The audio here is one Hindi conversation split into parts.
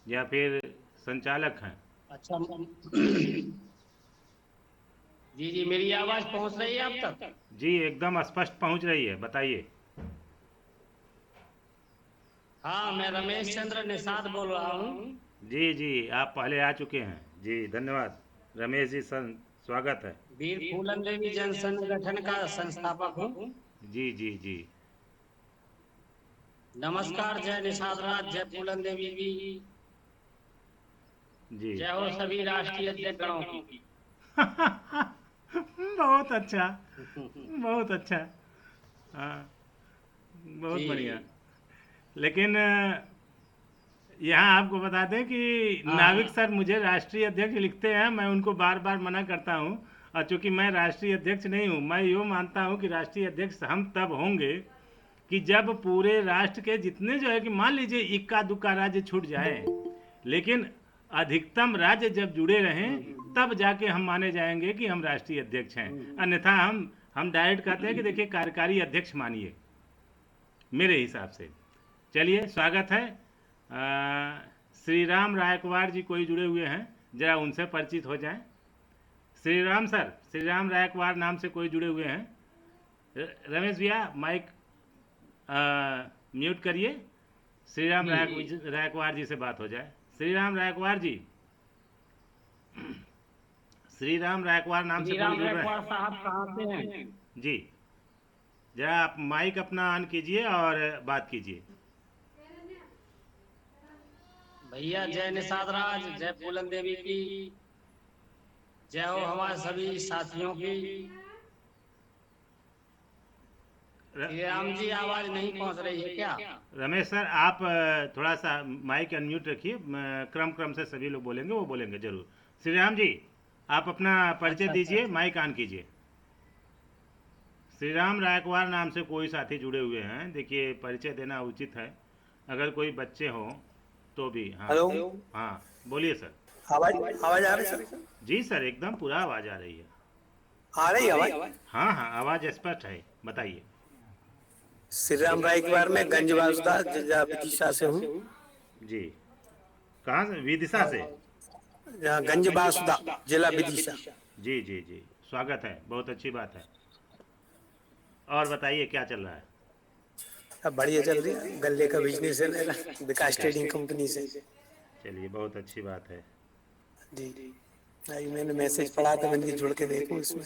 या फिर संचालक हैं? अच्छा। जी जी, मेरी आवाज पहुंच रही है आप तक? जी एकदम स्पष्ट पहुंच रही है, बताइए। हाँ, मैं रमेश चंद्र निषाद बोल रहा हूँ। जी जी, आप पहले आ चुके हैं। जी धन्यवाद रमेश जी, स्वागत है। वीर फूलन देवी जन संगठन का संस्थापक हूँ। जी जी जी। नमस्कार, जय निषाद राज, जय फूलन देवी की जी जय हो सभी राष्ट्रीय अध्यक्ष गणों की। बहुत अच्छा, बहुत अच्छा। हाँ, बहुत बढ़िया। जी लेकिन यहाँ आपको बता दें कि नाविक हाँ सर मुझे राष्ट्रीय अध्यक्ष लिखते हैं, मैं उनको बार बार मना करता हूँ। और चूंकि मैं राष्ट्रीय अध्यक्ष नहीं हूँ, मैं यूँ मानता हूँ कि राष्ट्रीय अध्यक्ष हम तब होंगे कि जब पूरे राष्ट्र के जितने जो है कि मान लीजिए इक्का दुक्का राज्य छूट जाए, लेकिन अधिकतम राज्य जब जुड़े रहें तब जाके हम माने जाएंगे कि हम राष्ट्रीय अध्यक्ष हैं। अन्यथा हम डायरेक्ट कहते हैं कि देखिए कार्यकारी अध्यक्ष मानिए, मेरे हिसाब से। चलिए, स्वागत है। श्री राम रायकवाड़ जी कोई जुड़े हुए हैं, जरा उनसे परिचित हो जाएं। श्री राम सर, श्री राम रायकवाड़ नाम से कोई जुड़े हुए हैं? रमेश भैया माइक म्यूट करिए, श्री राम जी रायकवाड़ जी से बात हो जाए। श्री राम रायकवाड़ जी, श्री राम रायकवाड़ नाम से श्री कोई राम जुड़ रहे गायकवाड़ हैं? साहब कहाँ से हैं? जी, जरा आप माइक अपना ऑन कीजिए और बात कीजिए। भैया, जय निषाद राज, जय फूलन देवी की जय हो हमारे सभी साथियों की। श्री राम जी, आवाज नहीं पहुंच रही है क्या? रमेश सर, आप थोड़ा सा माइक अनम्यूट रखिए, क्रम क्रम से सभी लोग बोलेंगे, वो बोलेंगे जरूर। श्री राम जी, आप अपना परिचय अच्छा अच्छा दीजिए, अच्छा। माइक ऑन कीजिए। श्री राम रायकवाड़ नाम से कोई साथी जुड़े हुए हैं, देखिए परिचय देना उचित है, अगर कोई बच्चे हों तो भी। हाँ हेलो। हाँ, बोलिए सर। आवाज आवाज आ रही सर? जी सर, एकदम पूरा आवाज़ आ रही है। आ रही आवाज? हाँ हाँ, आवाज़ स्पष्ट है, बताइए। श्री राम राय के बारे में गंज वासुदा जिला विदिशा से हूँ। जी, कहाँ से? विदिशा से? जहाँ गंज वासुदा जिला विदिशा। जी जी जी, स्वागत है, बहुत अच्छी बात है। और बताइए क्या चल रहा है? अब बढ़िया चल रही है, गल्ले का बिजनेस है मेरा, विकास ट्रेडिंग कंपनी से। चलिए, बहुत अच्छी बात है। जी, अभी मैंने मैसेज पढ़ा था, मैंने जुड़ के देखूं इसमें।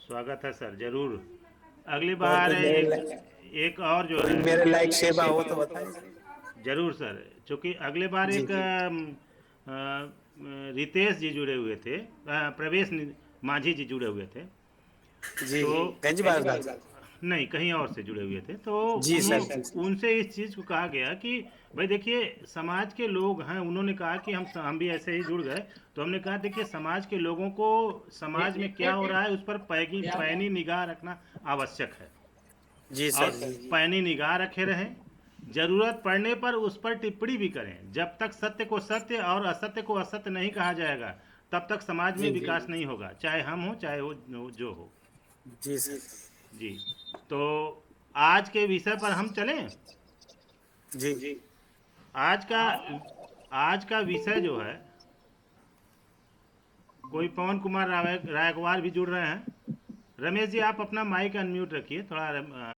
स्वागत है सर, जरूर। अगली और बार कोई एक और जो है। मेरे लायक सेवा हो तो बताएं। जरूर सर, चूँकि अगले बार जी एक रितेश जी जुड़े हुए थे, मांझी जी जुड़े हुए थे। जी, तो गंज वासुदा। नहीं, कहीं और से जुड़े हुए थे, तो जी सर, जी उनसे इस चीज़ को कहा गया कि भाई देखिए, समाज के लोग हैं, उन्होंने कहा कि हम भी ऐसे ही जुड़ गए। तो हमने कहा देखिए, समाज के लोगों को समाज में क्या हो रहा है उस पर पैनी निगाह रखना आवश्यक है। जी और सर। जी पैनी निगाह रखे रहें, जरूरत पड़ने पर उस पर टिप्पणी भी करें। जब तक सत्य को सत्य और असत्य को असत्य नहीं कहा जाएगा, तब तक समाज में जी विकास नहीं होगा, चाहे हम हो चाहे वो जो हो। जी सर। जी, तो आज के विषय पर हम चलें। जी आज का आज का विषय जो है, कोई पवन कुमार रायकवार भी जुड़ रहे हैं। रमेश जी, आप अपना माइक अनम्यूट रखिए थोड़ा।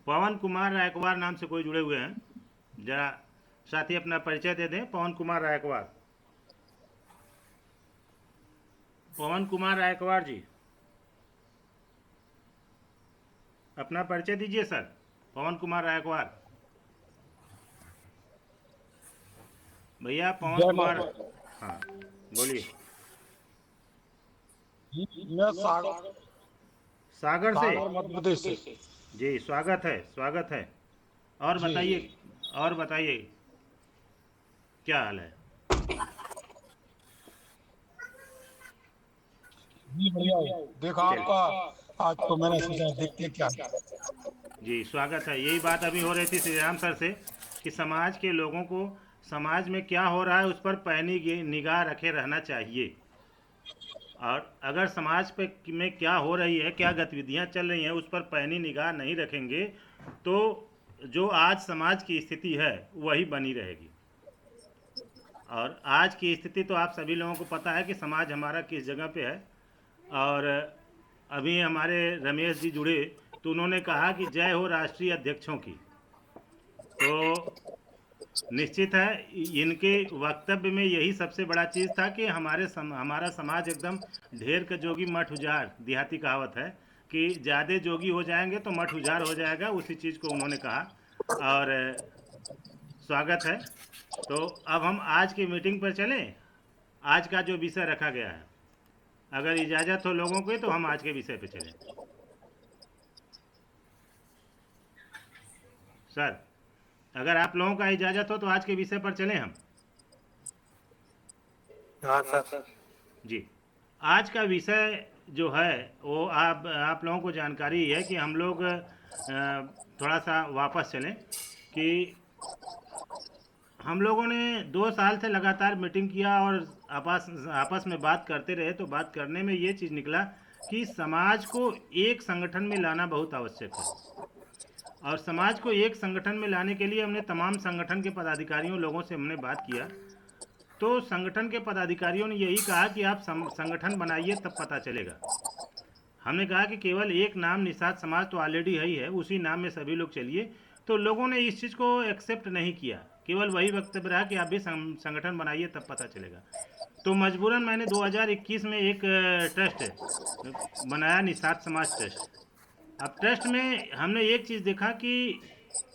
पवन कुमार रायकवार नाम से कोई जुड़े हुए हैं, जरा साथी अपना परिचय दे दें। पवन कुमार रायकवार, पवन कुमार रायकवार जी, अपना परिचय दीजिए सर। पवन कुमार रायकवार भैया, पवन जय कुमार। माता। हाँ, बोलिए। मैं सागर सागर से? सागर मध्य प्रदेश से। जी, स्वागत है, स्वागत है। और जी बताइए, और बताइए क्या हाल है? जी बढ़िया है। देखा चल आपका, आज तो मैंने सोचा देखते क्या। जी, स्वागत है। यही बात अभी हो रही थी श्री राम सर से, कि समाज के लोगों को समाज में क्या हो रहा है उस पर पैनी निगाह रखे रहना चाहिए। और अगर समाज पे में क्या हो रही है, क्या गतिविधियां चल रही हैं, उस पर पैनी निगाह नहीं रखेंगे तो जो आज समाज की स्थिति है वही बनी रहेगी। और आज की स्थिति तो आप सभी लोगों को पता है कि समाज हमारा किस जगह पे है। और अभी हमारे रमेश जी जुड़े तो उन्होंने कहा कि जय हो राष्ट्रीय अध्यक्षों की। तो निश्चित है इनके वक्तव्य में यही सबसे बड़ा चीज़ था कि हमारा समाज एकदम ढेर का जोगी मठ उजाड़, देहाती कहावत है कि ज़्यादा जोगी हो जाएंगे तो मठ उजाड़ हो जाएगा, उसी चीज़ को उन्होंने कहा। और स्वागत है। तो अब हम आज की मीटिंग पर चलें। आज का जो विषय रखा गया है, अगर इजाज़त हो लोगों को तो हम आज के विषय पर चलें। सर, अगर आप लोगों का इजाज़त हो तो आज के विषय पर चलें हम। हाँ सर। जी, आज का विषय जो है वो आप लोगों को जानकारी है कि हम लोग थोड़ा सा वापस चलें कि हम लोगों ने 2 साल से लगातार मीटिंग किया और आपस में बात करते रहे। तो बात करने में ये चीज़ निकला कि समाज को एक संगठन में लाना बहुत आवश्यक है। और समाज को एक संगठन में लाने के लिए हमने तमाम संगठन के पदाधिकारियों लोगों से हमने बात किया। तो संगठन के पदाधिकारियों ने यही कहा कि आप संगठन बनाइए तब पता चलेगा। हमने कहा कि केवल एक नाम निषाद समाज तो ऑलरेडी है ही है, उसी नाम में सभी लोग चलिए। तो लोगों ने इस चीज़ को एक्सेप्ट नहीं किया, केवल वही वक्तव्य रहा कि आप भी संगठन बनाइए तब पता चलेगा। तो मजबूरन मैंने 2021 में एक ट्रस्ट बनाया, निषाद समाज ट्रस्ट। अब ट्रस्ट में हमने एक चीज़ देखा कि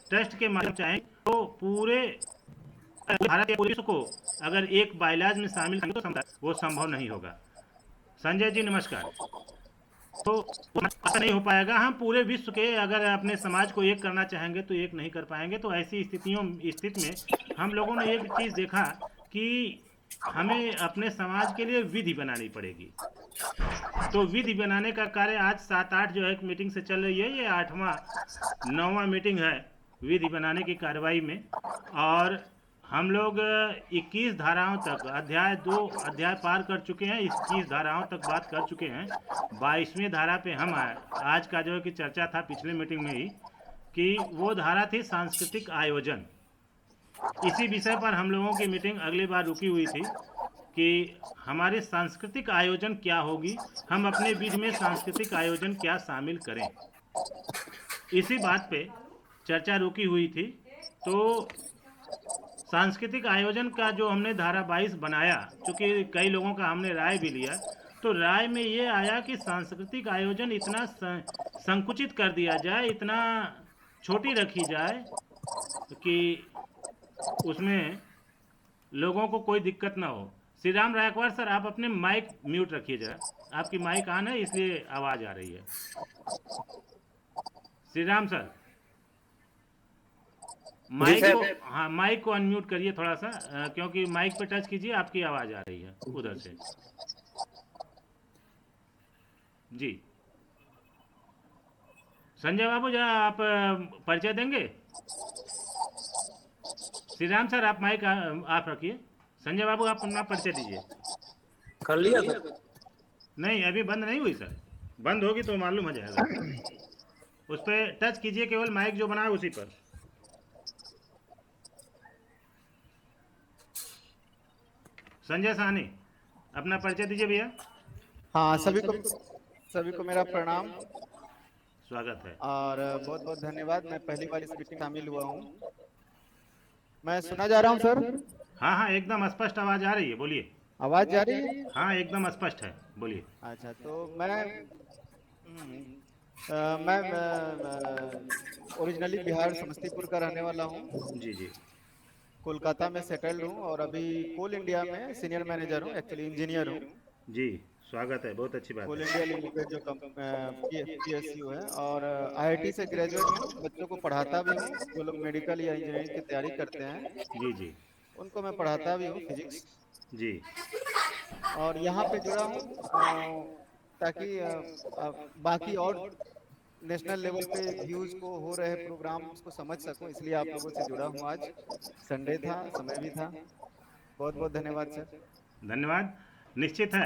ट्रस्ट के माध्यम चाहें तो पूरे भारत के पुलिस को अगर एक बाइलाज में शामिल करें तो वो संभव नहीं होगा। संजय जी नमस्कार। तो ऐसा नहीं हो पाएगा। हम पूरे विश्व के अगर अपने समाज को एक करना चाहेंगे तो एक नहीं कर पाएंगे। तो ऐसी स्थिति में हम लोगों ने एक चीज़ देखा कि हमें अपने समाज के लिए विधि बनानी पड़ेगी। तो विधि बनाने का कार्य आज 7-8 जो है मीटिंग से चल रही है, ये 8वां 9वां मीटिंग है विधि बनाने की कार्रवाई में। और हम लोग 21 धाराओं तक अध्याय 2 अध्याय पार कर चुके हैं, 21 धाराओं तक बात कर चुके हैं। 22वीं धारा पे हम आए। आज का जो है कि चर्चा था पिछले मीटिंग में ही कि वो धारा थी सांस्कृतिक आयोजन। इसी विषय पर हम लोगों की मीटिंग अगली बार रुकी हुई थी कि हमारे सांस्कृतिक आयोजन क्या होगी, हम अपने विधि में सांस्कृतिक आयोजन क्या शामिल करें। इसी बात पे चर्चा रुकी हुई थी। तो सांस्कृतिक आयोजन का जो हमने धारा 22 बनाया, क्योंकि कई लोगों का हमने राय भी लिया, तो राय में ये आया कि सांस्कृतिक आयोजन इतना संकुचित कर दिया जाए, इतना छोटी रखी जाए कि उसमें लोगों को कोई दिक्कत ना हो। श्री राम रायकवार सर, आप अपने माइक म्यूट रखिए जरा, आपकी माइक ऑन है इसलिए आवाज़ आ रही है। श्री राम सर, माइक को अनम्यूट करिए थोड़ा सा, क्योंकि माइक पे टच कीजिए, आपकी आवाज़ आ रही है उधर से। जी संजय बाबू, जरा आप परिचय देंगे। श्री राम सर, आप माइक आप रखिए। संजय बाबू, आप अपना परिचय दीजिए। कर लिया सर? नहीं, अभी बंद नहीं हुई सर। बंद होगी तो मालूम हो जाएगा। उस पर टच कीजिए, केवल माइक जो बना है उसी पर। संजय साहनी, अपना परिचय दीजिए भैया। हाँ, सभी को मेरा प्रणाम, स्वागत है और बहुत बहुत धन्यवाद। मैं पहली बार इस मीटिंग में शामिल हुआ हूँ। मैं सुना जा रहा हूँ सर? हाँ हाँ, एकदम स्पष्ट आवाज़ आ रही है, बोलिए। आवाज़ जा रही है? हाँ, एकदम स्पष्ट है, बोलिए। अच्छा, तो मैं ओरिजिनली बिहार समस्तीपुर का रहने वाला हूँ। जी जी। कोलकाता में सेटल्ड हूँ और अभी कोल इंडिया में सीनियर मैनेजर हूँ, एक्चुअली इंजीनियर हूँ। जी, स्वागत है, बहुत अच्छी बात कोल है। इंडिया लिमिटेड जो PSU है, और IIT से ग्रेजुएट हूँ। बच्चों को पढ़ाता भी हूँ, जो लोग मेडिकल या इंजीनियरिंग की तैयारी करते हैं जी जी उनको मैं पढ़ाता भी हूँ, फिजिक्स। जी। और यहाँ पे जुड़ा हूँ ताकि बाकी और नेशनल लेवल पे व्यूज को हो रहे प्रोग्राम को समझ सकूं, इसलिए आप लोगों से जुड़ा हूँ। आज संडे था, समय भी था। बहुत बहुत धन्यवाद सर। धन्यवाद। निश्चित है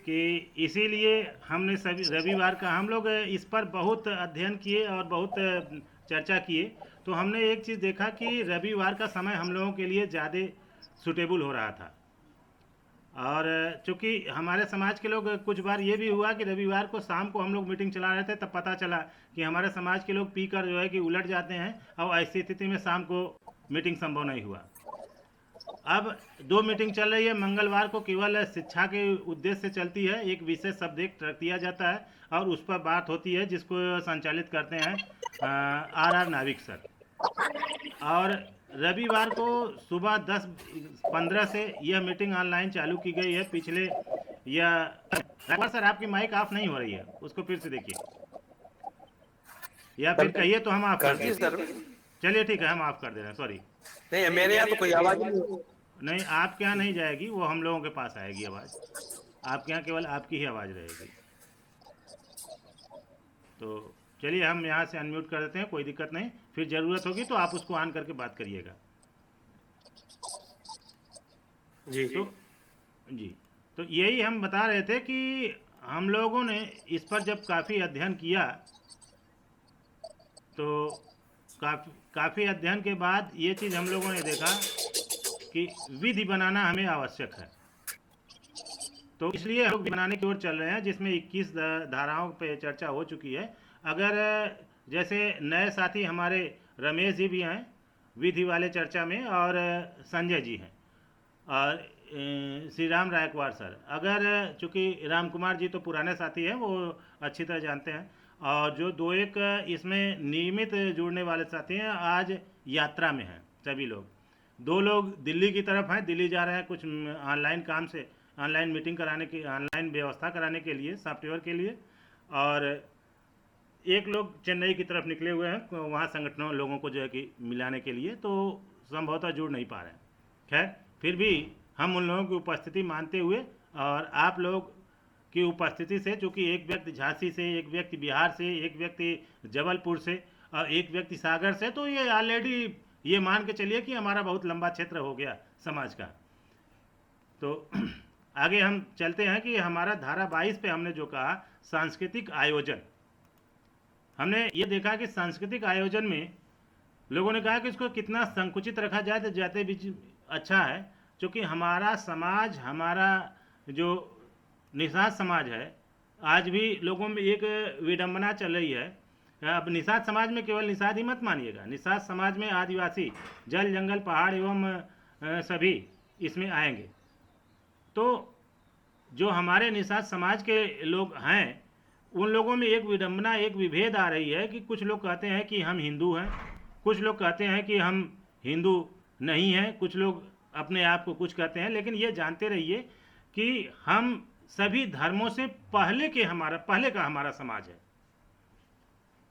कि इसीलिए हमने सभी रविवार का हम लोग इस पर बहुत अध्ययन किए और बहुत चर्चा किए, तो हमने एक चीज़ देखा कि रविवार का समय हम लोगों के लिए ज़्यादा सूटेबल हो रहा था। और चूंकि हमारे समाज के लोग, कुछ बार ये भी हुआ कि रविवार को शाम को हम लोग मीटिंग चला रहे थे, तब पता चला कि हमारे समाज के लोग पीकर जो है कि उलट जाते हैं, और ऐसी स्थिति में शाम को मीटिंग संभव नहीं हुआ। अब 2 मीटिंग चल रही है। मंगलवार को केवल शिक्षा के उद्देश्य से चलती है, एक विशेष सब्जेक्ट रख दिया जाता है और उस पर बात होती है, जिसको संचालित करते हैं आर नाविक सर। और रविवार को सुबह 10:15 से यह मीटिंग ऑनलाइन चालू की गई है। पिछले यह सर आपकी माइक ऑफ नहीं हो रही है, उसको फिर से देखिए, या फिर कहिए तो हम ऑफ कर दें। सर चलिए ठीक है, हम ऑफ कर दे रहे हैं, सॉरी। नहीं, मेरे यहाँ तो कोई आवाज नहीं, आपके यहाँ नहीं जाएगी, वो हम लोगों के पास आएगी आवाज़। आपके यहाँ केवल आपकी ही आवाज़ रहेगी। तो चलिए हम यहाँ से अनम्यूट कर देते हैं, कोई दिक्कत नहीं। फिर ज़रूरत होगी तो आप उसको ऑन करके बात करिएगा। जी जी, तो यही हम बता रहे थे कि हम लोगों ने इस पर जब काफ़ी अध्ययन किया, तो काफ़ी अध्ययन के बाद ये चीज़ हम लोगों ने देखा कि विधि बनाना हमें आवश्यक है। तो इसलिए हम लोग बनाने की ओर चल रहे हैं, जिसमें 21 धाराओं पे चर्चा हो चुकी है। अगर जैसे नए साथी हमारे रमेश जी भी हैं विधि वाले चर्चा में, और संजय जी हैं, और श्री राम रायकवाड़ सर। अगर चूँकि राम कुमार जी तो पुराने साथी हैं, वो अच्छी तरह जानते हैं, और जो 2-1 इसमें नियमित जुड़ने वाले साथी हैं, आज यात्रा में हैं सभी लोग। 2 लोग दिल्ली की तरफ हैं, दिल्ली जा रहे हैं कुछ ऑनलाइन काम से, ऑनलाइन मीटिंग कराने की, ऑनलाइन व्यवस्था कराने के लिए, सॉफ्टवेयर के लिए। और एक लोग चेन्नई की तरफ निकले हुए हैं, वहाँ संगठनों लोगों को जो है कि मिलाने के लिए, तो संभवतः जुड़ नहीं पा रहे हैं। खैर, फिर भी हम उन लोगों की उपस्थिति मानते हुए, और आप लोग की उपस्थिति से, चूँकि एक व्यक्ति झांसी से, एक व्यक्ति बिहार से, एक व्यक्ति जबलपुर से, और एक व्यक्ति सागर से, तो ये ऑलरेडी ये मान के चलिए कि हमारा बहुत लंबा क्षेत्र हो गया समाज का। तो आगे हम चलते हैं कि हमारा धारा 22 पे हमने जो कहा, सांस्कृतिक आयोजन। हमने ये देखा कि सांस्कृतिक आयोजन में लोगों ने कहा कि इसको कितना संकुचित रखा जाए तो जाते बीच अच्छा है, क्योंकि हमारा समाज, हमारा जो निषाद समाज है, आज भी लोगों में एक विडंबना चल रही है। अब निषाद समाज में केवल निषाद ही मत मानिएगा, निषाद समाज में आदिवासी, जल जंगल पहाड़ एवं सभी इसमें आएंगे। तो जो हमारे निषाद समाज के लोग हैं, उन लोगों में एक विडंबना, एक विभेद आ रही है कि कुछ लोग कहते हैं कि हम हिंदू हैं, कुछ लोग कहते हैं कि हम हिंदू नहीं हैं, कुछ लोग अपने आप को कुछ कहते हैं। लेकिन ये जानते रहिए कि हम सभी धर्मों से पहले का हमारा समाज है।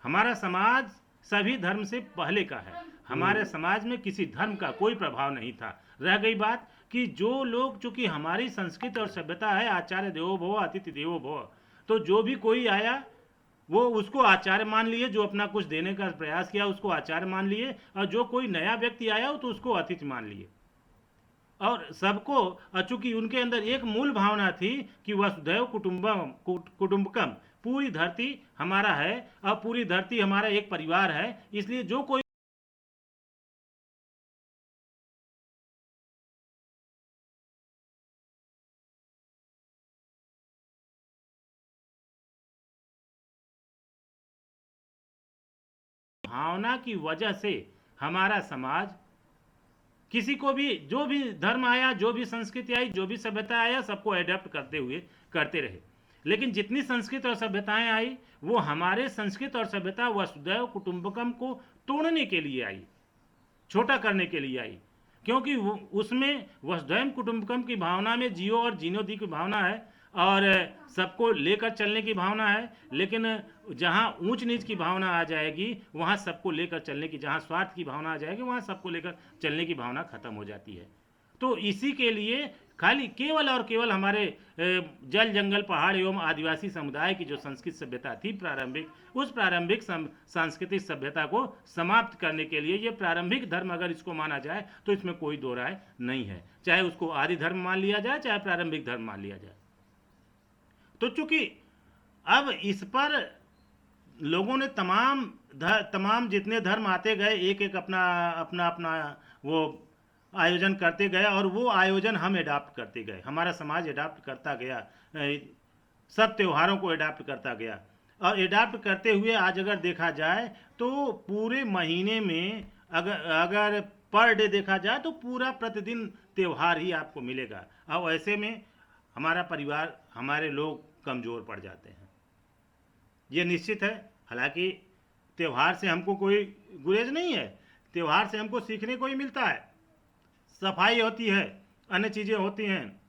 हमारा समाज सभी धर्म से पहले का है। हमारे समाज में किसी धर्म का कोई प्रभाव नहीं था। रह गई बात कि जो लोग, चूंकि हमारी संस्कृति और सभ्यता है आचार्य देवो भव अतिथि देवो भव, तो जो भी कोई आया वो उसको आचार्य मान लिए, जो अपना कुछ देने का प्रयास किया उसको आचार्य मान लिए, और जो कोई नया व्यक्ति आया तो उसको अतिथि मान लिए। और सबको, चूंकि उनके अंदर एक मूल भावना थी कि वसुधैव कुटुंबकम, पूरी धरती हमारा है और पूरी धरती हमारा एक परिवार है। इसलिए जो कोई भावना की वजह से हमारा समाज किसी को भी, जो भी धर्म आया, जो भी संस्कृति आई, जो भी सभ्यता आया, सबको एडेप्ट करते रहे। लेकिन जितनी संस्कृति और सभ्यताएं आई, वो हमारे संस्कृति और सभ्यता वसुधैव कुटुंबकम को तोड़ने के लिए आई, छोटा करने के लिए आई। क्योंकि उसमें वसुधैव कुटुंबकम की भावना में जियो और जीनो दी की भावना है, और सबको लेकर चलने की भावना है। लेकिन जहाँ ऊंच नीच की भावना आ जाएगी, वहाँ सबको लेकर चलने की, जहाँ स्वार्थ की भावना आ जाएगी, वहाँ सबको लेकर चलने की भावना खत्म हो जाती है। तो इसी के लिए खाली केवल और केवल हमारे जल जंगल पहाड़ एवं आदिवासी समुदाय की जो संस्कृत सभ्यता थी प्रारंभिक, उस प्रारंभिक सांस्कृतिक सभ्यता को समाप्त करने के लिए ये प्रारंभिक धर्म अगर इसको माना जाए तो इसमें कोई दो राय नहीं है। चाहे उसको आदि धर्म मान लिया जाए, चाहे प्रारंभिक धर्म मान लिया जाए। तो चूंकि अब इस पर लोगों ने तमाम जितने धर्म आते गए, एक एक अपना अपना अपना वो आयोजन करते गए, और वो आयोजन हम एडाप्ट करते गए, हमारा समाज एडाप्ट करता गया, सब त्योहारों को एडाप्ट करता गया। और एडाप्ट करते हुए आज अगर देखा जाए तो पूरे महीने में अगर पर डे देखा जाए तो पूरा प्रतिदिन त्यौहार ही आपको मिलेगा। और ऐसे में हमारा परिवार, हमारे लोग कमज़ोर पड़ जाते हैं, ये निश्चित है। हालांकि त्यौहार से हमको कोई गुरेज नहीं है, त्यौहार से हमको सीखने को ही मिलता है। सफाई होती है, अन्य चीज़ें होती हैं,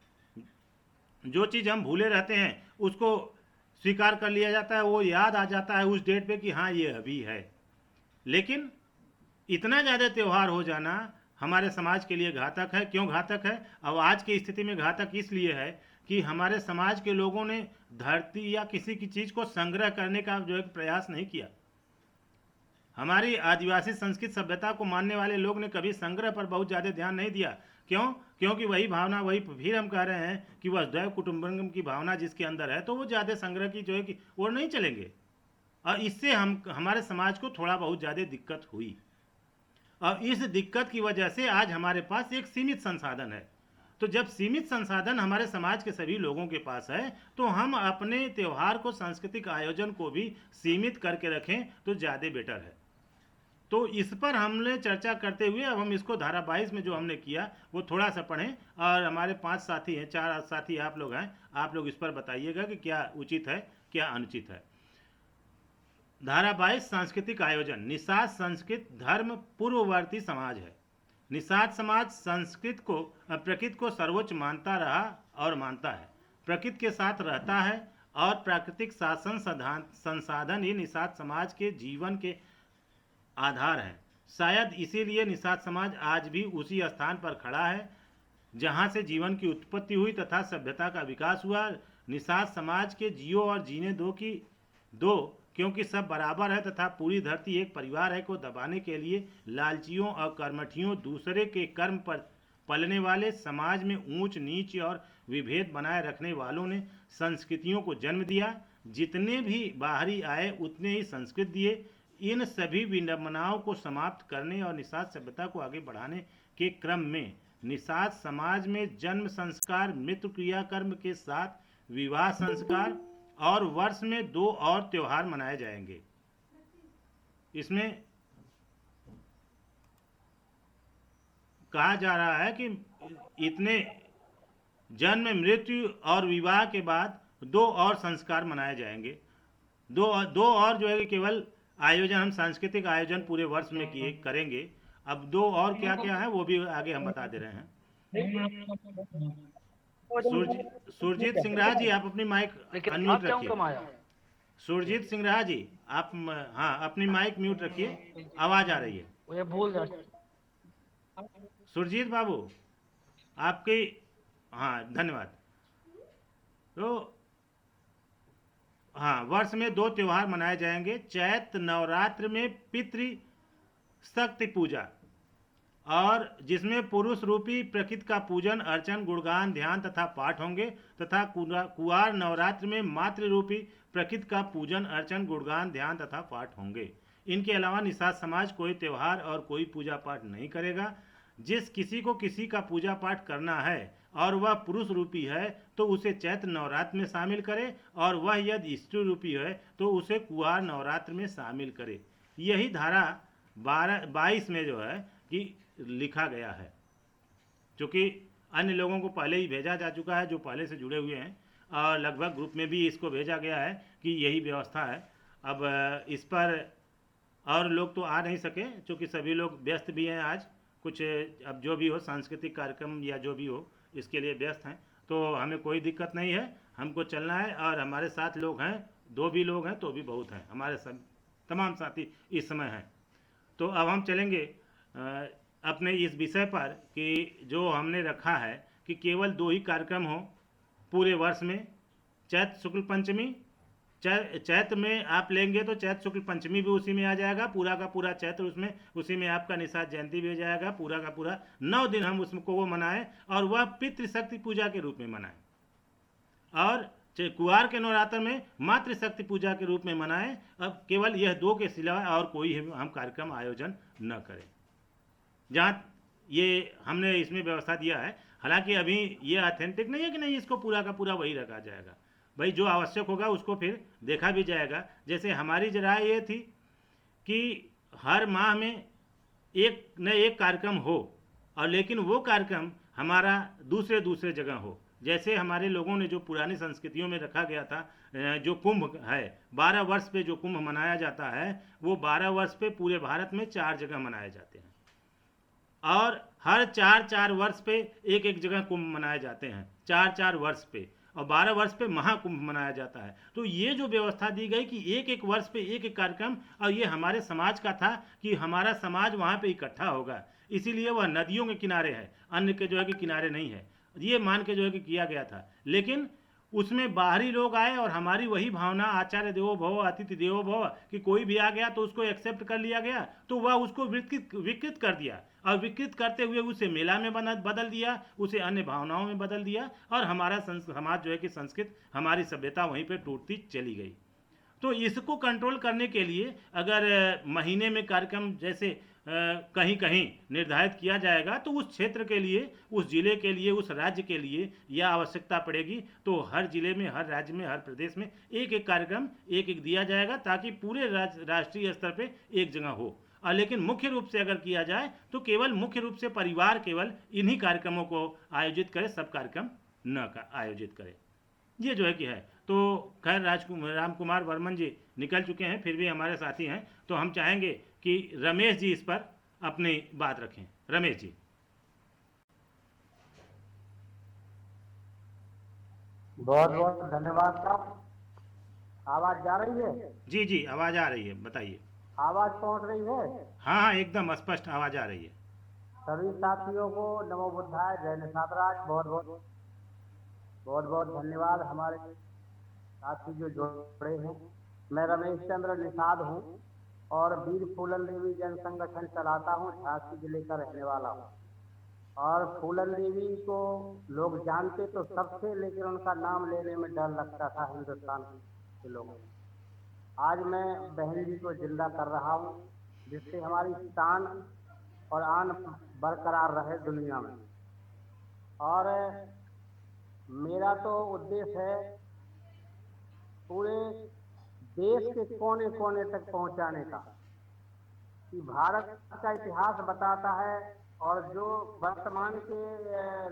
जो चीज़ हम भूले रहते हैं उसको स्वीकार कर लिया जाता है, वो याद आ जाता है उस डेट पे कि हाँ ये अभी है। लेकिन इतना ज़्यादा त्यौहार हो जाना हमारे समाज के लिए घातक है। क्यों घातक है? अब आज की स्थिति में घातक इसलिए है कि हमारे समाज के लोगों ने धरती या किसी की चीज़ को संग्रह करने का जो है प्रयास नहीं किया। हमारी आदिवासी संस्कृत सभ्यता को मानने वाले लोग ने कभी संग्रह पर बहुत ज़्यादा ध्यान नहीं दिया। क्यों? क्योंकि वही भावना, वही फिर हम कह रहे हैं कि वसुधैव कुटुंबकम की भावना जिसके अंदर है, तो वो ज़्यादा संग्रह की जो है कि वो नहीं चलेंगे। और इससे हमारे समाज को थोड़ा बहुत ज़्यादा दिक्कत हुई। और इस दिक्कत की वजह से आज हमारे पास एक सीमित संसाधन है। तो जब सीमित संसाधन हमारे समाज के सभी लोगों के पास है, तो हम अपने त्यौहार को, सांस्कृतिक आयोजन को भी सीमित करके रखें तो ज़्यादा बेटर है। तो इस पर हमने चर्चा करते हुए अब हम इसको धारा 22 में जो हमने किया वो थोड़ा सा पढ़ें। और हमारे 5 साथी हैं, 4 साथी आप लोग हैं, आप लोग इस पर बताइएगा कि क्या उचित है, क्या अनुचित है। धारा 22 सांस्कृतिक आयोजन। निषाद संस्कृत धर्म पूर्ववर्ती समाज है। निषाद समाज संस्कृत को, प्रकृति को सर्वोच्च मानता रहा और मानता है, प्रकृति के साथ रहता है, और प्राकृतिक शासन संसाधन ही निषाद समाज के जीवन के आधार है। शायद इसीलिए निषाद समाज आज भी उसी स्थान पर खड़ा है जहाँ से जीवन की उत्पत्ति हुई तथा सभ्यता का विकास हुआ। निषाद समाज के जियो और जीने दो क्योंकि सब बराबर है तथा पूरी धरती एक परिवार है को दबाने के लिए लालचियों और कर्मठियों, दूसरे के कर्म पर पलने वाले, समाज में ऊंच नीच और विभेद बनाए रखने वालों ने संस्कृतियों को जन्म दिया। जितने भी बाहरी आए उतने ही संस्कृत दिए। इन सभी विडंबनाओं को समाप्त करने और निषाद सभ्यता को आगे बढ़ाने के क्रम में निषाद समाज में जन्म संस्कार, मृत्यु क्रियाकर्म के साथ विवाह संस्कार और वर्ष में 2 और त्यौहार मनाए जाएंगे। इसमें कहा जा रहा है कि इतने जन्म, मृत्यु और विवाह के बाद 2 और संस्कार मनाए जाएंगे। दो और जो है कि केवल आयोजन, हम सांस्कृतिक आयोजन पूरे वर्ष में किए करेंगे। अब 2 और क्या क्या है वो भी आगे हम बता दे रहे हैं। सुरजीत सिंह राज जी, आप अपनी माइक अनम्यूट रखिए। सुरजीत सिंह राज जी, आप हाँ अपनी माइक म्यूट रखिए, आवाज आ रही है। भूल सुरजीत बाबू आपकी, हाँ धन्यवाद। तो हाँ, वर्ष में 2 त्यौहार मनाए जाएंगे। चैत्र नवरात्र में पितृ शक्ति पूजा, और जिसमें पुरुष रूपी प्रकृति का पूजन, अर्चन, गुणगान, ध्यान तथा पाठ होंगे, तथा कुआर नवरात्र में मातृ रूपी प्रकृति का पूजन, अर्चन, गुणगान, ध्यान तथा पाठ होंगे। इनके अलावा निषाद समाज कोई त्यौहार और कोई पूजा पाठ नहीं करेगा। जिस किसी को किसी का पूजा पाठ करना है और वह पुरुष रूपी है तो उसे चैत्र नवरात्र में शामिल करे, और वह यदि स्त्री रूपी है तो उसे कुआर नवरात्र में शामिल करे। यही धारा 22 में जो है कि लिखा गया है। क्योंकि अन्य लोगों को पहले ही भेजा जा चुका है जो पहले से जुड़े हुए हैं, और लगभग ग्रुप में भी इसको भेजा गया है कि यही व्यवस्था है। अब इस पर और लोग तो आ नहीं सके क्योंकि सभी लोग व्यस्त भी हैं आज, कुछ अब जो भी हो सांस्कृतिक कार्यक्रम या जो भी हो इसके लिए व्यस्त हैं। तो हमें कोई दिक्कत नहीं है, हमको चलना है। और हमारे साथ लोग हैं, 2 भी लोग हैं तो भी बहुत हैं, हमारे सब तमाम साथी इस समय हैं। तो अब हम चलेंगे अपने इस विषय पर कि जो हमने रखा है कि केवल 2 ही कार्यक्रम हो पूरे वर्ष में। चैत्र शुक्ल पंचमी, चैत्र में आप लेंगे तो चैत्र शुक्ल पंचमी भी उसी में आ जाएगा, पूरा का पूरा चैत्र उसमें, उसी में आपका निषाद जयंती भी हो जाएगा। पूरा का पूरा 9 दिन हम उसको वो मनाएं, और वह पितृशक्ति पूजा के रूप में मनाएं। और कुआर के नवरात्र में मातृशक्ति पूजा के रूप में मनाएं। अब केवल यह 2 के सिवा और कोई हम कार्यक्रम आयोजन न करें। जहाँ ये हमने इसमें व्यवस्था दिया है, हालांकि अभी ये ऑथेंटिक नहीं है कि नहीं इसको पूरा का पूरा वही रखा जाएगा। भाई जो आवश्यक होगा उसको फिर देखा भी जाएगा। जैसे हमारी राय ये थी कि हर माह में एक न एक कार्यक्रम हो, और लेकिन वो कार्यक्रम हमारा दूसरे जगह हो। जैसे हमारे लोगों ने जो पुरानी संस्कृतियों में रखा गया था, जो कुंभ है 12 वर्ष पे जो कुंभ मनाया जाता है, वो 12 वर्ष पे पूरे भारत में 4 जगह मनाए जाते हैं, और हर 4-4 वर्ष पे एक जगह कुंभ मनाए जाते हैं, 4-4 वर्ष पे, और 12 वर्ष पे महाकुंभ मनाया जाता है। तो ये जो व्यवस्था दी गई कि एक वर्ष पे एक कार्यक्रम, और ये हमारे समाज का था कि हमारा समाज वहाँ पे इकट्ठा होगा, इसीलिए वह नदियों के किनारे है, अन्य के जो है कि किनारे नहीं है, ये मान के जो है कि किया गया था। लेकिन उसमें बाहरी लोग आए और हमारी वही भावना आचार्य देवो भव अतिथि देवो भव कि कोई भी आ गया तो उसको एक्सेप्ट कर लिया गया, तो वह उसको विकृत कर दिया, और विकृत करते हुए उसे मेला में बदल दिया, उसे अन्य भावनाओं में बदल दिया, और हमारा समाज जो है कि संस्कृत हमारी सभ्यता वहीं पर टूटती चली गई। तो इसको कंट्रोल करने के लिए अगर महीने में कार्यक्रम जैसे कहीं कहीं निर्धारित किया जाएगा, तो उस क्षेत्र के लिए, उस जिले के लिए, उस राज्य के लिए यह आवश्यकता पड़ेगी, तो हर जिले में, हर राज्य में, हर प्रदेश में एक कार्यक्रम एक दिया जाएगा, ताकि पूरे राष्ट्रीय स्तर पे एक जगह हो। और लेकिन मुख्य रूप से अगर किया जाए तो केवल मुख्य रूप से परिवार केवल इन्हीं कार्यक्रमों को आयोजित करे, सब कार्यक्रम न आयोजित करे। ये जो है कि है। तो खैर राम कुमार वर्मन जी निकल चुके हैं, फिर भी हमारे साथी हैं, तो हम चाहेंगे कि रमेश जी इस पर अपनी बात रखें। रमेश जी। बहुत बहुत धन्यवाद साहब। आवाज जा रही है? जी जी आवाज़ आ रही है, बताइए। आवाज पहुंच रही है? हाँ हाँ एकदम स्पष्ट आवाज़ आ रही है। सभी साथियों को नमो बुद्धाय, जय निषादराज। बहुत बहुत धन्यवाद। हमारे साथी जो जुड़े हैं, मैं रमेश चंद्र निषाद हूँ और वीर फूलन देवी जन संगठन चलाता हूँ, झांसी जिले का रहने वाला हूँ। और फूलन देवी को लोग जानते तो सबसे, लेकिन उनका नाम लेने में डर लगता था हिंदुस्तान के लोगों को। आज मैं बहन जी को जिंदा कर रहा हूँ, जिससे हमारी शान और आन बरकरार रहे दुनिया में। और मेरा तो उद्देश्य है पूरे देश के कोने कोने तक पहुंचाने का, कि भारत का इतिहास बताता है, और जो वर्तमान के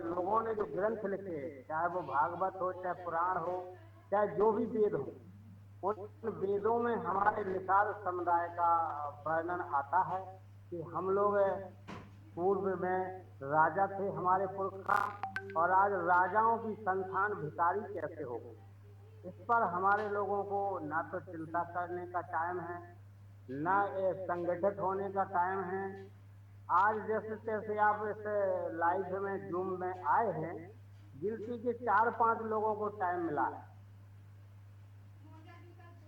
लोगों ने जो ग्रंथ लिखे, चाहे वो भागवत हो, चाहे पुराण हो, चाहे जो भी वेद हो, उन वेदों में हमारे निषाद समुदाय का वर्णन आता है कि हम लोग पूर्व में राजा थे, हमारे पुरखा, और आज राजाओं की संतान भिखारी कैसे हो गए। इस पर हमारे लोगों को ना तो चिंता करने का टाइम है, ना संगठित होने का टाइम है। आज जैसे तैसे आप इस लाइव में जूम में आए हैं, गिनती के 4-5 लोगों को टाइम मिला है।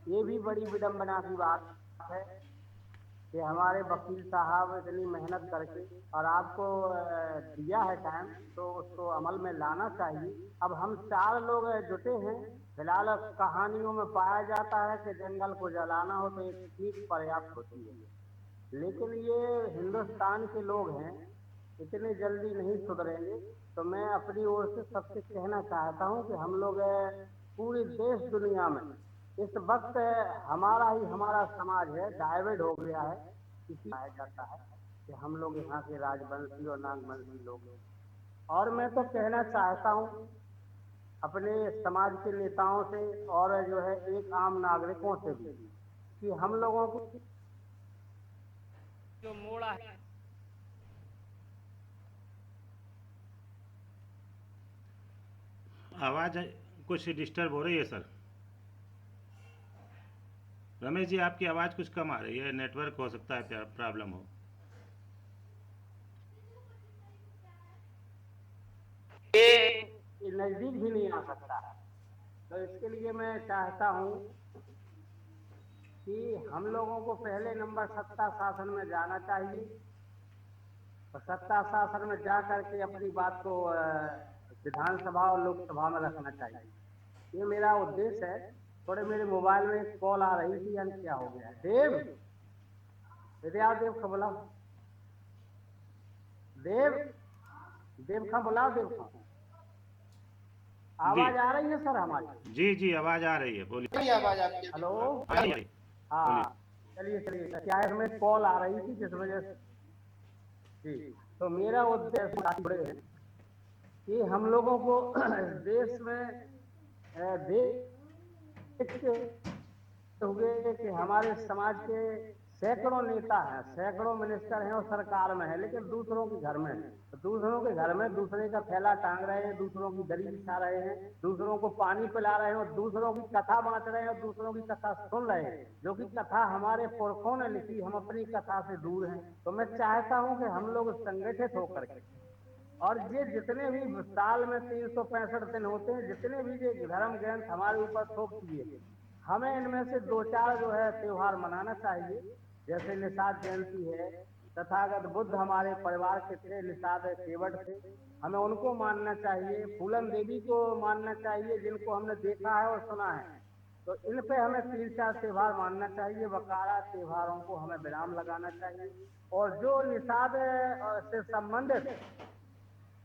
ये भी बड़ी विडंबना की बात है कि हमारे वकील साहब इतनी मेहनत करके और आपको दिया है टाइम, तो उसको अमल में लाना चाहिए। अब हम 4 लोग जुटे हैं। फिलहाल कहानियों में पाया जाता है कि जंगल को जलाना हो तो एक चीज पर्याप्त होती है, लेकिन ये हिंदुस्तान के लोग हैं, इतने जल्दी नहीं सुधरेंगे। तो मैं अपनी ओर से सबसे कहना चाहता हूँ कि हम लोग पूरे देश दुनिया में इस वक्त हमारा समाज है डाइवर्ट हो गया है। इसी पाया जाता है कि हम लोग यहाँ के राजवंशी और नागवंशी लोग हैं। और मैं तो कहना चाहता हूँ अपने समाज के नेताओं से और जो है एक आम नागरिकों से भी, कि हम लोगों को जो मोड़ा है, आवाज़ कुछ डिस्टर्ब हो रही है सर। रमेश जी आपकी आवाज़ कुछ कम आ रही है, नेटवर्क हो सकता है प्रॉब्लम हो। ये नजदीक भी नहीं आ सकता है। तो इसके लिए मैं चाहता हूँ कि हम लोगों को पहले नंबर सत्ता शासन में जाना चाहिए, और सत्ता शासन में जा करके अपनी बात को विधानसभा और लोकसभा में रखना चाहिए। ये मेरा उद्देश्य है। थोड़े मेरे मोबाइल में एक कॉल आ रही थी, यानी क्या हो गया। देव, विद्या देव का बुलाओ। देव, देव का बुलाओ, देव का। आवाज आ रही है सर हमारी? जी जी, आवाज आ रही है, बोलिए। हेलो, आ रही है, हाँ, चलिए चलिए, क्या है, हमें कॉल आ रही थी जिस वजह से। जी, तो मेरा उद्देश्य जुड़े हैं कि हम लोगों को देश में देखते हुए कि हमारे समाज के सैकड़ों नेता हैं, सैकड़ों मिनिस्टर हैं और सरकार में है, लेकिन दूसरों के घर में, तो दूसरों के घर में दूसरे का थैला टांग रहे हैं, दूसरों की दरी बिछा रहे हैं, दूसरों को पानी पिला रहे हैं और दूसरों की कथा बांट रहे हैं और दूसरों की कथा सुन रहे हैं, जो कि कथा हमारे पुरखों ने लिखी, हम अपनी कथा से दूर हैं। तो मैं चाहता हूं कि हम लोग संगठित होकर के, और ये जितने भी साल में 365 दिन होते हैं, जितने भी ये धर्म ग्रंथ हमारे ऊपर थोप दिए, हमें इनमें से दो चार जो है त्योहार मनाना चाहिए। जैसे निषाद जयंती है, तथागत बुद्ध हमारे परिवार के थे, निषाद केवट थे, हमें उनको मानना चाहिए। फूलन देवी को मानना चाहिए, जिनको हमने देखा है और सुना है। तो इन पे हमें 3-4 त्योहार मानना चाहिए। वकारा त्योहारों को हमें विराम लगाना चाहिए। और जो निषाद से संबंधित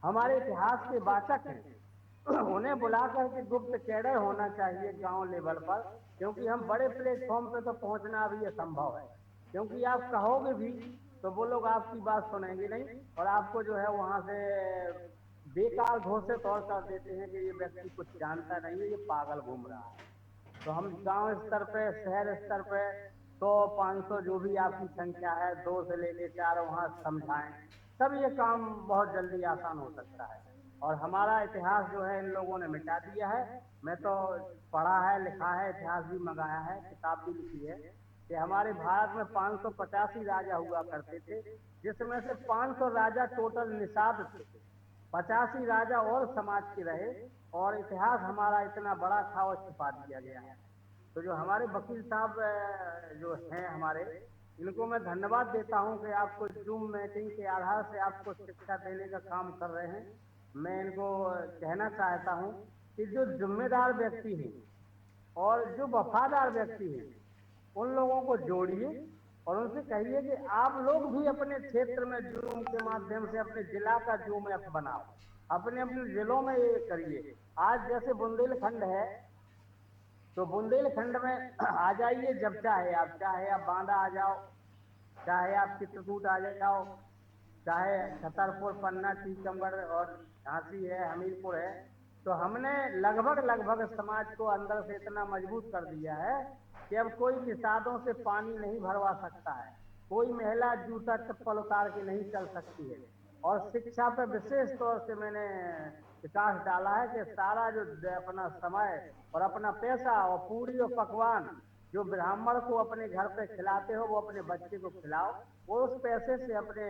हमारे इतिहास के वाचक हैं, उन्हें बुला करके गुप्त कैडर होना चाहिए गांव लेवल पर, क्योंकि हम बड़े प्लेटफॉर्म पे तो पहुंचना अभी असंभव है। क्योंकि आप कहोगे भी तो वो लोग आपकी बात सुनेंगे नहीं, और आपको जो है वहां से बेकार घोषित और कर देते हैं कि ये व्यक्ति कुछ जानता नहीं है, ये पागल घूम रहा है। तो हम गांव स्तर पे, शहर स्तर पे 100-500 जो भी आपकी संख्या है, 2 से लेके 4 वहां समझाएं, तब ये काम बहुत जल्दी आसान हो सकता है। और हमारा इतिहास जो है इन लोगों ने मिटा दिया है। मैं तो पढ़ा है, लिखा है, इतिहास भी मंगाया है, किताब भी लिखी है कि हमारे भारत में 585 राजा हुआ करते थे, जिसमें से 500 राजा टोटल निषाद थे, 85 राजा और समाज के रहे, और इतिहास हमारा इतना बड़ा था और छिपा दिया गया है। तो जो हमारे वकील साहब जो हैं हमारे, इनको मैं धन्यवाद देता हूं कि आपको जूम मीटिंग के आधार से आपको शिक्षा देने का काम कर रहे हैं। मैं इनको कहना चाहता हूं कि जो जिम्मेदार व्यक्ति हैं और जो वफादार व्यक्ति हैं, उन लोगों को जोड़िए और उनसे कहिए कि आप लोग भी अपने क्षेत्र में जूम के माध्यम से अपने जिला का जूम ऐप बनाओ, अपने अपने जिलों में ये करिए। आज जैसे बुंदेलखंड है, तो बुंदेलखंड में आ जाइए जब चाहे आप बांदा आ जाओ, चाहे आप चित्रकूट आ जाओ, चाहे छतरपुर, पन्ना, टीकमगढ़ और झांसी है, हमीरपुर है। तो हमने लगभग समाज को अंदर से इतना मजबूत कर दिया है कि अब कोई निषादों से पानी नहीं भरवा सकता है, कोई महिला जूता चप्पल उतार के नहीं चल सकती है। और शिक्षा पे विशेष तौर से मैंने विकास डाला है कि सारा जो अपना समय और अपना पैसा और पूरी और पकवान जो ब्राह्मण को अपने घर पे खिलाते हो, वो अपने बच्चे को खिलाओ। वो उस पैसे से अपने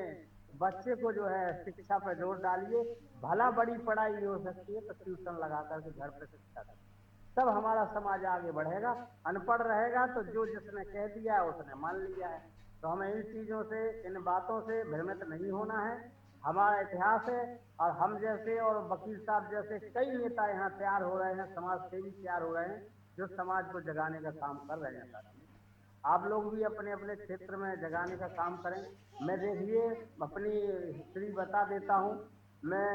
बच्चे को जो है शिक्षा पे जोर डालिए। भला बड़ी पढ़ाई नहीं हो सकती है तो ट्यूशन लगा करके घर पे शिक्षा दें, तब हमारा समाज आगे बढ़ेगा। अनपढ़ रहेगा तो जो जिसने कह दिया है उसने मान लिया है। तो हमें इन चीजों से, इन बातों से भ्रमित नहीं होना है। हमारा इतिहास है, और हम जैसे और वकील साहब जैसे कई नेता यहाँ तैयार हो रहे हैं, समाज सेवी तैयार हो रहे हैं, जो समाज को जगाने का काम कर रहे हैं। आप लोग भी अपने अपने क्षेत्र में जगाने का काम करें। मैं देखिए अपनी हिस्ट्री बता देता हूँ। मैं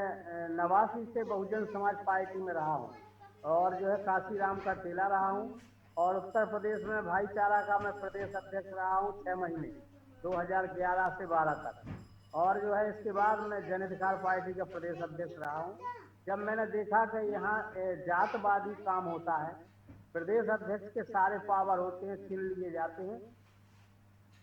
89 से बहुजन समाज पार्टी में रहा हूँ, और जो है काशीराम का चेला रहा हूँ, और उत्तर प्रदेश में भाईचारा का मैं प्रदेश अध्यक्ष रहा हूँ 6 महीने, 2011 से 12 तक। और जो है इसके बाद मैं जन अधिकार पार्टी का प्रदेश अध्यक्ष रहा हूँ। जब मैंने देखा कि यहाँ जातवादी काम होता है, प्रदेश अध्यक्ष के सारे पावर होते हैं, छीन लिए जाते हैं,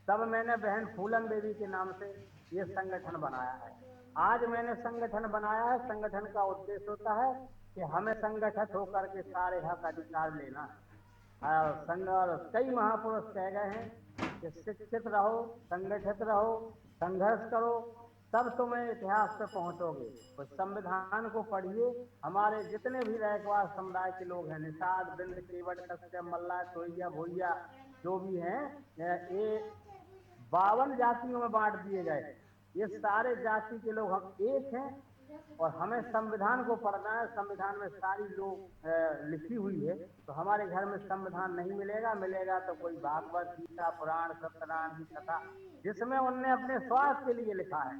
तब मैंने बहन फूलन देवी के नाम से ये संगठन बनाया है। आज मैंने संगठन बनाया है, संगठन का उद्देश्य होता है कि हमें संगठित होकर के सारे हक अधिकार लेना है। और कई महापुरुष कह गए हैं कि शिक्षित रहो, संगठित रहो, संघर्ष करो, तब तुम्हें इतिहास पे पहुंचोगे। तो संविधान को पढ़िए। हमारे जितने भी रैकवार समुदाय के लोग हैं, निषाद, बिंद, केवट, कश्यप, मल्ला, तोइया, भोइया, जो भी हैं, ये 52 जातियों में बांट दिए गए। ये सारे जाति के लोग हम एक हैं, और हमें संविधान को पढ़ना है। संविधान में सारी लोग लिखी हुई है, तो हमारे घर में संविधान नहीं मिलेगा, मिलेगा तो कोई भागवत गीता पुराण सत्यनारायण की कथा, जिसमें उनने अपने स्वार्थ के लिए लिखा है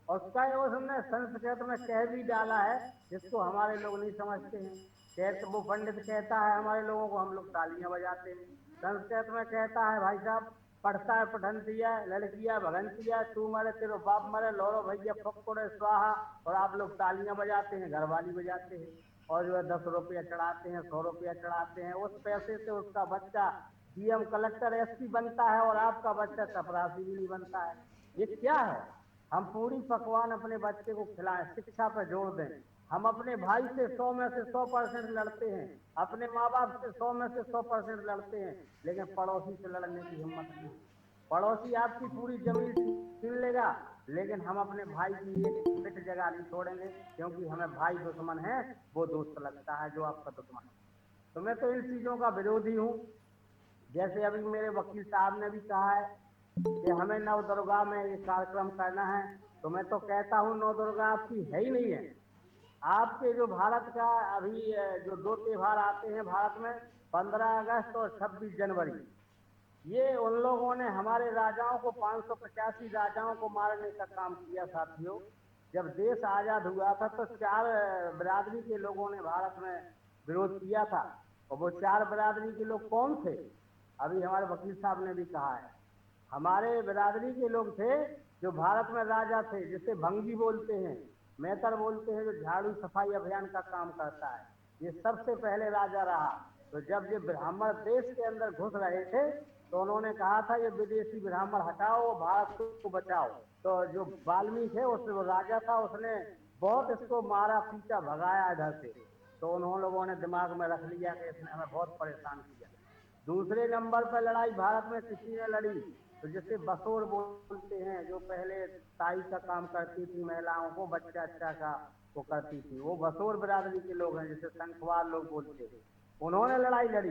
और उसने संस्कृत में कह भी डाला है, जिसको हमारे लोग नहीं समझते हैं। वो पंडित कहता है हमारे लोगों को, हम लोग तालियां बजाते हैं। संस्कृत में कहता है भाई साहब, पढ़ता है पठंतिया लड़किया भगंतिया, तू मरे तेरो बाप मरे, लौरो भैया फक्कोड़े स्वाहा, और आप लोग तालियां बजाते हैं, घरवाली बजाते हैं, और जो है 10 रुपया चढ़ाते हैं, 100 रुपया चढ़ाते हैं। उस पैसे से उसका बच्चा डीएम कलेक्टर एसपी बनता है और आपका बच्चा चपरासी भी नहीं बनता है। ये क्या है? हम पूरी पकवान अपने बच्चे को खिलाएं, शिक्षा पर जोर दें। हम अपने भाई से 100 में से 100% लड़ते हैं, अपने माँ बाप से 100 में से 100% लड़ते हैं, लेकिन पड़ोसी से लड़ने की हिम्मत नहीं। पड़ोसी आपकी पूरी जमीन छीन लेगा, लेकिन हम अपने भाई की एक मिनट जगह नहीं छोड़ेंगे, क्योंकि हमें भाई दुश्मन है, वो दोस्त लगता है जो आपका दुश्मन है। तो मैं तो इन चीजों का विरोधी हूँ। जैसे अभी मेरे वकील साहब ने भी कहा है कि हमें नवदुर्गा में ये कार्यक्रम करना है, तो मैं तो कहता हूँ नवदुर्गा आपकी है ही नहीं है। आपके जो भारत का अभी जो 2 त्योहार आते हैं भारत में, 15 अगस्त और 26 जनवरी, ये उन लोगों ने हमारे राजाओं को 585 राजाओं को मारने का काम किया साथियों। जब देश आजाद हुआ था तो 4 बिरादरी के लोगों ने भारत में विरोध किया था, और वो 4 बिरादरी के लोग कौन थे? अभी हमारे वकील साहब ने भी कहा है, हमारे बिरादरी के लोग थे जो भारत में राजा थे, जिसे भंगी बोलते हैं, मेहतर बोलते हैं, जो झाड़ू सफाई अभियान का काम करता है। ये सबसे पहले राजा रहा। तो जब ये ब्राह्मण देश के अंदर घुस रहे थे, तो उन्होंने कहा था ये विदेशी ब्राह्मण हटाओ, भारत को बचाओ। तो जो वाल्मीकि है उसने, वो राजा था, उसने बहुत इसको मारा पीटा भगाया इधर से। तो उन्होंने लोगों ने दिमाग में रख लिया कि इसने हमें बहुत परेशान किया। दूसरे नंबर पर लड़ाई भारत में किसी ने लड़ी, तो जिसे बसोर बोलते हैं, जो पहले ताई का काम करती थी, महिलाओं को बच्चा अच्छा का वो करती थी, वो बसोर बिरादरी के लोग हैं, जिसे संखवार लोग बोलते हैं। उन्होंने लड़ाई लड़ी।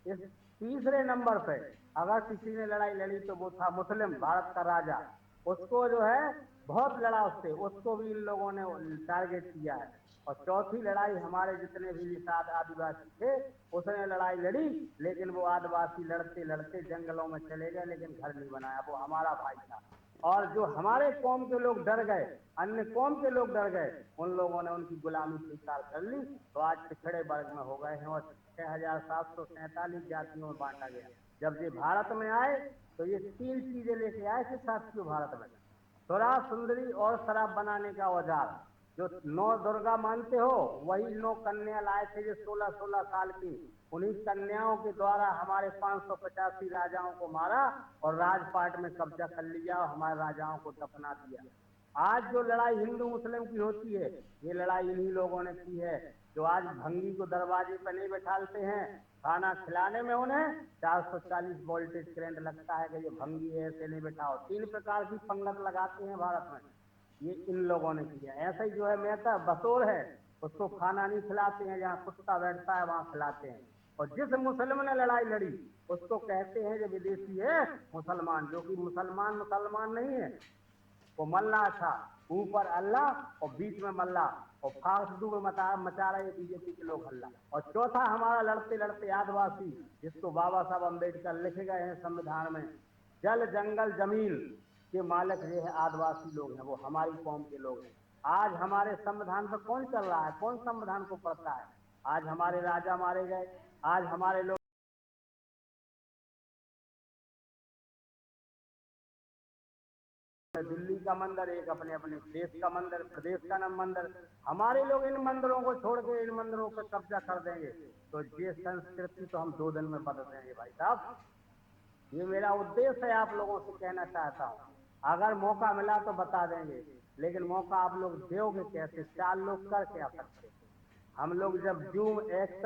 इस तीसरे नंबर पे अगर किसी ने लड़ाई लड़ी तो वो था मुस्लिम, भारत का राजा। उसको जो है बहुत लड़ा उससे, उसको भी इन लोगों ने टारगेट किया है। और चौथी लड़ाई हमारे जितने भी निषाद आदिवासी थे, उसने लड़ाई लड़ी, लेकिन वो आदिवासी लड़ते लड़ते जंगलों में चले गए, लेकिन घर नहीं बनाया। वो हमारा भाई था। और जो हमारे कौम के लोग डर गए, अन्य कौम के लोग डर गए, उन लोगों ने उनकी गुलामी स्वीकार कर ली, तो आज पिछड़े वर्ग में हो गए हैं और 6747 जातियों में बांटा गया। जब ये भारत में आए तो ये 3 चीजें लेके आए थे साथियों भारत में: सुरा सुंदरी और शराब बनाने का औजार। जो 9 दुर्गा मानते हो, वही 9 कन्या लाए थे जो 16-16 साल की। उन्हीं कन्याओं के द्वारा हमारे 585 राजाओं को मारा और राजपाट में कब्जा कर लिया और हमारे राजाओं को दफना दिया। आज जो लड़ाई हिंदू मुस्लिम की होती है, ये लड़ाई इन्हीं लोगों ने की है, जो आज भंगी को दरवाजे पर नहीं बैठालते हैं, खाना खिलाने में उन्हें 440 वोल्टेज करंट लगता है कि ये भंगी है, ऐसे नहीं बैठाओ। 3 प्रकार की पंगत लगाते हैं भारत में, ये इन लोगों ने किया। ऐसा ही जो है मेहता बसोर है, उसको खाना नहीं खिलाते हैं, जहाँ कुत्ता बैठता है वहां खिलाते हैं। और जिस मुसलमान ने लड़ाई लड़ी, उसको कहते हैं जो विदेशी है मुसलमान, जो कि मुसलमान नहीं है। वो मल्लाह था, ऊपर अल्लाह और बीच में मल्लाह, और फारसू में मचा रहे बीजेपी के लोग हल्ला। और चौथा हमारा लड़ते लड़ते आदिवासी, जिसको बाबा साहब अम्बेडकर लिखे गए हैं संविधान में, जल जंगल जमीन के मालिक ये है आदिवासी लोग हैं, वो हमारी कौम के लोग हैं। आज हमारे संविधान पर कौन चल रहा है? कौन संविधान को पढ़ता है? आज हमारे राजा मारे गए, आज हमारे लोग दिल्ली का मंदिर, एक अपने अपने देश का मंदिर, प्रदेश का नाम मंदिर। हमारे लोग इन मंदिरों को छोड़ के इन मंदिरों पर कब्जा कर देंगे, तो ये संस्कृति तो हम 2 दिन में बदल देंगे भाई साहब। ये मेरा उद्देश्य है, आप लोगों से कहना चाहता हूँ। अगर मौका मिला तो बता देंगे, लेकिन मौका आप लोग दोगे कैसे? 4 लोग कर क्या सकते? हम लोग जब जूम ऐप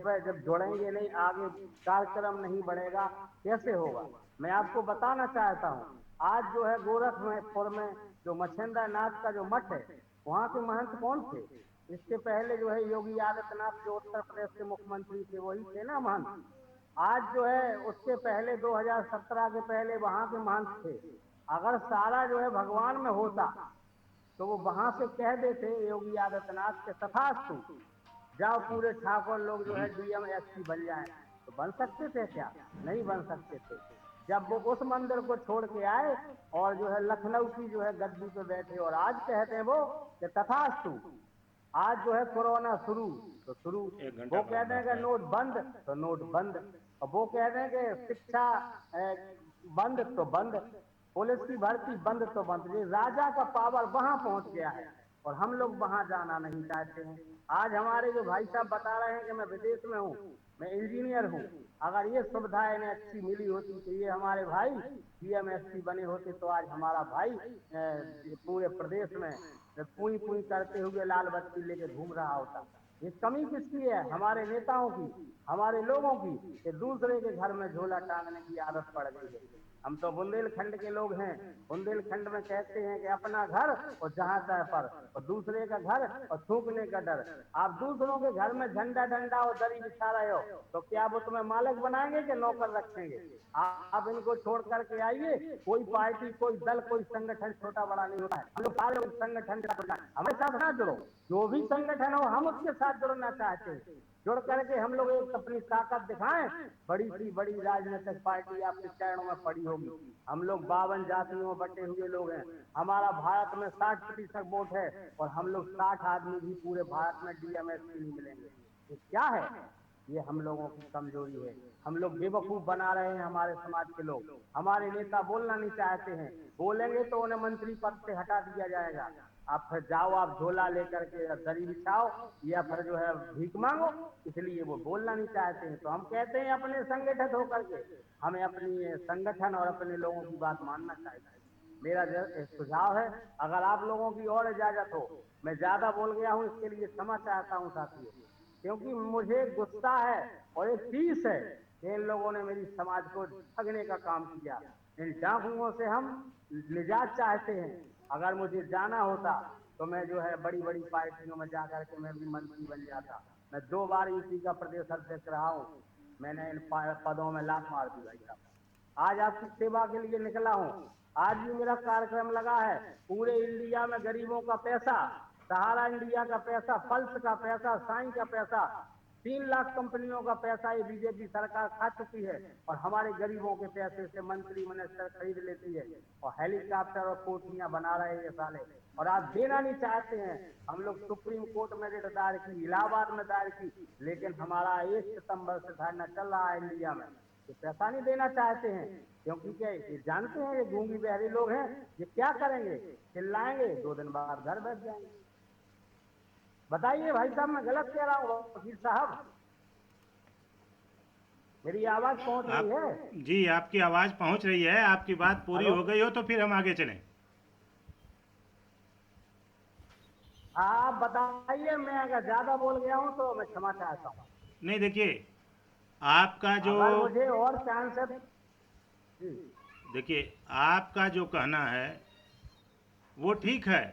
पे जब जुड़ेंगे नहीं, आगे कार्यक्रम नहीं बढ़ेगा, कैसे होगा? मैं आपको बताना चाहता हूँ, आज जो है गोरखपुर में जो मच्छिंद्र नाथ का जो मठ है, वहाँ के महंत कौन थे? इससे पहले जो है योगी आदित्यनाथ जो उत्तर प्रदेश के मुख्यमंत्री थे, वही थे ना महंत। आज जो है उसके पहले 2017 के पहले वहां के महंत थे। अगर सारा जो है भगवान में होता, तो वो वहां से कह देते योगी आदित्यनाथ के तथास्तु, जाओ पूरे ठाकुर लोग जो है डीएम एसपी बन जाए। तो बन सकते थे क्या? नहीं बन सकते थे। जब वो उस मंदिर को छोड़ के आए और जो है लखनऊ की जो है गद्दी पे बैठे, और आज कहते हैं वो कि तथास्तु, आज जो है कोरोना शुरू तो शुरू, वो कहते हैं कि नोट बंद तो नोट बंद, और वो कहते हैं कि शिक्षा बंद तो बंद, पुलिस की भर्ती बंद तो बंद। ये राजा का पावर वहां पहुंच गया है और हम लोग वहां जाना नहीं चाहते हैं। आज हमारे जो भाई साहब बता रहे हैं कि मैं विदेश में हूँ, मैं इंजीनियर हूँ, अगर ये सुविधाएं इन्हें अच्छी मिली होती तो ये हमारे भाई डीएमएसपी बने होते, तो आज हमारा भाई पूरे प्रदेश में पूरी पूरी करते हुए लाल बत्ती लेके घूम रहा होता। ये कमी किसकी है? हमारे नेताओं की, हमारे लोगों की, कि दूसरे के घर में झोला टांगने की आदत पड़ गई है। हम तो बुंदेलखंड के लोग हैं, बुंदेलखंड में कहते हैं कि अपना घर और जहां तह पर, और दूसरे का घर और थूकने का डर। आप दूसरों के घर में झंडा डंडा और दरी बिछा रहे हो तो क्या वो तुम्हें मालिक बनाएंगे कि नौकर रखेंगे? आप इनको छोड़ करके आइए। कोई पार्टी, कोई दल, कोई संगठन छोटा बड़ा नहीं होता है। हम लोग सारे संगठन हमारे साथ ना जुड़ो, जो भी संगठन हो हम उसके साथ जुड़ना चाहते हैं। जुड़ करके हम लोग एक अपनी ताकत दिखाएं। बड़ी सी बड़ी राजनीतिक पार्टी आपके चरणों में पड़ी होगी। हम लोग 52 जातियों में बटे हुए लोग हैं। हमारा भारत में 60% वोट है और हम लोग 60 आदमी भी पूरे भारत में डीएमएसपी नहीं मिलेंगे। ये क्या है? ये हम लोगों की कमजोरी है। हम लोग बेवकूफ बना रहे हैं हमारे समाज के लोग। हमारे नेता बोलना नहीं चाहते हैं, बोलेंगे तो उन्हें मंत्री पद से हटा दिया जाएगा। आप फिर जाओ, आप झोला लेकर के दरी बिछाओ या फिर जो है भीख मांगो, इसलिए वो बोलना नहीं चाहते हैं। तो हम कहते हैं अपने संगठित होकर के हमें अपनी संगठन और अपने लोगों की बात मानना चाहिए। मेरा सुझाव है, अगर आप लोगों की और इजाजत हो, मैं ज्यादा बोल गया हूँ, इसके लिए क्षमा चाहता हूँ साथियों, क्योंकि मुझे गुस्सा है और एक फीस है कि इन लोगों ने मेरी समाज को ठगने का काम किया। इन डाकुओं से हम निजात चाहते हैं। अगर मुझे जाना होता तो मैं जो है बड़ी बड़ी पार्टियों में जाकर के मैं भी मंत्री बन जाता। मैं 2 बार यूपी का प्रदेश अध्यक्ष रहा हूँ। मैंने इन पदों में लात मार दी भाई साहब। आज आपकी सेवा के लिए निकला हूँ। आज भी मेरा कार्यक्रम लगा है। पूरे इंडिया में गरीबों का पैसा, सहारा इंडिया का पैसा, पल्स का पैसा, साइन का पैसा, 3 लाख कंपनियों का पैसा ये बीजेपी सरकार खा चुकी है और हमारे गरीबों के पैसे से मंत्री मिनिस्टर खरीद लेती है और हेलीकॉप्टर और कोठियां बना रहे हैं ये साले, और आप देना नहीं चाहते हैं। हम लोग सुप्रीम कोर्ट में रिट दायर की, इलाहाबाद में दायर की, लेकिन हमारा 1 सितंबर से धरना चल रहा है इंडिया में। ये पैसा नहीं देना चाहते हैं क्योंकि क्या ये जानते हैं ये गूंगी बहरी लोग हैं, ये क्या करेंगे? चिल्लाएंगे, 2 दिन बाद घर बैठ जाएंगे। बताइए भाई साहब, मैं गलत कह रहा हूँ? वकील साहब, मेरी आवाज पहुंच रही है? जी, आपकी आवाज पहुंच रही है। आपकी बात पूरी हो गई हो तो फिर हम आगे चलें। आप बताइए, मैं अगर ज्यादा बोल गया हूँ तो मैं क्षमा चाहता हूँ। नहीं, देखिए आपका जो, अगर मुझे और चांस है, देखिए आपका जो कहना है वो ठीक है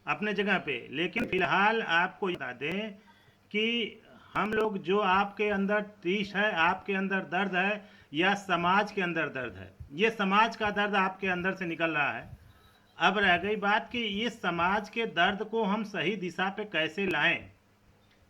अपने जगह पे, लेकिन फिलहाल आपको बता दें कि हम लोग जो आपके अंदर टीस है, आपके अंदर दर्द है या समाज के अंदर दर्द है, ये समाज का दर्द आपके अंदर से निकल रहा है। अब रह गई बात कि इस समाज के दर्द को हम सही दिशा पे कैसे लाएं,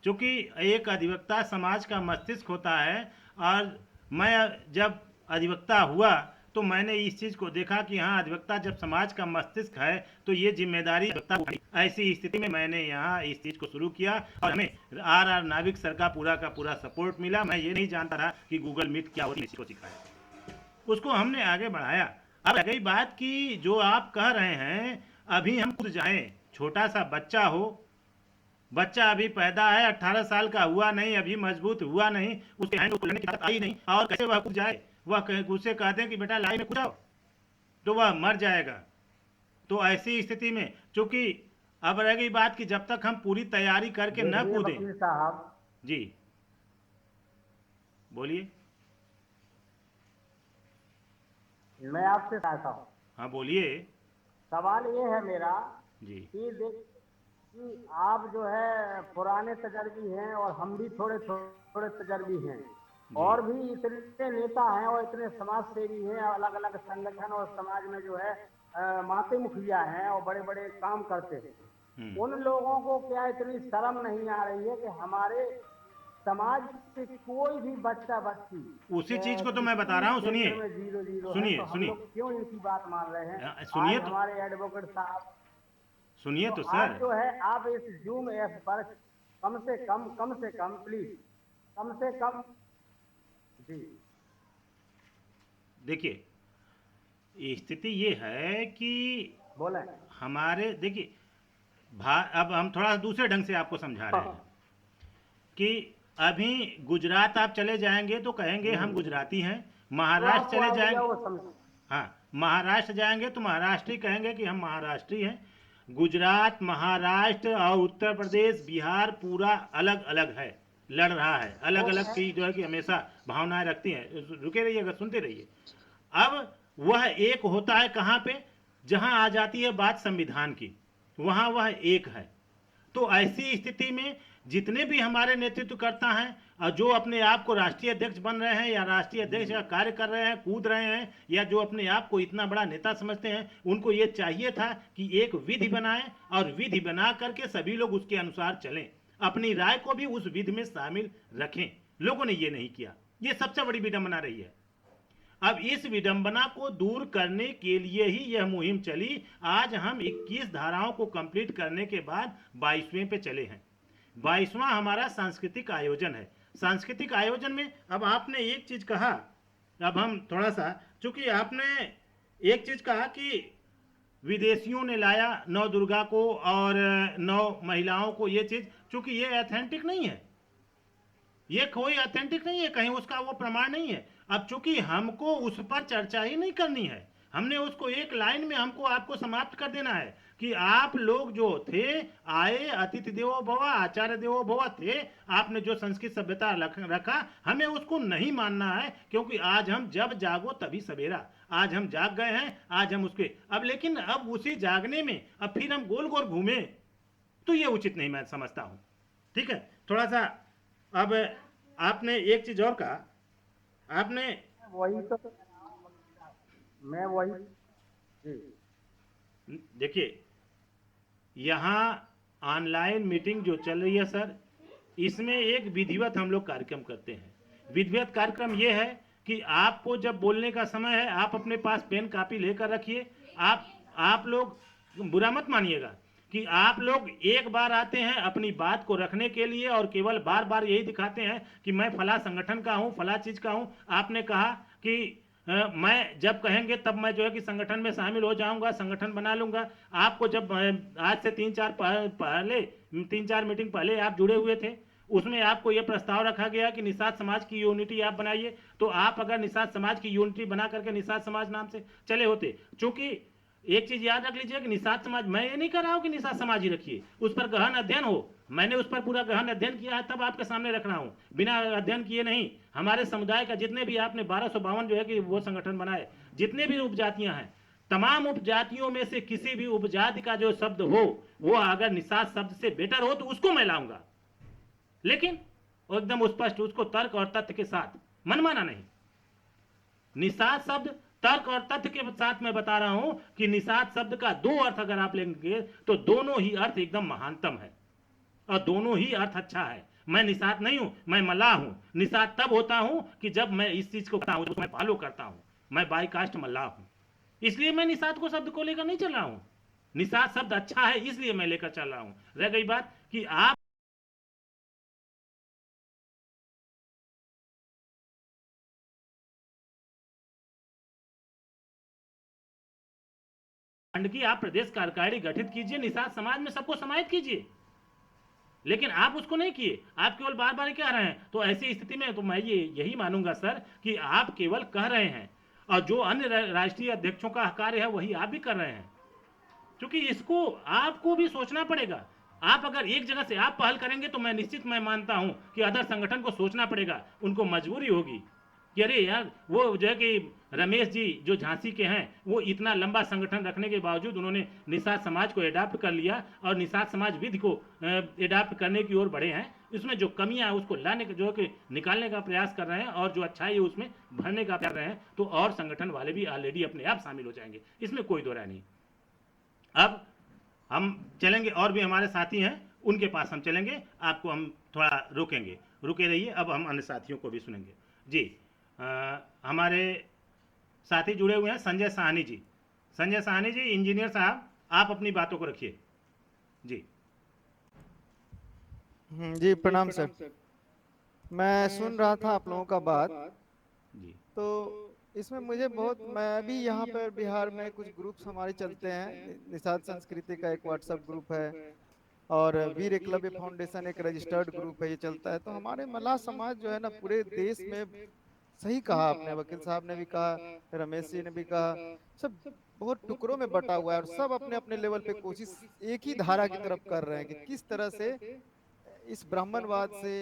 क्योंकि एक अधिवक्ता समाज का मस्तिष्क होता है और मैं जब अधिवक्ता हुआ तो मैंने इस चीज़ को देखा कि हाँ, अधिवक्ता जब समाज का मस्तिष्क है तो ये जिम्मेदारी अधिवक्ता को, ऐसी स्थिति में मैंने यहाँ इस चीज़ को शुरू किया और हमें आर नाविक सर का पूरा सपोर्ट मिला। मैं ये नहीं जानता था कि गूगल मीट क्या होती है, इसको सिखाया, उसको हमने आगे बढ़ाया। अब रह गई बात कि जो आप कह रहे हैं, अभी हम खुद जाएं, छोटा सा बच्चा हो, बच्चा अभी पैदा है, 18 साल का हुआ नहीं, अभी मजबूत हुआ नहीं, उसके हैंड खुलने की बात आई नहीं, और कैसे वह कूद जाए? वह उससे कहते हैं कि बेटा लाई में कूद जाओ तो वह मर जाएगा। तो ऐसी स्थिति में चूंकि अब रह गई बात कि जब तक हम पूरी तैयारी करके न कूदें। वकील साहब जी बोलिए। मैं आपसे चाहता हूँ, हाँ बोलिए। सवाल ये है मेरा जी कि आप जो है पुराने तजर्बी हैं और हम भी थोड़े थोड़े तजर्बी हैं, और भी इतने नेता हैं और इतने समाज सेवी हैं, अलग अलग संगठन और समाज में जो है माते मुखिया हैं और बड़े बड़े काम करते हैं, उन लोगों को क्या इतनी शर्म नहीं आ रही है कि हमारे समाज से कोई भी बच्चा बच्ची उसी चीज को तो मैं बता रहा हूँ, सुनिए क्षेत्र में 0-0 है, सुनिए तो हम सुनिए लोग क्यों इनकी बात मान रहे हैं? सुनिए आज तो हमारे एडवोकेट साहब, सुनिए तो तो आज सर, जो है आप इस जूम ऐप पर कम से कम प्लीज, कम से कम जी देखिए स्थिति ये है कि बोले। हमारे देखिए अब हम थोड़ा दूसरे ढंग से आपको समझा रहे हैं कि अभी गुजरात आप चले जाएंगे तो कहेंगे हम गुजराती हैं, तो महाराष्ट्र आपको चले आइडिया जाएंगे, वो समझ, हाँ महाराष्ट्र जाएंगे तो महाराष्ट्री कहेंगे कि हम महाराष्ट्री हैं। गुजरात, महाराष्ट्र और उत्तर प्रदेश, बिहार पूरा अलग अलग है, लड़ रहा है, अलग अलग की जो है कि हमेशा भावनाएं रखती हैं। रुके रहिएगा, सुनते रहिए। अब वह एक होता है कहाँ पे, जहां आ जाती है बात संविधान की, वहां वह एक है। तो ऐसी स्थिति में जितने भी हमारे नेतृत्वकर्ता हैं और जो अपने आप को राष्ट्रीय अध्यक्ष बन रहे हैं या राष्ट्रीय अध्यक्ष का कार्य कर रहे हैं, कूद रहे हैं, या जो अपने आप को इतना बड़ा नेता समझते हैं, उनको ये चाहिए था कि एक विधि बनाएं और विधि बना करके सभी लोग उसके अनुसार चलें, अपनी राय को भी उस विधि में शामिल रखें। लोगों ने ये नहीं किया, ये सबसे बड़ी विडंबना रही है। अब इस विडंबना को दूर करने के लिए ही यह मुहिम चली। आज हम 21 धाराओं को कंप्लीट करने के बाद 22वें पे चले हैं। 22वां हमारा सांस्कृतिक आयोजन है। सांस्कृतिक आयोजन में अब आपने एक चीज कहा, अब हम थोड़ा सा, चूंकि आपने एक चीज कहा कि विदेशियों ने लाया नौ दुर्गा को और 9 महिलाओं को, ये चीज चूंकि ये ऑथेंटिक नहीं है, ये कोई ऑथेंटिक नहीं है, कहीं उसका वो प्रमाण नहीं है। अब चूंकि हमको उस पर चर्चा ही नहीं करनी है, हमने उसको एक लाइन में हमको आपको समाप्त कर देना है कि आप लोग जो थे आए, अतिथि देवो भव, आचार्य देवो भव थे, आपने जो संस्कृत सभ्यता रखा, हमें उसको नहीं मानना है, क्योंकि आज हम जब जागो तभी सवेरा, आज हम जाग गए हैं, आज हम उसके अब, लेकिन अब उसी जागने में अब फिर हम गोल गोल घूमे तो ये उचित नहीं मैं समझता हूँ। ठीक है, थोड़ा सा अब आपने एक चीज और कहा, आपने वही तो मैं वही जी देखिए यहाँ ऑनलाइन मीटिंग जो चल रही है सर, इसमें एक विधिवत हम लोग कार्यक्रम करते हैं। विधिवत कार्यक्रम ये है कि आपको जब बोलने का समय है, आप अपने पास पेन कापी लेकर रखिए। आप लोग बुरा मत मानिएगा कि आप लोग एक बार आते हैं अपनी बात को रखने के लिए और केवल बार बार यही दिखाते हैं कि मैं फला संगठन का हूँ, फला चीज का हूँ। आपने कहा कि मैं जब कहेंगे तब मैं जो है कि संगठन में शामिल हो जाऊंगा, संगठन बना लूंगा। आपको जब आज से 3-4 मीटिंग पहले आप जुड़े हुए थे, उसमें आपको यह प्रस्ताव रखा गया कि निषाद समाज की यूनिटी आप बनाइए। तो आप अगर निषाद समाज की यूनिटी बना करके निषाद समाज नाम से चले होते, चूंकि एक चीज याद रख लीजिए कि निषाद समाज, मैं ये नहीं कर रहा हूं कि निषाद समाज ही रखिए, उस पर गहन अध्ययन हो, मैंने उस पर पूरा गहन अध्ययन किया है, तब आपके सामने रख रहा हूं, बिना अध्ययन किए नहीं। हमारे समुदाय का जितने भी आपने 1252 जो है कि वो संगठन बनाए, जितने भी उपजातियां हैं, तमाम उपजातियों में से किसी भी उपजाति का जो शब्द हो, वो अगर निषाद शब्द से बेटर हो तो उसको मैं लाऊंगा, लेकिन एकदम स्पष्ट, उसको तर्क और तथ्य के साथ, मनमाना नहीं। निषाद शब्द तर्क और तथ्य के साथ मैं बता रहा हूं कि निषाद शब्द का 2 अर्थ अगर आप लेंगे तो दोनों ही अर्थ एकदम महानतम है और दोनों ही अर्थ अच्छा है। मैं निषाद नहीं हूं, मैं मल्लाह हूं। निषाद तब होता हूं कि जब मैं इस चीज को करता हूं, मैं फॉलो करता हूं, मैं बाई कास्ट मल्लाह हूं, इसलिए मैं निषाद को शब्द को लेकर नहीं चल रहा हूं। निषाद शब्द अच्छा है इसलिए मैं लेकर चल रहा हूं। रह गई बात कि आप खंड की आप प्रदेश कार्यकारिणी गठित कीजिए, निषाद समाज में सबको समाहित कीजिए, लेकिन आप उसको नहीं किए, आप केवल बार बार कह रहे हैं। तो ऐसी स्थिति में तो मैं यही मानूंगा सर कि आप केवल कह रहे हैं और जो अन्य राष्ट्रीय अध्यक्षों का कार्य है वही आप भी कर रहे हैं, क्योंकि इसको आपको भी सोचना पड़ेगा। आप अगर एक जगह से आप पहल करेंगे तो मैं निश्चित मैं मानता हूं कि अदर संगठन को सोचना पड़ेगा, उनको मजबूरी होगी कि अरे यार वो जो है कि रमेश जी जो झांसी के हैं वो इतना लंबा संगठन रखने के बावजूद उन्होंने निषाद समाज को एडाप्ट कर लिया और निषाद समाज विधि को एडाप्ट करने की ओर बढ़े हैं। इसमें जो कमियां हैं उसको लाने का जो है कि निकालने का प्रयास कर रहे हैं और जो अच्छाई है उसमें भरने का प्रयास कर रहे हैं, तो और संगठन वाले भी ऑलरेडी अपने आप शामिल हो जाएंगे, इसमें कोई दो राय नहीं। अब हम चलेंगे, और भी हमारे साथी हैं उनके पास हम चलेंगे, आपको हम थोड़ा रोकेंगे, रुके रहिए। अब हम अन्य साथियों को भी सुनेंगे जी। हमारे साथी जुड़े हुए हैं संजय साहनी जी। संजय साहनी जी, इंजीनियर साहब, आप अपनी बातों को रखिए जी। जी प्रणाम सर। मैं सुन रहा था आप लोगों का बात, जी तो इसमें मुझे बहुत, मैं भी यहाँ पर बिहार में कुछ ग्रुप्स हमारे चलते हैं। निषाद संस्कृति का एक व्हाट्सएप ग्रुप है और वीर एकलव्य फाउंडेशन एक रजिस्टर्ड ग्रुप है, ये चलता है। तो हमारे मल्लाह समाज जो है ना पूरे देश में, सही कहा आपने, वकील साहब ने भी कहा, रमेश जी ने भी कहा, सब बहुत टुकड़ों में बटा हुआ है और सब अपने अपने लेवल पे कोशिश एक ही धारा की तरफ कर रहे हैं कि किस तरह से इस ब्राह्मणवाद से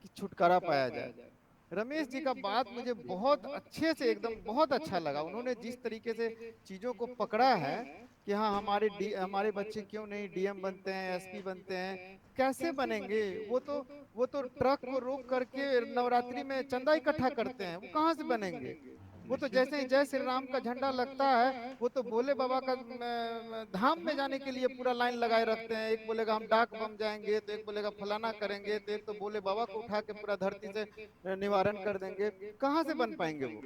कि छुटकारा पाया जाए। रमेश जी का बात मुझे बहुत अच्छे से, एकदम बहुत अच्छा लगा। उन्होंने जिस तरीके से चीजों को पकड़ा है कि हाँ हमारे बच्चे क्यों नहीं डीएम बनते हैं, एसपी बनते हैं, कैसे बनेंगे? वो तो ट्रक को रोक करके नवरात्रि में चंदा इकट्ठा करते हैं, वो कहाँ से बनेंगे? वो तो जैसे ही जय श्री राम का झंडा लगता है, वो तो भोले बाबा का धाम में जाने के लिए पूरा लाइन लगाए रखते हैं। एक बोलेगा हम डाक बम जाएंगे, तो एक बोलेगा फलाना करेंगे, तो एक तो भोले बाबा को उठा के पूरा धरती से निवारण कर देंगे। कहाँ से बन पाएंगे वो?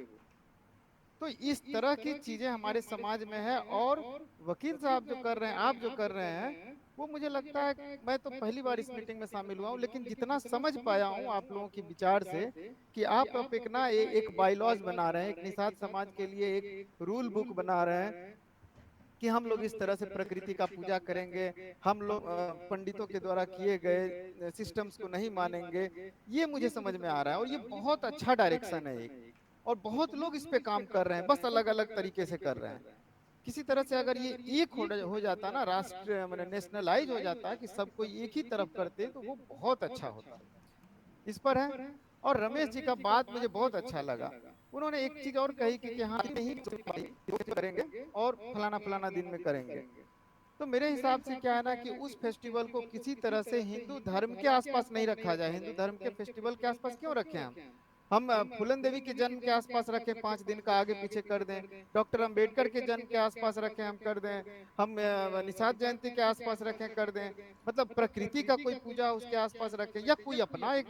तो इस तरह की चीजें हमारे समाज में है। और वकील साहब जो कर रहे हैं, आप जो कर रहे हैं, वो मुझे लगता है, मैं तो पहली बार इस मीटिंग में शामिल हुआ हूँ, लेकिन जितना समझ पाया हूँ आप लोगों के विचार से कि आप अब एक ना एक बाइलॉज बना रहे हैं, एक निषाद समाज के लिए एक रूल बुक बना रहे हैं कि हम लोग इस तरह से प्रकृति का पूजा करेंगे, हम लोग पंडितों के द्वारा किए गए सिस्टम्स को नहीं मानेंगे। ये मुझे समझ में आ रहा है और ये बहुत अच्छा डायरेक्शन है एक, और बहुत लोग इस पे काम कर रहे हैं, बस अलग अलग तरीके से कर रहे हैं। किसी तरह से अगर ये एक हो जाता ना, राष्ट्र मतलब नेशनलाइज हो जाता कि सबको एक ही तरफ करते, तो वो बहुत अच्छा होता। इस पर है। और रमेश जी का बात मुझे बहुत अच्छा लगा। उन्होंने एक चीज और कही कि हाँ नहीं करेंगे और फलाना फलाना दिन में करेंगे। तो मेरे हिसाब से क्या है ना कि उस फेस्टिवल को किसी तरह से हिंदू धर्म के आसपास नहीं रखा जाए। हिंदू धर्म के फेस्टिवल के आसपास क्यों रखें? हम फूलन देवी के जन्म के आसपास रखें, 5 दिन का आगे पीछे कर दें। डॉक्टर अंबेडकर के जन्म के आसपास रखें, हम कर दें। हम निषाद जयंती के आसपास रखें, कर दें। मतलब प्रकृति का कोई पूजा उसके आसपास रखें, या कोई अपना एक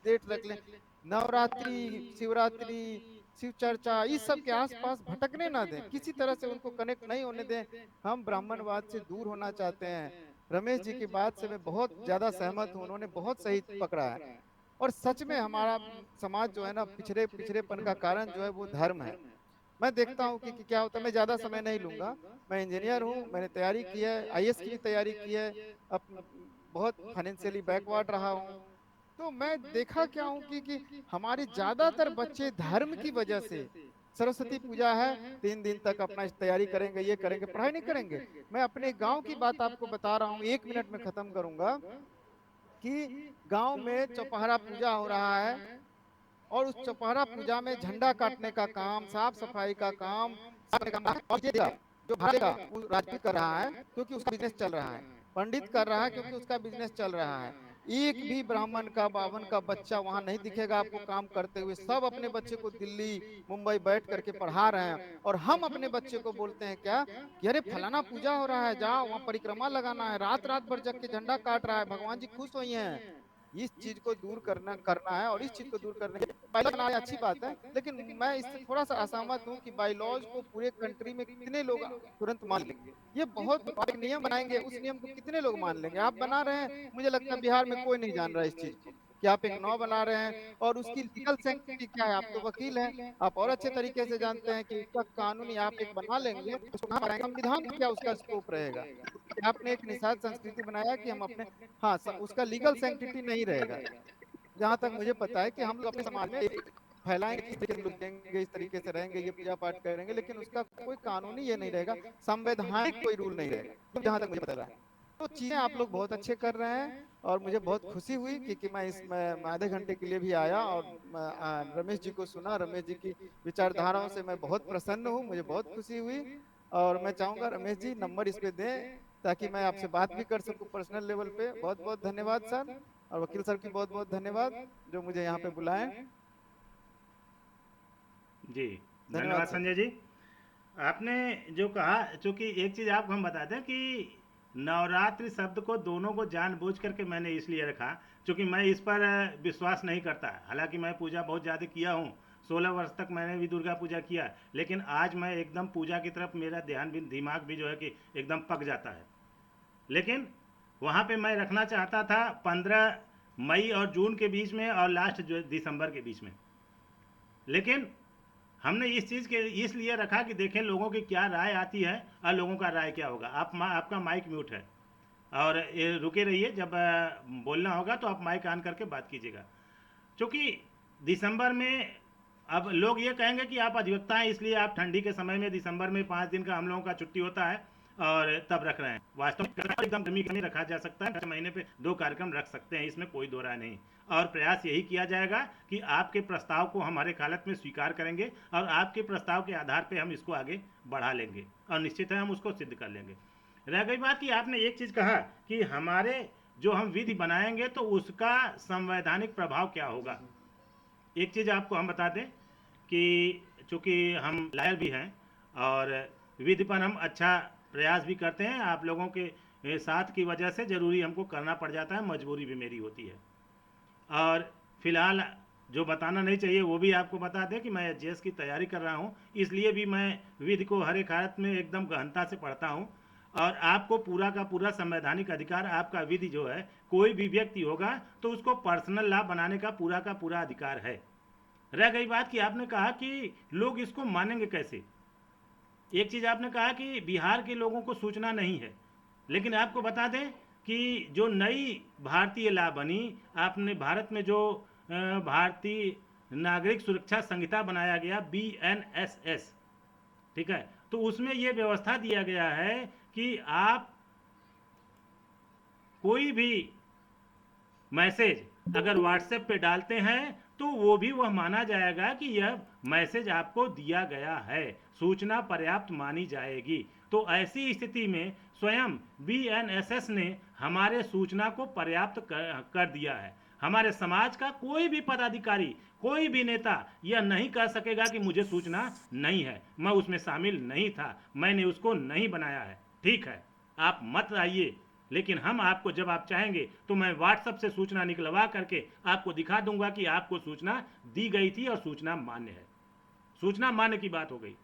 डेट रख लें। नवरात्रि, शिवरात्रि, शिव चर्चा, इस सब के आसपास भटकने ना दें, किसी तरह से उनको कनेक्ट नहीं होने दें। हम ब्राह्मणवाद से दूर होना चाहते हैं। रमेश जी की बात से मैं बहुत ज्यादा सहमत हूँ, उन्होंने बहुत सही पकड़ा है। और सच में हमारा समाज जो है ना, पिछड़ेपन का कारण जो है वो धर्म है। मैं देखता हूँ कि क्या होता है। मैं ज्यादा समय नहीं लूंगा, मैं इंजीनियर हूँ, मैंने तैयारी की है, आईएएस की भी तैयारी की है, अब बहुत फाइनेंशियली बैकवर्ड रहा हूँ। तो मैं देखा क्या हूँ कि हमारे ज्यादातर बच्चे धर्म की वजह से, सरस्वती पूजा है 3 दिन तक अपना तैयारी करेंगे, ये करेंगे, पढ़ाई नहीं करेंगे। मैं अपने गांव की बात आपको बता रहा हूँ, 1 मिनट में खत्म करूंगा, कि गांव में चौपहरा पूजा हो रहा है और उस चौपहरा पूजा में झंडा काटने का काम, साफ सफाई का काम, और जो भागेगा वो राजपूत कर रहा है क्योंकि उसका बिजनेस चल रहा है, पंडित कर रहा है क्योंकि उसका बिजनेस चल रहा है। एक भी ब्राह्मण का, बावन का बच्चा वहां नहीं दिखेगा आपको काम करते हुए। सब अपने बच्चे को दिल्ली मुंबई बैठ करके पढ़ा रहे हैं, और हम अपने बच्चे को बोलते हैं क्या कि अरे फलाना पूजा हो रहा है, जाओ वहाँ परिक्रमा लगाना है, रात रात भर जग के झंडा काट रहा है, भगवान जी खुश हुई हैं। इस चीज को दूर करना है, और इस चीज को दूर करने के बाइलॉज बनाना अच्छी बात है, लेकिन मैं इससे थोड़ा सा असहमत हूँ कि बाइलॉज को पूरे कंट्री में कितने लोग तुरंत मान लेंगे। ये बहुत एक नियम बनाएंगे, उस नियम को कितने लोग मान लेंगे? आप बना रहे हैं, मुझे लगता है बिहार में कोई नहीं जान रहा है इस चीज को कि आप एक नॉ बना रहे हैं, और उसकी लीगल सैंक्टिटी क्या है? आप तो वकील हैं, आप और अच्छे तरीके से जानते हैं कि उसका कानूनी आप एक बना लेंगे, उसको कहाँ बनाएंगे, संविधान में क्या उसका स्कोप रहेगा? आपने एक निषाद संस्कृति बनाया कि हम अपने, हाँ उसका लीगल सैंक्टिटी नहीं रहेगा। जहाँ तक मुझे पता है कि हम लोग अपने समाज में फैलाएंगे, इस तरीके से लोग देंगे, इस तरीके से रहेंगे, ये पूजा पाठ करेंगे, लेकिन उसका कोई कानूनी ये नहीं रहेगा, संवैधानिक कोई रूल नहीं रहेगा, जहाँ तक मुझे पता है। तो चीजें आप लोग बहुत अच्छे कर रहे हैं और मुझे बहुत खुशी हुई कि मैं मैं आधे घंटे के लिए भी आया और रमेश जी को सुना। रमेश जी की विचारधाराओं से मैं बहुत प्रसन्न हूँ, मुझे बहुत खुशी हुई। और मैं चाहूंगा रमेश जी नंबर इस पे दें ताकि मैं आपसे बात भी कर सकूं पर्सनल लेवल पे। बहुत बहुत धन्यवाद सर, और वकील सर की बहुत बहुत धन्यवाद जो मुझे यहाँ पे बुलाएं। जी, धन्यवाद धन्यवाद सर। संजय जी। आपने जो कहा, चूंकि एक चीज़ आपको हम बता दें कि नवरात्रि शब्द को दोनों को जानबूझ करके मैंने इसलिए रखा, क्योंकि मैं इस पर विश्वास नहीं करता। हालांकि मैं पूजा बहुत ज़्यादा किया हूँ, 16 वर्ष तक मैंने भी दुर्गा पूजा किया, लेकिन आज मैं एकदम पूजा की तरफ मेरा ध्यान भी, दिमाग भी जो है कि एकदम पक जाता है। लेकिन वहाँ पे मैं रखना चाहता था 15 मई और जून के बीच में, और लास्ट जो दिसंबर के बीच में। लेकिन हमने इस चीज़ के इसलिए रखा कि देखें लोगों की क्या राय आती है और लोगों का राय क्या होगा। आपका माइक म्यूट है, और ये रुके रहिए, जब बोलना होगा तो आप माइक ऑन करके बात कीजिएगा। क्योंकि दिसंबर में अब लोग ये कहेंगे कि आप अधिवक्ता हैं, इसलिए आप ठंडी के समय में दिसंबर में 5 दिन का हम लोगों का छुट्टी होता है और तब रख रहे हैं। वास्तव में एकदम गर्मी में रखा जा सकता है, महीने पे 2 कार्यक्रम रख सकते हैं, इसमें कोई दो राय नहीं। और प्रयास यही किया जाएगा कि आपके प्रस्ताव को हम हर एक हालत में स्वीकार करेंगे, और आपके प्रस्ताव के आधार पे हम इसको आगे बढ़ा लेंगे, और निश्चित है हम उसको सिद्ध कर लेंगे। रह गई बात कि आपने एक चीज़ कहा कि हमारे जो हम विधि बनाएंगे तो उसका संवैधानिक प्रभाव क्या होगा। एक चीज़ आपको हम बता दें कि चूँकि हम लायर भी हैं और विधि पर हम अच्छा प्रयास भी करते हैं, आप लोगों के साथ की वजह से ज़रूरी हमको करना पड़ जाता है, मजबूरी भी मेरी होती है। और फिलहाल जो बताना नहीं चाहिए वो भी आपको बता दें कि मैं एचजीएस की तैयारी कर रहा हूँ, इसलिए भी मैं विधि को हर एक हालत में एकदम गहनता से पढ़ता हूँ। और आपको पूरा का पूरा संवैधानिक अधिकार, आपका विधि जो है, कोई भी व्यक्ति होगा तो उसको पर्सनल लॉ बनाने का पूरा अधिकार है। रह गई बात कि आपने कहा कि लोग इसको मानेंगे कैसे। एक चीज़ आपने कहा कि बिहार के लोगों को सूचना नहीं है, लेकिन आपको बता दें कि जो नई भारतीय लॉ बनी, आपने भारत में जो भारतीय नागरिक सुरक्षा संहिता बनाया गया, BNSS, ठीक है, तो उसमें ये व्यवस्था दिया गया है कि आप कोई भी मैसेज अगर व्हाट्सएप पे डालते हैं तो वो भी वह माना जाएगा कि यह मैसेज आपको दिया गया है, सूचना पर्याप्त मानी जाएगी। तो ऐसी स्थिति में स्वयं BNSS ने हमारे सूचना को पर्याप्त कर दिया है। हमारे समाज का कोई भी पदाधिकारी, कोई भी नेता यह नहीं कह सकेगा कि मुझे सूचना नहीं है, मैं उसमें शामिल नहीं था, मैंने उसको नहीं बनाया है। ठीक है, आप मत आइए, लेकिन हम आपको, जब आप चाहेंगे तो मैं व्हाट्सएप से सूचना निकलवा करके आपको दिखा दूंगा कि आपको सूचना दी गई थी और सूचना मान्य है। सूचना मान्य की बात हो गई।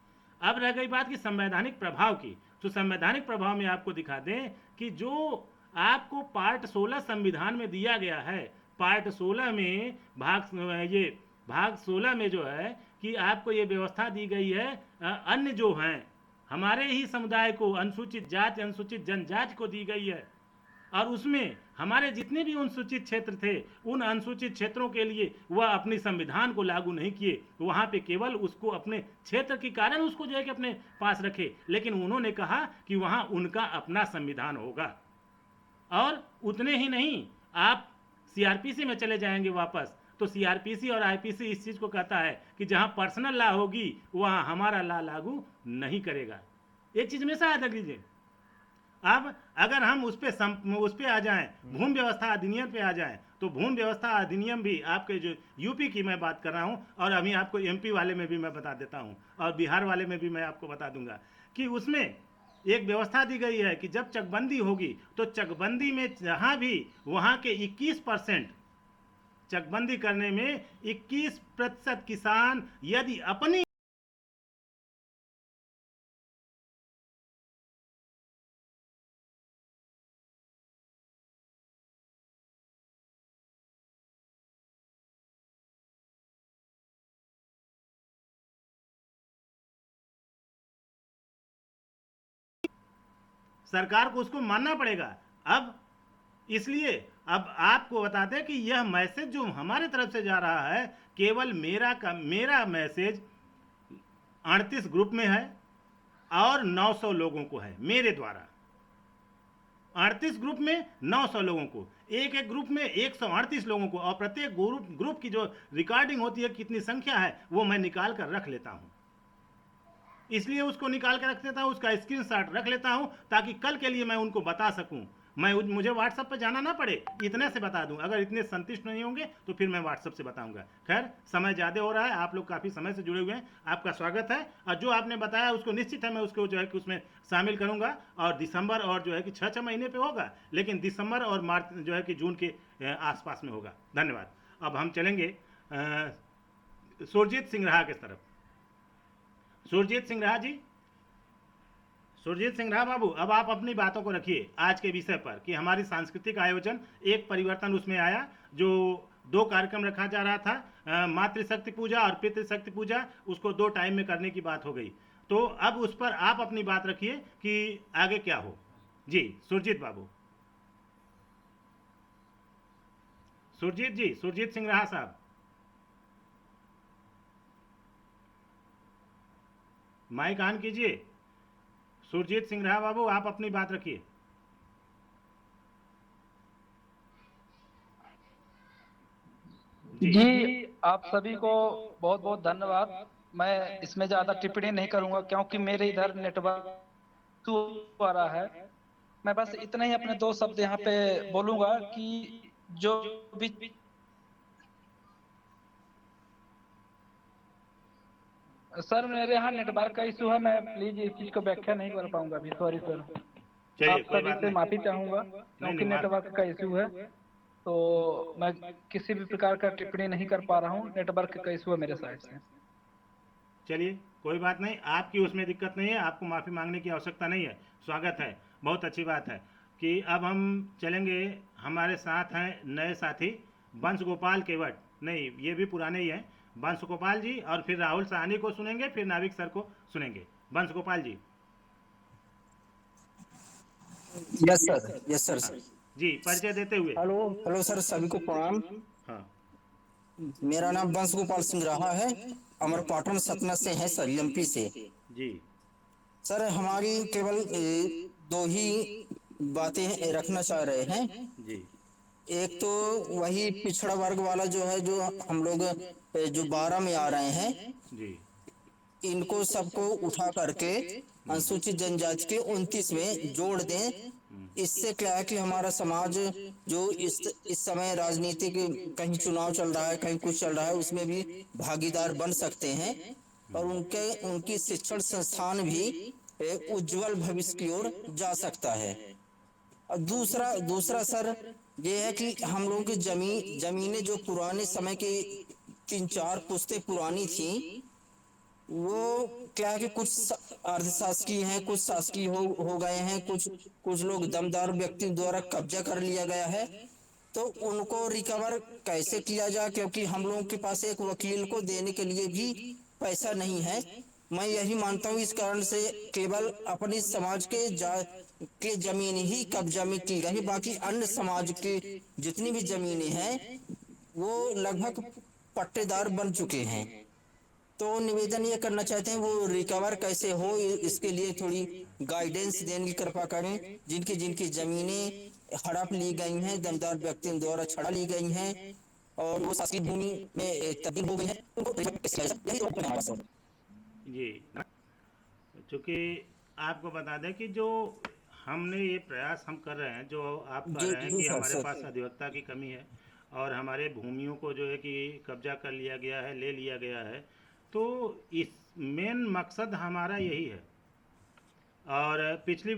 अब रह गई बात कि संवैधानिक प्रभाव की, तो संवैधानिक प्रभाव में आपको दिखा दें कि जो आपको पार्ट 16 संविधान में दिया गया है, पार्ट 16 में भाग 16 में जो है कि आपको ये व्यवस्था दी गई है, अन्य जो हैं हमारे ही समुदाय को, अनुसूचित जाति अनुसूचित जनजाति को दी गई है, और उसमें हमारे जितने भी अनुसूचित क्षेत्र थे, उन अनुसूचित क्षेत्रों के लिए वह अपनी संविधान को लागू नहीं किए, वहाँ पे केवल उसको अपने क्षेत्र के कारण उसको जो है कि अपने पास रखे, लेकिन उन्होंने कहा कि वहाँ उनका अपना संविधान होगा। और उतने ही नहीं, आप CRPC में चले जाएंगे वापस, तो CRPC और IPC इस चीज़ को कहता है कि जहाँ पर्सनल लॉ होगी वहाँ हमारा लॉ लागू नहीं करेगा। एक चीज़ में याद रख लीजिए। अब अगर हम उस पे आ जाएं, भूमि व्यवस्था अधिनियम पे आ जाएं, तो भूमि व्यवस्था अधिनियम भी आपके जो यूपी की मैं बात कर रहा हूँ, और अभी आपको MP वाले में भी मैं बता देता हूँ, और बिहार वाले में भी मैं आपको बता दूंगा कि उसमें एक व्यवस्था दी गई है कि जब चकबंदी होगी तो चकबंदी में जहाँ भी वहाँ के 21% चकबंदी करने में 21% किसान यदि अपनी सरकार को उसको मानना पड़ेगा। अब इसलिए अब आपको बता दें कि यह मैसेज जो हमारे तरफ से जा रहा है, केवल मेरा मैसेज 38 ग्रुप में है और 900 लोगों को है मेरे द्वारा। 38 ग्रुप में 900 लोगों को, एक एक ग्रुप में 138 लोगों को, और प्रत्येक ग्रुप की जो रिकॉर्डिंग होती है कितनी संख्या है वो मैं निकाल कर रख लेता हूँ। इसलिए उसको निकाल कर रख लेता हूँ, उसका स्क्रीनशॉट रख लेता हूँ ताकि कल के लिए मैं उनको बता सकूँ। मुझे व्हाट्सएप पर जाना ना पड़े, इतने से बता दूं। अगर इतने संतुष्ट नहीं होंगे तो फिर मैं व्हाट्सएप से बताऊंगा। खैर, समय ज़्यादा हो रहा है, आप लोग काफ़ी समय से जुड़े हुए हैं, आपका स्वागत है। और जो आपने बताया उसको निश्चित है मैं उसको जो है कि उसमें शामिल करूंगा। और दिसंबर और जो है कि 6 महीने पे होगा, लेकिन दिसंबर और मार्च जो है कि जून के आसपास में होगा। धन्यवाद। अब हम चलेंगे सुरजीत सिंह राहा की तरफ। सुरजीत सिंह राहा जी, सुरजीत सिंह राहा बाबू, अब आप अपनी बातों को रखिए आज के विषय पर कि हमारी सांस्कृतिक आयोजन एक परिवर्तन उसमें आया। जो 2 कार्यक्रम रखा जा रहा था, मातृशक्ति पूजा और पितृशक्ति पूजा, उसको 2 टाइम में करने की बात हो गई। तो अब उस पर आप अपनी बात रखिए कि आगे क्या हो। जी सुरजीत बाबू, सुरजीत जी, सुरजीत सिंह राहा साहब, माइक ऑन कीजिए। सुरजीत सिंह राहा बाबू, आप अपनी बात रखिए। जी, आप सभी को बहुत बहुत धन्यवाद। मैं इसमें ज्यादा टिप्पणी नहीं करूंगा क्योंकि मेरे इधर नेटवर्क आ रहा है। मैं बस इतना ही अपने 2 शब्द यहाँ पे बोलूंगा कि जो भी सर, मेरे यहाँ नेटवर्क का इशू है, मैं प्लीज इस चीज को व्याख्या नहीं कर पाऊंगा अभी, सॉरी सर। चलिए, आप कोई सभी बात से नहीं। माफी चाहूंगा क्योंकि नेटवर्क का इशू है, तो मैं किसी भी प्रकार का टिप्पणी नहीं कर पा रहा हूँ। नेटवर्क का इशू है मेरे साइड से। चलिए, कोई बात नहीं, आपकी उसमें दिक्कत नहीं है, आपको माफ़ी मांगने की आवश्यकता नहीं है। स्वागत है, बहुत अच्छी बात है कि अब हम चलेंगे। हमारे साथ हैं नए साथी वंश गोपाल केवट, नहीं ये भी पुराने ही हैं, वंश गोपाल जी, और फिर राहुल साहनी को सुनेंगे, फिर नाविक सर को सुनेंगे। वंश गोपाल जी। यस सर हाँ जी, परिचय देते हुए। हेलो हेलो सर, सभी को प्रणाम। हाँ मेरा नाम वंश गोपाल सिंह राहा है, अमरपाटन सतना से है सर, एमपी से। जी सर, हमारी केवल 2 ही बातें रखना चाह रहे हैं। जी एक तो वही पिछड़ा वर्ग वाला जो है, जो हम लोग जो 12 में आ रहे हैं, जी इनको सबको उठा करके अनुसूचित जनजाति के 29 में जोड़ दें। इससे क्या है कि हमारा समाज जो इस समय राजनीतिक, कहीं चुनाव चल रहा है, कहीं कुछ चल रहा है, उसमें भी भागीदार बन सकते हैं और उनकी शिक्षण संस्थान भी एक उज्जवल भविष्य की ओर जा सकता है। और दूसरा सर ये है कि हम लोगों की जमीनें जो पुराने समय के 3-4 पुश्तें पुरानी थी, वो क्या है कि कुछ अर्धशासकीय हैं, कुछ शासकीय हो गए हैं, कुछ लोग दमदार व्यक्ति द्वारा कब्जा कर लिया गया है। तो उनको रिकवर कैसे किया जाए, क्योंकि हम लोगों के पास एक वकील को देने के लिए भी पैसा नहीं है। मैं यही मानता हूँ, इस कारण से केवल अपने समाज के जमीन ही कब्जा में की गई, बाकी अन्य समाज के जितनी भी जमीनें हैं वो लगभग पट्टेदार बन चुके हैं। तो निवेदन ये करना चाहते हैं वो रिकवर कैसे हो, इसके लिए थोड़ी गाइडेंस देने की कृपा करें। जिनकी जमीनें हड़प ली गई हैं, दमदार व्यक्तियों द्वारा छड़ा ली गई हैं और वो शासकीय भूमि में तब्दील हो गई है, उनको रिकवर कैसे किया जाए, यही हमारा सवाल है। जी, चूँकि आपको बता दें कि जो हमने ये प्रयास हम कर रहे हैं, जो आप कह रहे हैं कि हमारे पास अधिवक्ता की कमी है और हमारे भूमियों को जो है कि कब्जा कर लिया गया है, ले लिया गया है, तो इस मेन मकसद हमारा यही है। और पिछली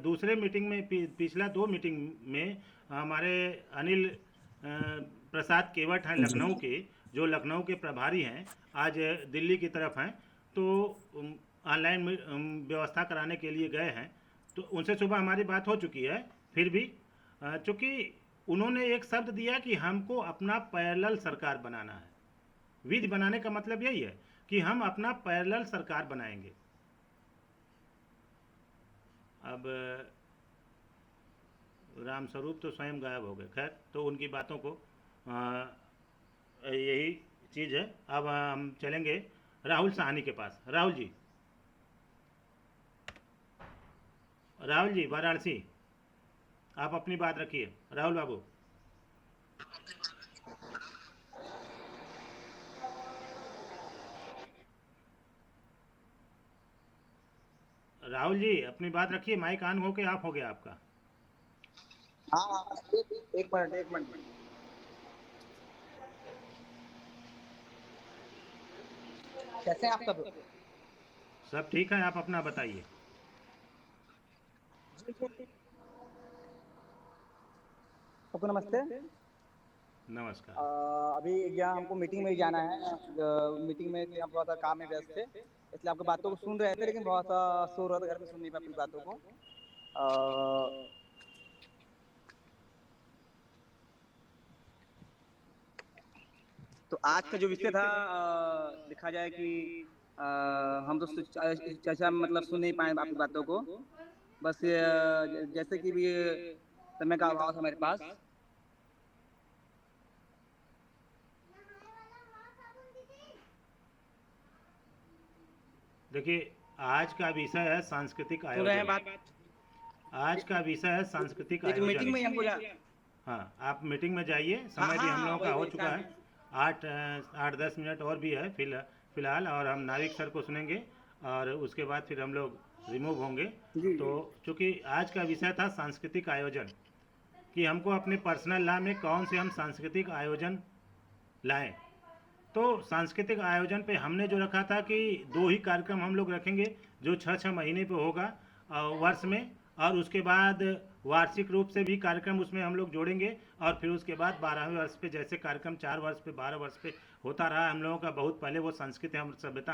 दूसरे मीटिंग में, पिछला 2 मीटिंग में हमारे अनिल प्रसाद केवट हैं लखनऊ के, जो लखनऊ के प्रभारी हैं, आज दिल्ली की तरफ हैं, तो ऑनलाइन व्यवस्था कराने के लिए गए हैं। तो उनसे सुबह हमारी बात हो चुकी है। फिर भी चूँकि उन्होंने एक शब्द दिया कि हमको अपना पैरेलल सरकार बनाना है। विधि बनाने का मतलब यही है कि हम अपना पैरेलल सरकार बनाएंगे। अब रामस्वरूप तो स्वयं गायब हो गए, खैर, तो उनकी बातों को यही चीज़ है। अब हम चलेंगे राहुल साहनी के पास। राहुल जी, वाराणसी। आप अपनी बात रखिए राहुल बाबू। राहुल जी अपनी बात रखिए, माइक ऑन होके ऑफ हो गया आपका। हाँ, एक मिनट, एक मिनट। कैसे हैं आप सब? सब ठीक है, आप अपना बताइए। सबको नमस्ते। नमस्कार। अभी यहाँ हमको मीटिंग में ही जाना है। मीटिंग में थे, हम थोड़ा सा काम में व्यस्त थे, इसलिए आपकी बातों को सुन रहे थे, लेकिन बहुत सा शोर रहा था, घर में सुन नहीं पाया आपकी बातों को। तो आज का जो विषय था, देखा जाए कि हम तो चर्चा मतलब सुन नहीं पाए आपकी बातों को, बस जैसे कि भी समय का अभाव था मेरे पास। देखिए आज का विषय है सांस्कृतिक सुन रहे हैं आयोजन। बात? आज का विषय है सांस्कृतिक एक मीटिंग में ही हमको आयोजन। हाँ आप मीटिंग में जाइए, समय भी हम लोगों का हो चुका है, 8-10 मिनट और भी है फिलहाल, और हम नाविक सर को सुनेंगे और उसके बाद फिर हम लोग रिमूव होंगे। तो चूँकि आज का विषय था सांस्कृतिक आयोजन, कि हमको अपने पर्सनल लॉ में कौन से हम सांस्कृतिक आयोजन लाएं। तो सांस्कृतिक आयोजन पे हमने जो रखा था कि 2 ही कार्यक्रम हम लोग रखेंगे, जो 6-6 महीने पे होगा वर्ष में, और उसके बाद वार्षिक रूप से भी कार्यक्रम उसमें हम लोग जोड़ेंगे, और फिर उसके बाद 12वें वर्ष पे जैसे कार्यक्रम 4 वर्ष पे 12 वर्ष पे होता रहा हम लोगों का, बहुत पहले वो संस्कृति हम सभ्यता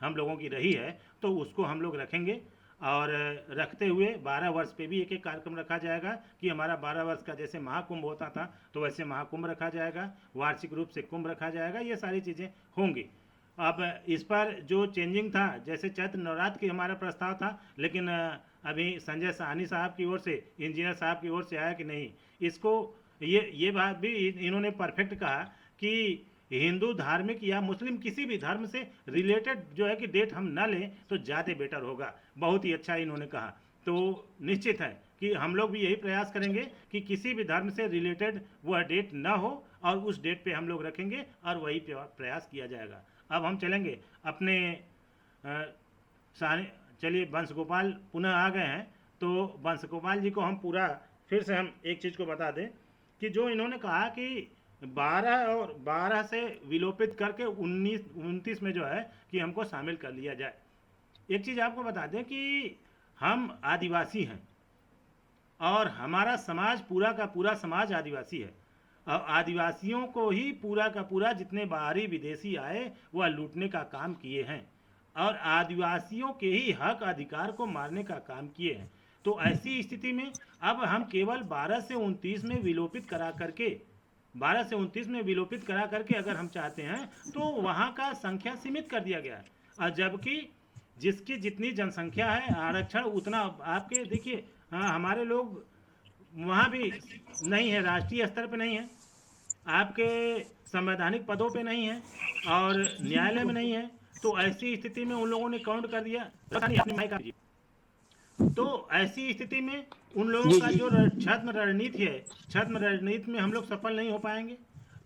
हम लोगों की रही है, तो उसको हम लोग रखेंगे। और रखते हुए 12 वर्ष पे भी एक एक कार्यक्रम रखा जाएगा, कि हमारा 12 वर्ष का जैसे महाकुंभ होता था तो वैसे महाकुंभ रखा जाएगा, वार्षिक रूप से कुंभ रखा जाएगा, ये सारी चीज़ें होंगी। अब इस पर जो चेंजिंग था, जैसे चैत्र नवरात्र की हमारा प्रस्ताव था, लेकिन अभी संजय साहनी साहब की ओर से, इंजीनियर साहब की ओर से आया कि नहीं, इसको ये बात भी इन्होंने परफेक्ट कहा कि हिंदू धार्मिक या मुस्लिम किसी भी धर्म से रिलेटेड जो है कि डेट हम ना लें तो ज़्यादा बेटर होगा। बहुत ही अच्छा इन्होंने कहा। तो निश्चित है कि हम लोग भी यही प्रयास करेंगे कि किसी भी धर्म से रिलेटेड वह डेट ना हो, और उस डेट पे हम लोग रखेंगे और वही प्रयास किया जाएगा। अब हम चलेंगे अपने चलिए वंश गोपाल पुनः आ गए हैं, तो वंश गोपाल जी को हम पूरा फिर से हम एक चीज़ को बता दें कि जो इन्होंने कहा कि 12 से विलोपित करके 29 में जो है कि हमको शामिल कर लिया जाए। एक चीज़ आपको बता दें कि हम आदिवासी हैं और हमारा समाज पूरा का पूरा समाज आदिवासी है, और आदिवासियों को ही पूरा का पूरा जितने बाहरी विदेशी आए वह लूटने का काम किए हैं, और आदिवासियों के ही हक अधिकार को मारने का काम किए हैं। तो ऐसी स्थिति में अब हम केवल 12 से 29 में विलोपित करा करके 12 से 29 में विलोपित करा करके अगर हम चाहते हैं तो वहाँ का संख्या सीमित कर दिया गया है, और जबकि जिसकी जितनी जनसंख्या है आरक्षण उतना आपके देखिए, हाँ हमारे लोग वहाँ भी नहीं है, राष्ट्रीय स्तर पे नहीं है, आपके संवैधानिक पदों पे नहीं है, और न्यायालय में नहीं है। तो ऐसी स्थिति में उन लोगों ने काउंट कर दिया। तो ऐसी स्थिति में उन लोगों का जो छद्म रणनीति है, छद्म रणनीति में हम लोग सफल नहीं हो पाएंगे।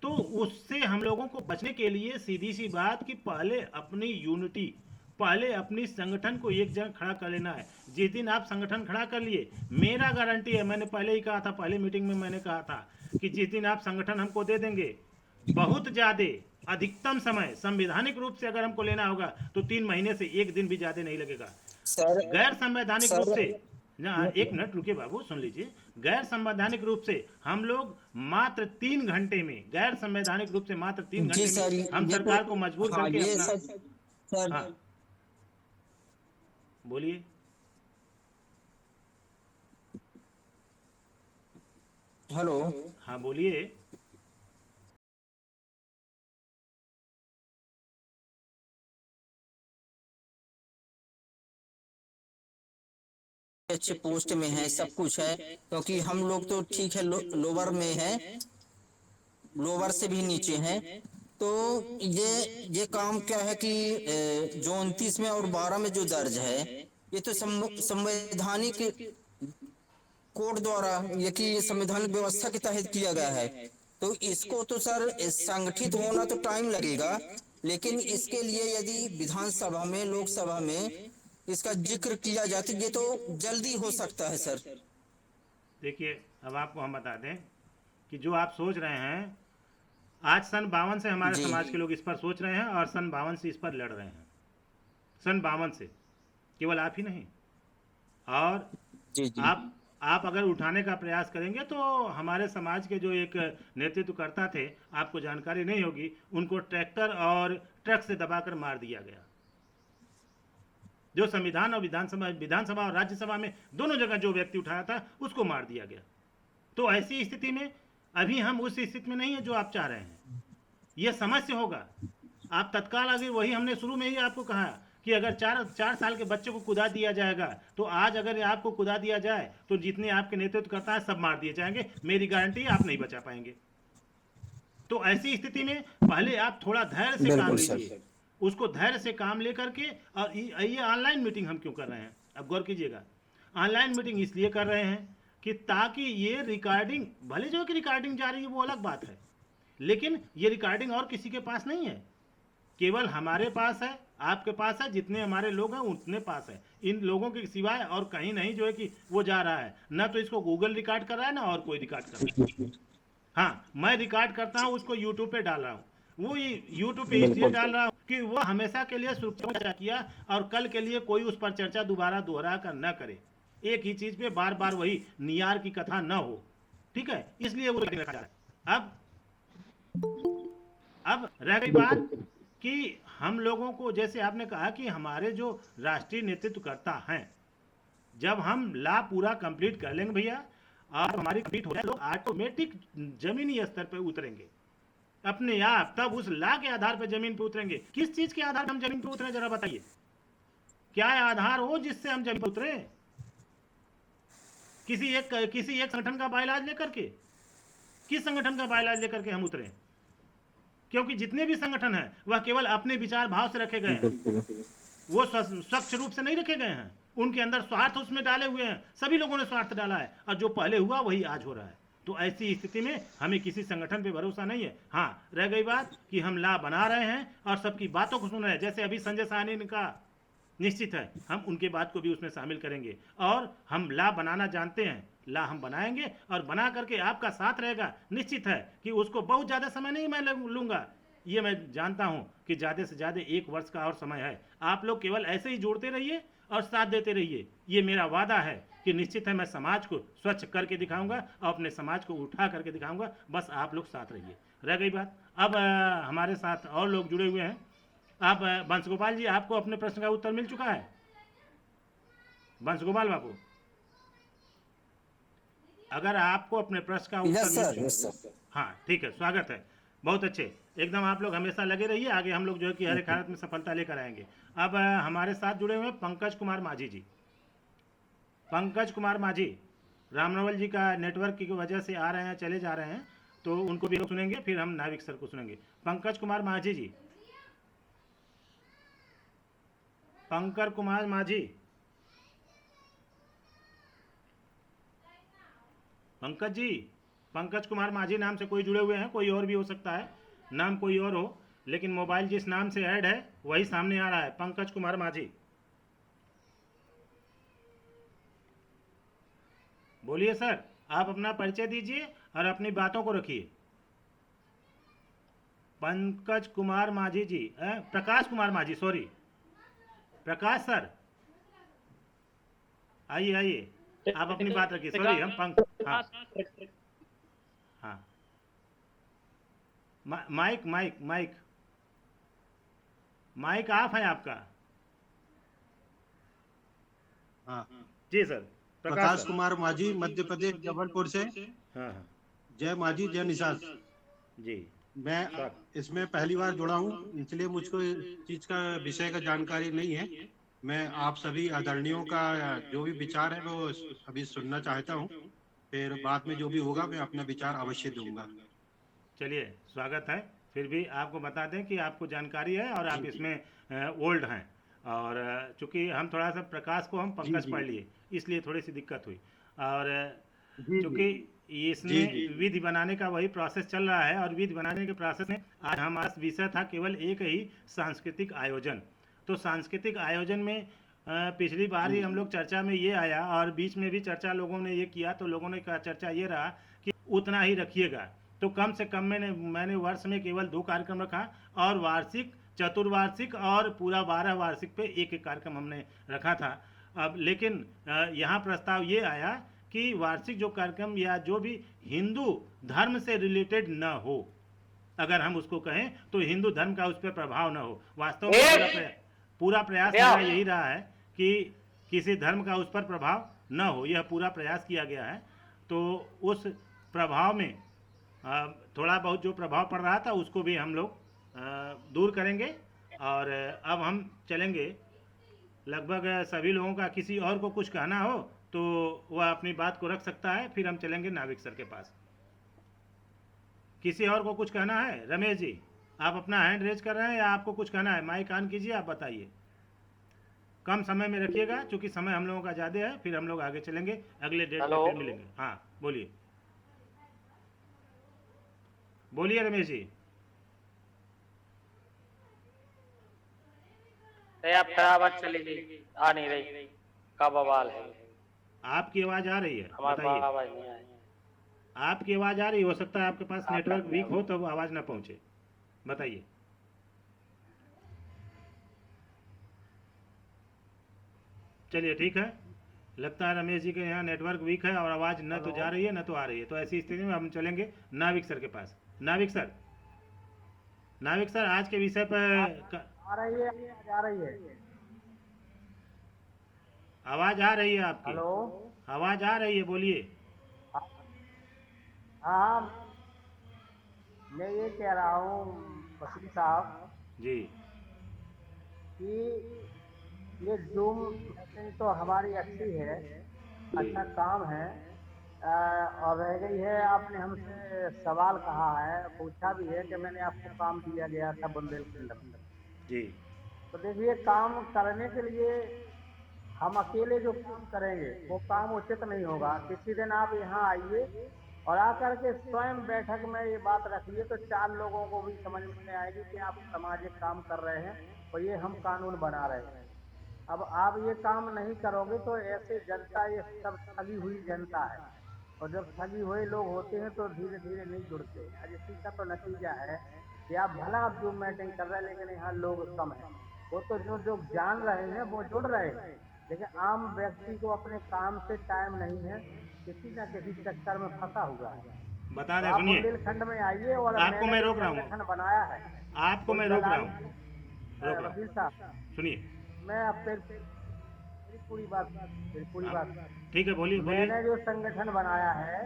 तो उससे हम लोगों को बचने के लिए सीधी सी बात कि पहले अपनी यूनिटी, पहले अपनी संगठन को एक जगह खड़ा कर लेना है। जिस दिन आप संगठन खड़ा कर लिए, मेरा गारंटी है, मैंने पहले ही कहा था, पहले मीटिंग में मैंने कहा था कि जिस दिन आप संगठन हमको दे देंगे, बहुत ज़्यादा अधिकतम समय संवैधानिक रूप से अगर हमको लेना होगा तो 3 महीने से 1 दिन भी ज़्यादा नहीं लगेगा। गैर संवैधानिक रूप से, एक मिनट रुकिए बाबू, सुन लीजिए, गैर संवैधानिक रूप से हम लोग मात्र 3 घंटे में, गैर संवैधानिक रूप से मात्र 3 घंटे में हम सरकार को मजबूर करके अपना, हाँ बोलिए। हेलो, हाँ बोलिए। अच्छे पोस्ट में है, सब कुछ है, क्योंकि हम लोग तो ठीक है लोअर में है, लोअर से भी नीचे हैं। तो ये काम क्या है कि जो 29 में और 12 में जो दर्ज है, ये तो संवैधानिक कोर्ट द्वारा ये कि संविधान व्यवस्था के तहत किया गया है। तो इसको तो सर संगठित होना तो टाइम लगेगा, लेकिन इसके लिए यदि विधानसभा में, लोकसभा में इसका जिक्र किया जाए तो ये तो जल्दी हो सकता है सर। देखिए, अब आपको हम बता दें कि जो आप सोच रहे हैं, आज सन 52 से हमारे जी। समाज के लोग इस पर सोच रहे हैं और सन 52 से इस पर लड़ रहे हैं। सन 52 से, केवल आप ही नहीं। और जी जी आप अगर उठाने का प्रयास करेंगे तो हमारे समाज के जो एक नेतृत्वकर्ता थे, आपको जानकारी नहीं होगी, उनको ट्रैक्टर और ट्रक से दबाकर मार दिया गया। जो संविधान और विधानसभा और राज्यसभा में दोनों जगह जो व्यक्ति उठाया था, उसको मार दिया गया। तो ऐसी स्थिति में अभी हम उस स्थिति में नहीं है जो आप चाह रहे हैं। यह समझ से होगा। आप तत्काल आगे, वही हमने शुरू में ही आपको कहा कि अगर 4 साल के बच्चे को कुदा दिया जाएगा, तो आज अगर आपको कुदा दिया जाए तो जितने आपके नेतृत्व करता है सब मार दिए जाएंगे। मेरी गारंटी, आप नहीं बचा पाएंगे। तो ऐसी स्थिति में पहले आप थोड़ा धैर्य से काम लीजिए, उसको धैर्य से काम लेकर के। और ये ऑनलाइन मीटिंग हम क्यों कर रहे हैं, अब गौर कीजिएगा। ऑनलाइन मीटिंग इसलिए कर रहे हैं कि ताकि ये रिकॉर्डिंग, भले जो कि रिकॉर्डिंग जा रही है वो अलग बात है, लेकिन ये रिकॉर्डिंग और किसी के पास नहीं है, केवल हमारे पास है, आपके पास है, जितने हमारे लोग हैं उतने पास है। इन लोगों के सिवाय और कहीं नहीं जो है कि वो जा रहा है। ना तो इसको गूगल रिकॉर्ड कर रहा है, ना और कोई रिकॉर्ड कर रहा है। हाँ, मैं रिकॉर्ड करता हूँ, उसको यूट्यूब पे डाल रहा हूँ। वो यूट्यूब पे इसलिए डाल रहा हूँ कि वो हमेशा के लिए सुरक्षा किया और कल के लिए कोई उस पर चर्चा दोबारा दोहरा कर न करे। एक ही चीज पे बार बार वही नियार की कथा न हो, ठीक है, इसलिए वो रखा जा रहा है। अब रह गई बात कि हम लोगों को, जैसे आपने कहा कि हमारे जो राष्ट्रीय नेतृत्वकर्ता हैं, जब हम ला पूरा कंप्लीट कर लेंगे भैया और हमारी कंप्लीट हो जाए, लोग ऑटोमेटिक जमीनी स्तर पे उतरेंगे अपने आप। तब उस ला के आधार पर जमीन पे उतरेंगे। किस चीज के आधार पर हम जमीन पे उतरे, जरा बताइए। क्या आधार हो जिससे हम जमीन पे उतरे? किसी एक संगठन का बाइलाज लेकर के? किस संगठन का बाइलाज लेकर के हम उतरे? क्योंकि जितने भी संगठन हैं वह केवल अपने विचार भाव से रखे गए हैं, वो स्वच्छ रूप से नहीं रखे गए हैं। उनके अंदर स्वार्थ उसमें डाले हुए हैं, सभी लोगों ने स्वार्थ डाला है, और जो पहले हुआ वही आज हो रहा है। तो ऐसी स्थिति में हमें किसी संगठन पे भरोसा नहीं है। हाँ, रह गई बात कि हम ला बना रहे हैं और सबकी बातों को सुन रहे हैं। जैसे अभी संजय साहनी ने कहा, निश्चित है हम उनके बात को भी उसमें शामिल करेंगे, और हम ला बनाना जानते हैं। ला हम बनाएंगे और बना करके आपका साथ रहेगा। निश्चित है कि उसको बहुत ज़्यादा समय नहीं मैं लूँगा, ये मैं जानता हूँ कि ज़्यादा से ज़्यादा 1 वर्ष का और समय है। आप लोग केवल ऐसे ही जोड़ते रहिए और साथ देते रहिए। ये मेरा वादा है कि निश्चित है मैं समाज को स्वच्छ करके दिखाऊंगा और अपने समाज को उठा करके दिखाऊंगा। बस आप लोग साथ रहिए। रह गई बात, अब हमारे साथ और लोग जुड़े हुए हैं। अब बंसगोपाल जी, आपको अपने प्रश्न का उत्तर मिल चुका है? बंसगोपाल बाबू, अगर आपको अपने प्रश्न का उत्तर मिल चुका, हाँ ठीक है, स्वागत है, बहुत अच्छे। एकदम आप लोग हमेशा लगे रहिए, आगे हम लोग जो है कि हर एक हालत में सफलता लेकर आएंगे। अब हमारे साथ जुड़े हुए हैं पंकज कुमार माझी जी। पंकज कुमार माझी, रामनवल जी का नेटवर्क की वजह से आ रहे हैं, चले जा रहे हैं, तो उनको भी सुनेंगे, फिर हम नाविक सर को सुनेंगे। पंकज कुमार माझी जी, पंकज कुमार माझी, पंकज जी, पंकज कुमार माझी नाम से कोई जुड़े हुए हैं? कोई और भी हो सकता है, नाम कोई और हो, लेकिन मोबाइल जिस नाम से ऐड है वही सामने आ रहा है, पंकज कुमार माझी। बोलिए सर, आप अपना परिचय दीजिए और अपनी बातों को रखिए। पंकज कुमार माझी जी, प्रकाश कुमार माझी, सॉरी, प्रकाश सर, आइए आइए, आप अपनी बात रखिए। सॉरी, हम हाँ हाँ, mic mic mic mic off है आपका? हाँ जी सर। प्रकाश कुमार माझी, मध्य प्रदेश, जबलपुर से। हाँ हाँ, जय माझी जय निषाद जी। मैं इसमें पहली बार जुड़ा हूँ, इसलिए मुझको इस चीज का विषय का जानकारी नहीं है। मैं आप सभी आदरणीयों का जो भी विचार है वो अभी सुनना चाहता हूँ, फिर बाद में जो भी होगा मैं अपना विचार अवश्य दूंगा। चलिए, स्वागत है। फिर भी आपको बता दें कि आपको जानकारी है और आप इसमें ओल्ड हैं, और चूंकि हम थोड़ा सा प्रकाश को हम पंकज पढ़ लिए, इसलिए थोड़ी सी दिक्कत हुई। और जी चूंकि जी इसमें जी विधि बनाने का वही प्रोसेस चल रहा है, और विधि बनाने के प्रोसेस में आज हमारा विषय था केवल एक ही, सांस्कृतिक आयोजन। तो सांस्कृतिक आयोजन में पिछली बार ही हम लोग चर्चा में ये आया, और बीच में भी चर्चा लोगों ने ये किया, तो लोगों ने कहा, चर्चा ये रहा कि उतना ही रखिएगा। तो कम से कम मैंने वर्ष में केवल 2 कार्यक्रम रखा, और वार्षिक, चतुर्वार्षिक और पूरा 12 वार्षिक पे एक एक कार्यक्रम हमने रखा था। अब लेकिन यहाँ प्रस्ताव ये आया कि वार्षिक जो कार्यक्रम या जो भी हिंदू धर्म से रिलेटेड न हो, अगर हम उसको कहें तो हिंदू धर्म का उस पर प्रभाव न हो। वास्तव में पूरा प्रयास मेरा यही रहा है कि किसी धर्म का उस पर प्रभाव न हो, यह पूरा प्रयास किया गया है। तो उस प्रभाव में थोड़ा बहुत जो प्रभाव पड़ रहा था उसको भी हम लोग दूर करेंगे। और अब हम चलेंगे, लगभग सभी लोगों का, किसी और को कुछ कहना हो तो वह अपनी बात को रख सकता है, फिर हम चलेंगे नाविक सर के पास। किसी और को कुछ कहना है? रमेश जी, आप अपना हैंड रेज कर रहे हैं या आपको कुछ कहना है? माइक ऑन कीजिए, आप बताइए। कम समय में रखिएगा, क्योंकि समय हम लोगों का ज़्यादा है, फिर हम लोग आगे चलेंगे, अगले डेट पे फिर मिलेंगे। हाँ बोलिए, बोलिए रमेश जी। आवाज चली गई, आ नहीं रही, का बवाल है। आपकी आवाज़ आ रही है, हमारी बताइए। आवाज नहीं आई। आपकी आवाज़ आ रही, हो सकता है आपके पास नेटवर्क वीक हो तो आवाज़ ना पहुँचे, बताइए। चलिए ठीक है, लगता है रमेश जी के यहाँ नेटवर्क वीक है और आवाज़ न तो जा रही है न तो आ रही है। तो ऐसी स्थिति में हम चलेंगे नाविक सर के पास। नाविक सर, नाविक सर, आज के विषय पर आ रही है, आ रही है, आवाज़ आ रही है आपकी। हेलो, आवाज़ आ रही है, बोलिए। हाँ, मैं ये कह रहा हूँ वकील साहब जी, कि ये जूम मीटिंग तो हमारी अच्छी है, अच्छा काम है। और रह गई है, आपने हमसे सवाल कहा है, पूछा भी है कि मैंने आपको काम दिया गया था बुंदेलखंड में जी, तो देखिए, काम करने के लिए हम अकेले जो काम करेंगे वो काम उचित नहीं होगा। किसी दिन आप यहाँ आइए और आकर के स्वयं बैठक में ये बात रखिए, तो 4 लोगों को भी समझ में आएगी कि आप सामाजिक काम कर रहे हैं और ये हम कानून बना रहे हैं। अब आप ये काम नहीं करोगे तो ऐसे जनता, ये सब ठगी हुई जनता है, और जब ठगी हुए लोग होते हैं तो धीरे धीरे नहीं जुड़ते। आज इसी का तो नतीजा है कि आप भला आप जूम मीटिंग कर रहे हैं, लेकिन यहाँ लोग कम हैं। वो तो जो जान रहे हैं वो जुड़ रहे हैं, लेकिन आम व्यक्ति को अपने काम से टाइम नहीं है, किसी न किसी चक्कर में फंसा हुआ है। बता तो दें, आप सुनिए, बुंदेलखंड में आइए, और आपको मैं रोक रहा हूँ, संगठन बनाया है, आपको मैं रोक रहा हूँ, वकील साहब, सुनिए। मैं अब फिर पूरी बात ठीक है, बोलिए बोलिए। मैंने जो संगठन बनाया है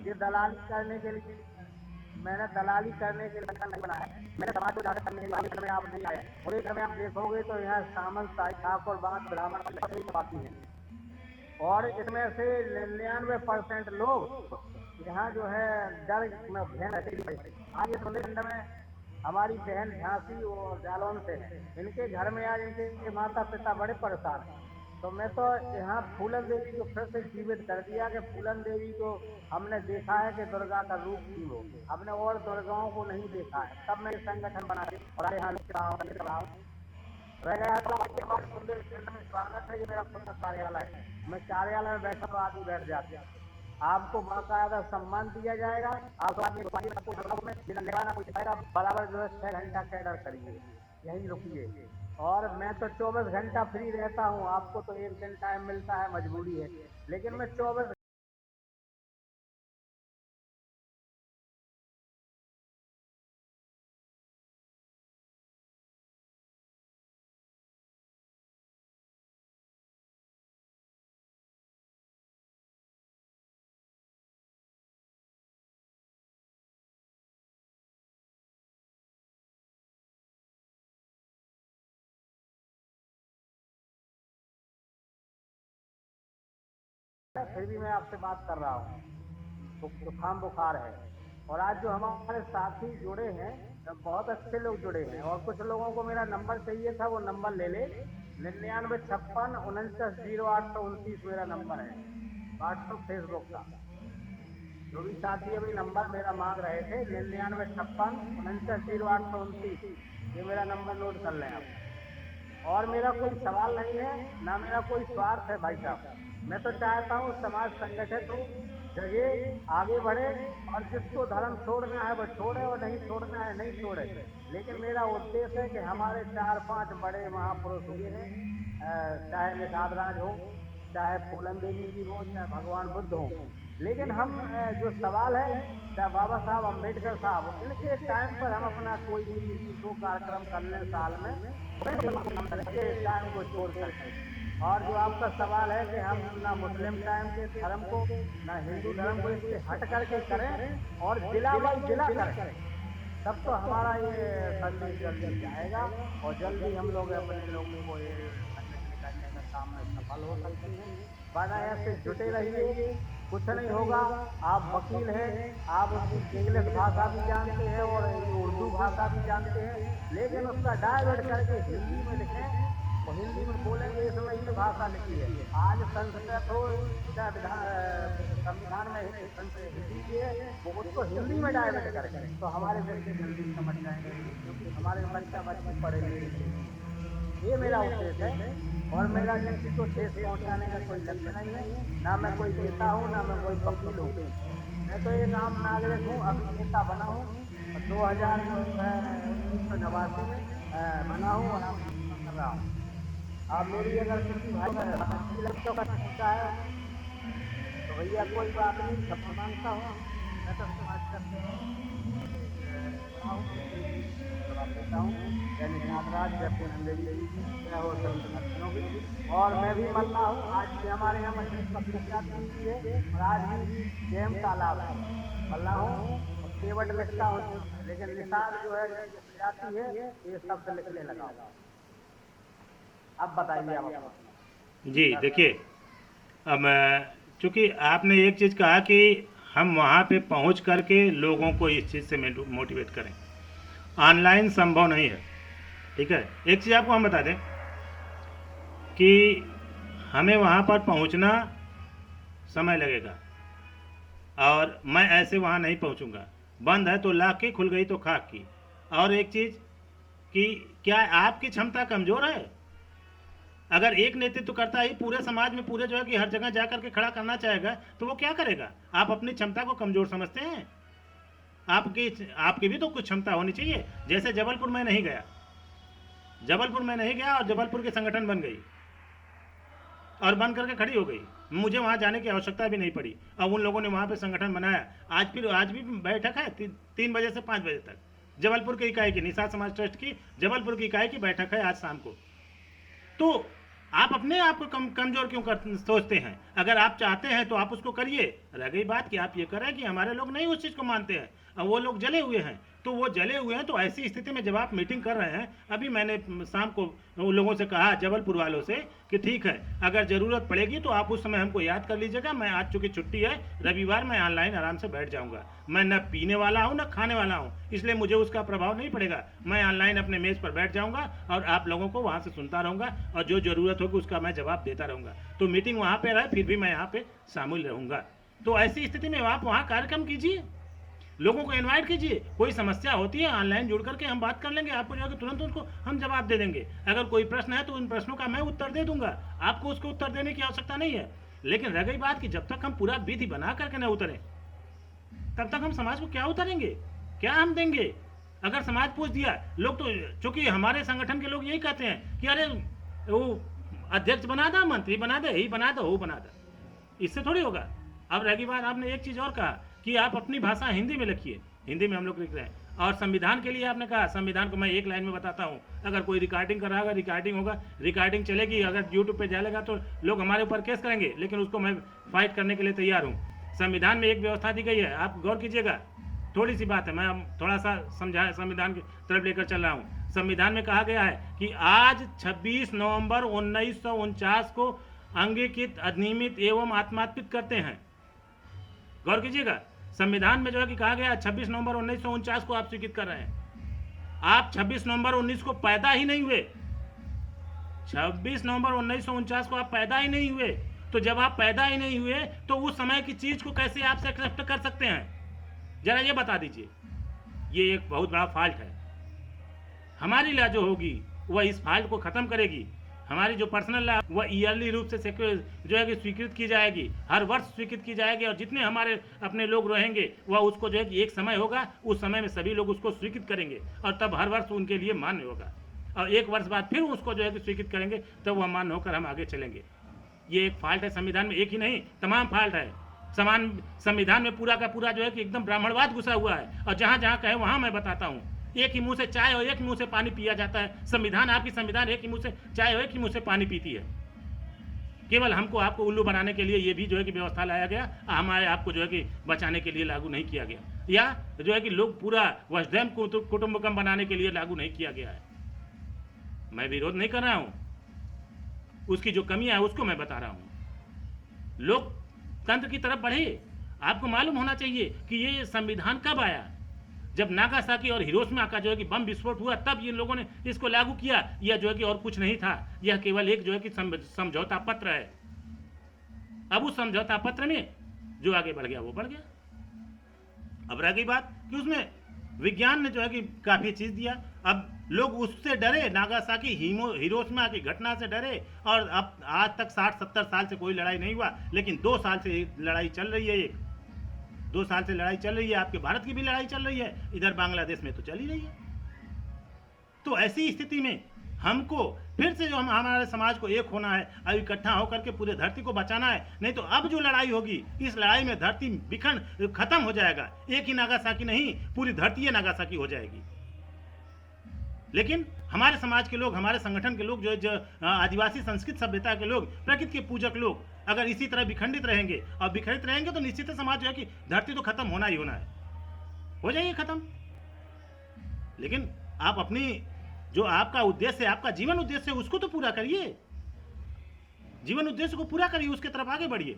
ये दलाली करने के लिए, मैंने दलाली करने के लिए संगठन नहीं बनाया है। मैंने समाज को जागरूक करने के लिए, घर में आप नहीं आए, पूरे घर में आप देखोगे तो यहाँ सामंत, साई, ठाकुर, बांस, ब्राह्मण बाकी हैं, और इसमें से 99% लोग यहाँ जो है डर में बहन रहते। आज इस बुंदेलखंड में हमारी बहन झांसी और जालौन से है, इनके घर में आज इनके माता पिता बड़े परेशान हैं। तो मैं तो यहाँ फूलन देवी को फिर से जीवित कर दिया कि फूलन देवी को हमने देखा है कि दुर्गा का रूप थी वो, हमने और दुर्गाओं को नहीं देखा है। तब मैं संगठन बना के और यहाँ रह गया। तो बुंदेलखंड में स्वागत है, ये मेरा खुद का कार्यालय है, मैं कार्यालय में बैठा तो आदमी बैठ जाते हैं, आपको बाकायदा सम्मान दिया जाएगा। आपको बराबर जो है 6 घंटा कैडर करिए, यहीं रुकिए, और मैं तो 24 घंटा फ्री रहता हूँ। आपको तो 1 दिन टाइम मिलता है, मजबूरी है, लेकिन मैं 24 फिर भी मैं आपसे बात कर रहा हूँ, तो जुकाम बुखार है। और आज जो हमारे साथी जुड़े हैं, बहुत अच्छे लोग जुड़े हैं, और कुछ लोगों को मेरा नंबर चाहिए था, वो नंबर ले ले, 9956 मेरा नंबर है व्हाट्सएप फेसबुक का। जो भी साथी अभी नंबर मेरा मांग रहे थे 9956 ये मेरा नंबर नोट कर लें आप। और मेरा कोई सवाल नहीं है, ना मेरा कोई स्वार्थ है भाई साहब। मैं तो चाहता हूँ समाज संगठित हो, जगह आगे बढ़े, और जिसको धर्म छोड़ना है वो छोड़े और नहीं छोड़ना है नहीं छोड़े। लेकिन मेरा उद्देश्य है कि हमारे 4-5 बड़े महापुरुष हुए हैं, चाहे निषाद राज हो, चाहे फूलन देवी जी हो, चाहे भगवान बुद्ध हो। लेकिन हम जो सवाल है चाहे बाबा साहब अम्बेडकर साहब, इनके टाइम पर हम अपना कोई भी दो कार्यक्रम करने साल में टाइम को छोड़ सकते हैं। और जो आपका सवाल है कि हम ना मुस्लिम टाइम के धर्म को ना हिंदू धर्म को इससे हट करके करें और जिला बाई जिला करें, तब तो हमारा ये संदेश जल्दी जाएगा और जल्दी हम लोग अपने लोगों को ये करने का काम में सफल हो सकते हैं। वरना ऐसे जुटे रहिए, कुछ नहीं होगा। आप वकील हैं, आप इंग्लिश भाषा भी जानते हैं और उर्दू भाषा भी जानते हैं, लेकिन उसका डाइवर्ट करके हिंदी में लिखें और हिंदी में बोलेंगे इसमें ये भाषा लिखी है। आज संस्कृत हो चाहे संविधान में हिंदी की है, वो उसको हिंदी में डाइवर्ट करें तो हमारे बच्चे जल्दी समझ जाएंगे, क्योंकि हमारे बच्चे पढ़ेंगे। ये मेरा उद्देश्य है और मेरा किसी को ठेस पहुंचाने का कोई लक्ष्य नहीं है। ना मैं कोई नेता हूँ, ना मैं कोई वकील हूँ। मैं तो एक आम नागरिक हूँ, अभी नेता बना हूँ 2089 में बना हूँ और आप कर रहा हूँ। आप मेरी अगर किसी भाई लक्ष्यों का सोचा है तो भैया कोई बात नहीं, सब मानता हूँ। मैं तो समाज करते हूँ और मैं भी मल्ला हूँ। आज भी हमारे यहाँ मछली पकड़ी जाती है और आज भी गेम तालाब है, मल्ला हूँ, केवट लिखता हूँ, लेकिन निशान जो है जाती है ये शब्द लिखने लगा। अब बताइए आप। जी देखिए, अब चूँकि आपने एक चीज़ कहा कि हम वहाँ पे पहुँच करके लोगों को इस चीज़ से मोटिवेट करें, ऑनलाइन संभव नहीं है। ठीक है, एक चीज़ आपको हम बता दें कि हमें वहाँ पर पहुँचना समय लगेगा और मैं ऐसे वहाँ नहीं पहुँचूँगा। बंद है तो लाख की, खुल गई तो खाक की। और एक चीज़ कि क्या आपकी क्षमता कमज़ोर है? अगर एक नेतृत्व करता ही पूरे समाज में पूरे जो है कि हर जगह जा करके खड़ा करना चाहेगा तो वो क्या करेगा? आप अपनी क्षमता को कमज़ोर समझते हैं? आपकी भी तो कुछ क्षमता होनी चाहिए। जैसे जबलपुर में नहीं गया और जबलपुर के संगठन बन गई और बन करके खड़ी हो गई। मुझे वहाँ जाने की आवश्यकता भी नहीं पड़ी। अब उन लोगों ने वहाँ पे संगठन बनाया। आज भी बैठक है 3 बजे से 5 बजे तक। जबलपुर की इकाई की, निषाद समाज ट्रस्ट की जबलपुर की इकाई की बैठक है आज शाम को। तो आप अपने आप को कमजोर क्यों सोचते हैं? अगर आप चाहते हैं तो आप उसको करिए। रह गई बात कि आप ये करें कि हमारे लोग नहीं उस चीज़ को मानते हैं और वो लोग जले हुए हैं, तो वो जले हुए हैं। तो ऐसी स्थिति में जब आप मीटिंग कर रहे हैं, अभी मैंने शाम को उन लोगों से कहा, जबलपुर वालों से, कि ठीक है अगर ज़रूरत पड़ेगी तो आप उस समय हमको याद कर लीजिएगा। मैं आज चूँकि छुट्टी है, रविवार, मैं ऑनलाइन आराम से बैठ जाऊँगा। मैं न पीने वाला हूँ न खाने वाला हूँ, इसलिए मुझे उसका प्रभाव नहीं पड़ेगा। मैं ऑनलाइन अपने मेज़ पर बैठ जाऊँगा और आप लोगों को वहाँ से सुनता रहूँगा और जो ज़रूरत होगी उसका मैं जवाब देता रहूँगा। तो मीटिंग वहाँ पर रहे, फिर भी मैं यहाँ पर शामिल रहूँगा। तो ऐसी स्थिति में आप वहाँ कार्यक्रम कीजिए, लोगों को इनवाइट कीजिए। कोई समस्या होती है ऑनलाइन जुड़ करके हम बात कर लेंगे, आपको जाकर तुरंत उनको हम जवाब दे देंगे। अगर कोई प्रश्न है तो उन प्रश्नों का मैं उत्तर दे दूंगा, आपको उसको उत्तर देने की आवश्यकता नहीं है। लेकिन रह गई बात कि जब तक हम पूरा विधि बना करके न उतरें तब तक हम समाज को क्या उतारेंगे, क्या हम देंगे? अगर समाज पूछ दिया, लोग तो चूंकि हमारे संगठन के लोग यही कहते हैं कि अरे वो अध्यक्ष बना दो, मंत्री बना दे, ही बना दो, वो बना दो, इससे थोड़ी होगा। अब रह गई बात, आपने एक चीज़ और कहा कि आप अपनी भाषा हिंदी में लिखिए। हिंदी में हम लोग लिख रहे हैं। और संविधान के लिए आपने कहा, संविधान को मैं एक लाइन में बताता हूँ। अगर कोई रिकॉर्डिंग कर रहा होगा, रिकॉर्डिंग होगा, रिकॉर्डिंग चलेगी, अगर यूट्यूब पे डालेगा तो लोग हमारे ऊपर केस करेंगे, लेकिन उसको मैं फाइट करने के लिए तैयार हूँ। संविधान में एक व्यवस्था दी गई है, आप गौर कीजिएगा, थोड़ी सी बात है, मैं थोड़ा सा समझा संविधान की तरफ लेकर चल रहा हूँ। संविधान में कहा गया है कि आज 26 नवंबर 1949 को अंगीकृत, अधिनियमित एवं आत्मार्पित करते हैं। गौर कीजिएगा, संविधान में जो है कि कहा गया 26 नवंबर 1949 को आप स्वीकृत कर रहे हैं। आप 26 नवंबर 19 को पैदा ही नहीं हुए। 26 नवंबर 1949 को आप पैदा ही नहीं हुए, तो जब आप पैदा ही नहीं हुए तो उस समय की चीज को कैसे आप एक्सेप्ट कर सकते हैं? जरा ये बता दीजिए। ये एक बहुत बड़ा फॉल्ट है। हमारी लॉ जो होगी वह इस फॉल्ट को खत्म करेगी। हमारी जो पर्सनल लॉ वह ईयरली रूप से जो है कि स्वीकृत की जाएगी, हर वर्ष स्वीकृत की जाएगी, और जितने हमारे अपने लोग रहेंगे वह उसको जो है कि एक समय होगा, उस समय में सभी लोग उसको स्वीकृत करेंगे और तब हर वर्ष उनके लिए मान्य होगा, और एक वर्ष बाद फिर उसको जो है कि स्वीकृत करेंगे, तब वह मान्य होकर हम आगे चलेंगे। ये एक फॉल्ट है संविधान में, एक ही नहीं तमाम फॉल्ट है। समान संविधान में पूरा का पूरा जो है कि एकदम ब्राह्मणवाद घुसा हुआ है, और जहाँ जहाँ कहे वहाँ मैं बताता हूँ एक ही मुंह से चाय और एक ही मुंह से पानी पिया जाता है। संविधान, आपकी संविधान एक ही मुंह से चाय और एक ही मुंह से पानी पीती है। केवल हमको आपको उल्लू बनाने के लिए ये भी जो है कि व्यवस्था लाया गया, हमारे आपको जो है कि बचाने के लिए लागू नहीं किया गया, या जो है कि लोग पूरा वसुधैव कुटुंबकम बनाने के लिए लागू नहीं किया गया है। मैं विरोध नहीं कर रहा हूँ, उसकी जो कमियां है उसको मैं बता रहा हूँ। लोकतंत्र की तरफ बढ़े। आपको मालूम होना चाहिए कि ये संविधान कब आया, जब नागासाकी और हिरोशिमा का जो है कि बम विस्फोट हुआ, तब इन लोगों ने इसको लागू किया। यह जो है कि और कुछ नहीं था, यह केवल एक जो है कि समझौता पत्र है। अब उस समझौता पत्र में जो आगे बढ़ गया वो बढ़ गया। अब रह गई बात कि उसमें विज्ञान ने जो है कि काफी चीज दिया। अब लोग उससे डरे, नागासाकी हिरोशिमा की घटना से डरे, और अब आज तक 60-70 साल से कोई लड़ाई नहीं हुआ, लेकिन 2 साल से लड़ाई चल रही है। 2 साल से लड़ाई चल रही है। आपके भारत की भी लड़ाई चल रही है, इधर बांग्लादेश में तो चल ही रही है। तो ऐसी स्थिति में हमको फिर से जो हमारे समाज को एक होना है, अब इकट्ठा होकर के पूरे धरती को बचाना है। नहीं तो अब जो लड़ाई होगी, इस लड़ाई में धरती खत्म हो जाएगा। एक ही नागासाकी नहीं, पूरी धरती ही नागासाकी हो जाएगी। लेकिन हमारे समाज के लोग, हमारे संगठन के लोग, जो आदिवासी संस्कृत सभ्यता के लोग, प्रकृति के पूजक लोग अगर इसी तरह विखंडित रहेंगे और विखंडित रहेंगे तो निश्चित समाज जो है कि धरती तो खत्म होना ही होना है, हो जाएगी खत्म। लेकिन आप अपनी जो आपका उद्देश्य है, आपका जीवन उद्देश्य है, उसको तो पूरा करिए। जीवन उद्देश्य को पूरा करिए, उसके तरफ आगे बढ़िए।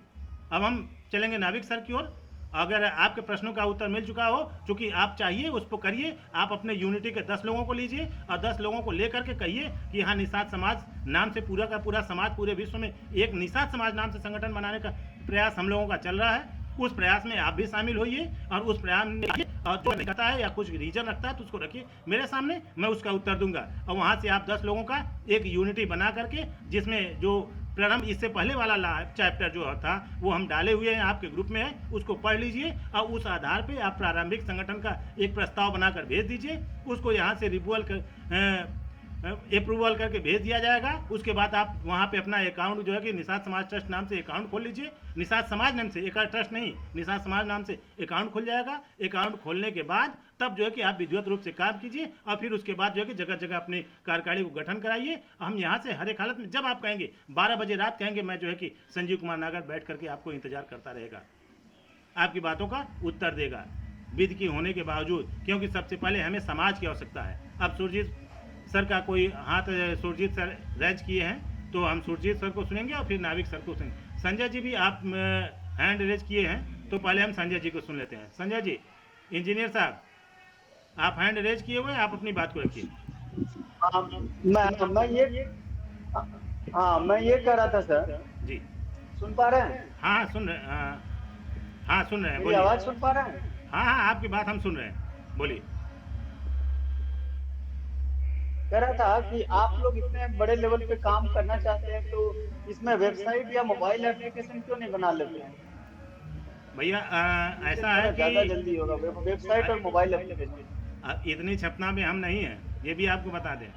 अब हम चलेंगे नाविक सर की ओर। अगर आपके प्रश्नों का उत्तर मिल चुका हो, चूंकि आप चाहिए उसको करिए। आप अपने यूनिटी के 10 लोगों को लीजिए और 10 लोगों को लेकर के कहिए कि यहाँ निषाद समाज नाम से पूरा का पूरा समाज, पूरे विश्व में एक निषाद समाज नाम से संगठन बनाने का प्रयास हम लोगों का चल रहा है। उस प्रयास में आप भी शामिल होइए और उस प्रयास में और जो दिखाता है या कुछ रीजन रखता है तो उसको रखिए मेरे सामने, मैं उसका उत्तर दूंगा। और वहाँ से आप 10 लोगों का एक यूनिटी बना करके, जिसमें जो प्रारंभ इससे पहले वाला चैप्टर जो था वो हम डाले हुए हैं, आपके ग्रुप में है, उसको पढ़ लीजिए और उस आधार पे आप प्रारंभिक संगठन का एक प्रस्ताव बनाकर भेज दीजिए। उसको यहाँ से अप्रूवल करके भेज दिया जाएगा। उसके बाद आप वहाँ पे अपना अकाउंट जो है कि निषाद समाज ट्रस्ट नाम से अकाउंट खोल लीजिए। निषाद समाज नाम से, एक ट्रस्ट नहीं, निषाद समाज नाम से अकाउंट खुल जाएगा। अकाउंट खोलने के बाद तब जो है कि आप विधिवत रूप से काम कीजिए और फिर उसके बाद जो है कि जगह जगह अपनी कार्यकारिणी को गठन कराइए। हम यहाँ से हर एक हालत में, जब आप कहेंगे 12 बजे रात कहेंगे, मैं जो है कि संजीव कुमार नागर बैठ करके आपको इंतजार करता रहेगा, आपकी बातों का उत्तर देगा विधि की होने के बावजूद, क्योंकि सबसे पहले हमें समाज की आवश्यकता है। अब सुरजीत सर का कोई हाथ सुरजीत सर रेज किए हैं तो हम सुरजीत सर को सुनेंगे और फिर नाविक सर को सुनेंगे। संजय जी भी आप हैंड रेज किए हैं तो पहले हम संजय जी को सुन लेते हैं। संजय जी, इंजीनियर साहब, आप हैंड रेज किए हुए, आप अपनी बात को रखिए। मैं ये कह रहा था सर जी, सुन पा रहे हैं? हाँ सुन रहे हैं, हाँ सुन रहे हैं, बोलिए। आवाज सुन पा रहे हैं? हाँ, आपकी बात हम सुन रहे हैं, बोलिए। कह रहा था कि आप लोग इतने बड़े लेवल पे काम करना चाहते हैं तो इसमें वेबसाइट या मोबाइल एप्लीकेशन क्यों नहीं बना लेते हैं? भैया ऐसा है कि ज्यादा जल्दी होगा वेबसाइट और मोबाइल एप्लीकेशन। इतनी छपना में हम नहीं है, ये भी आपको बता दें।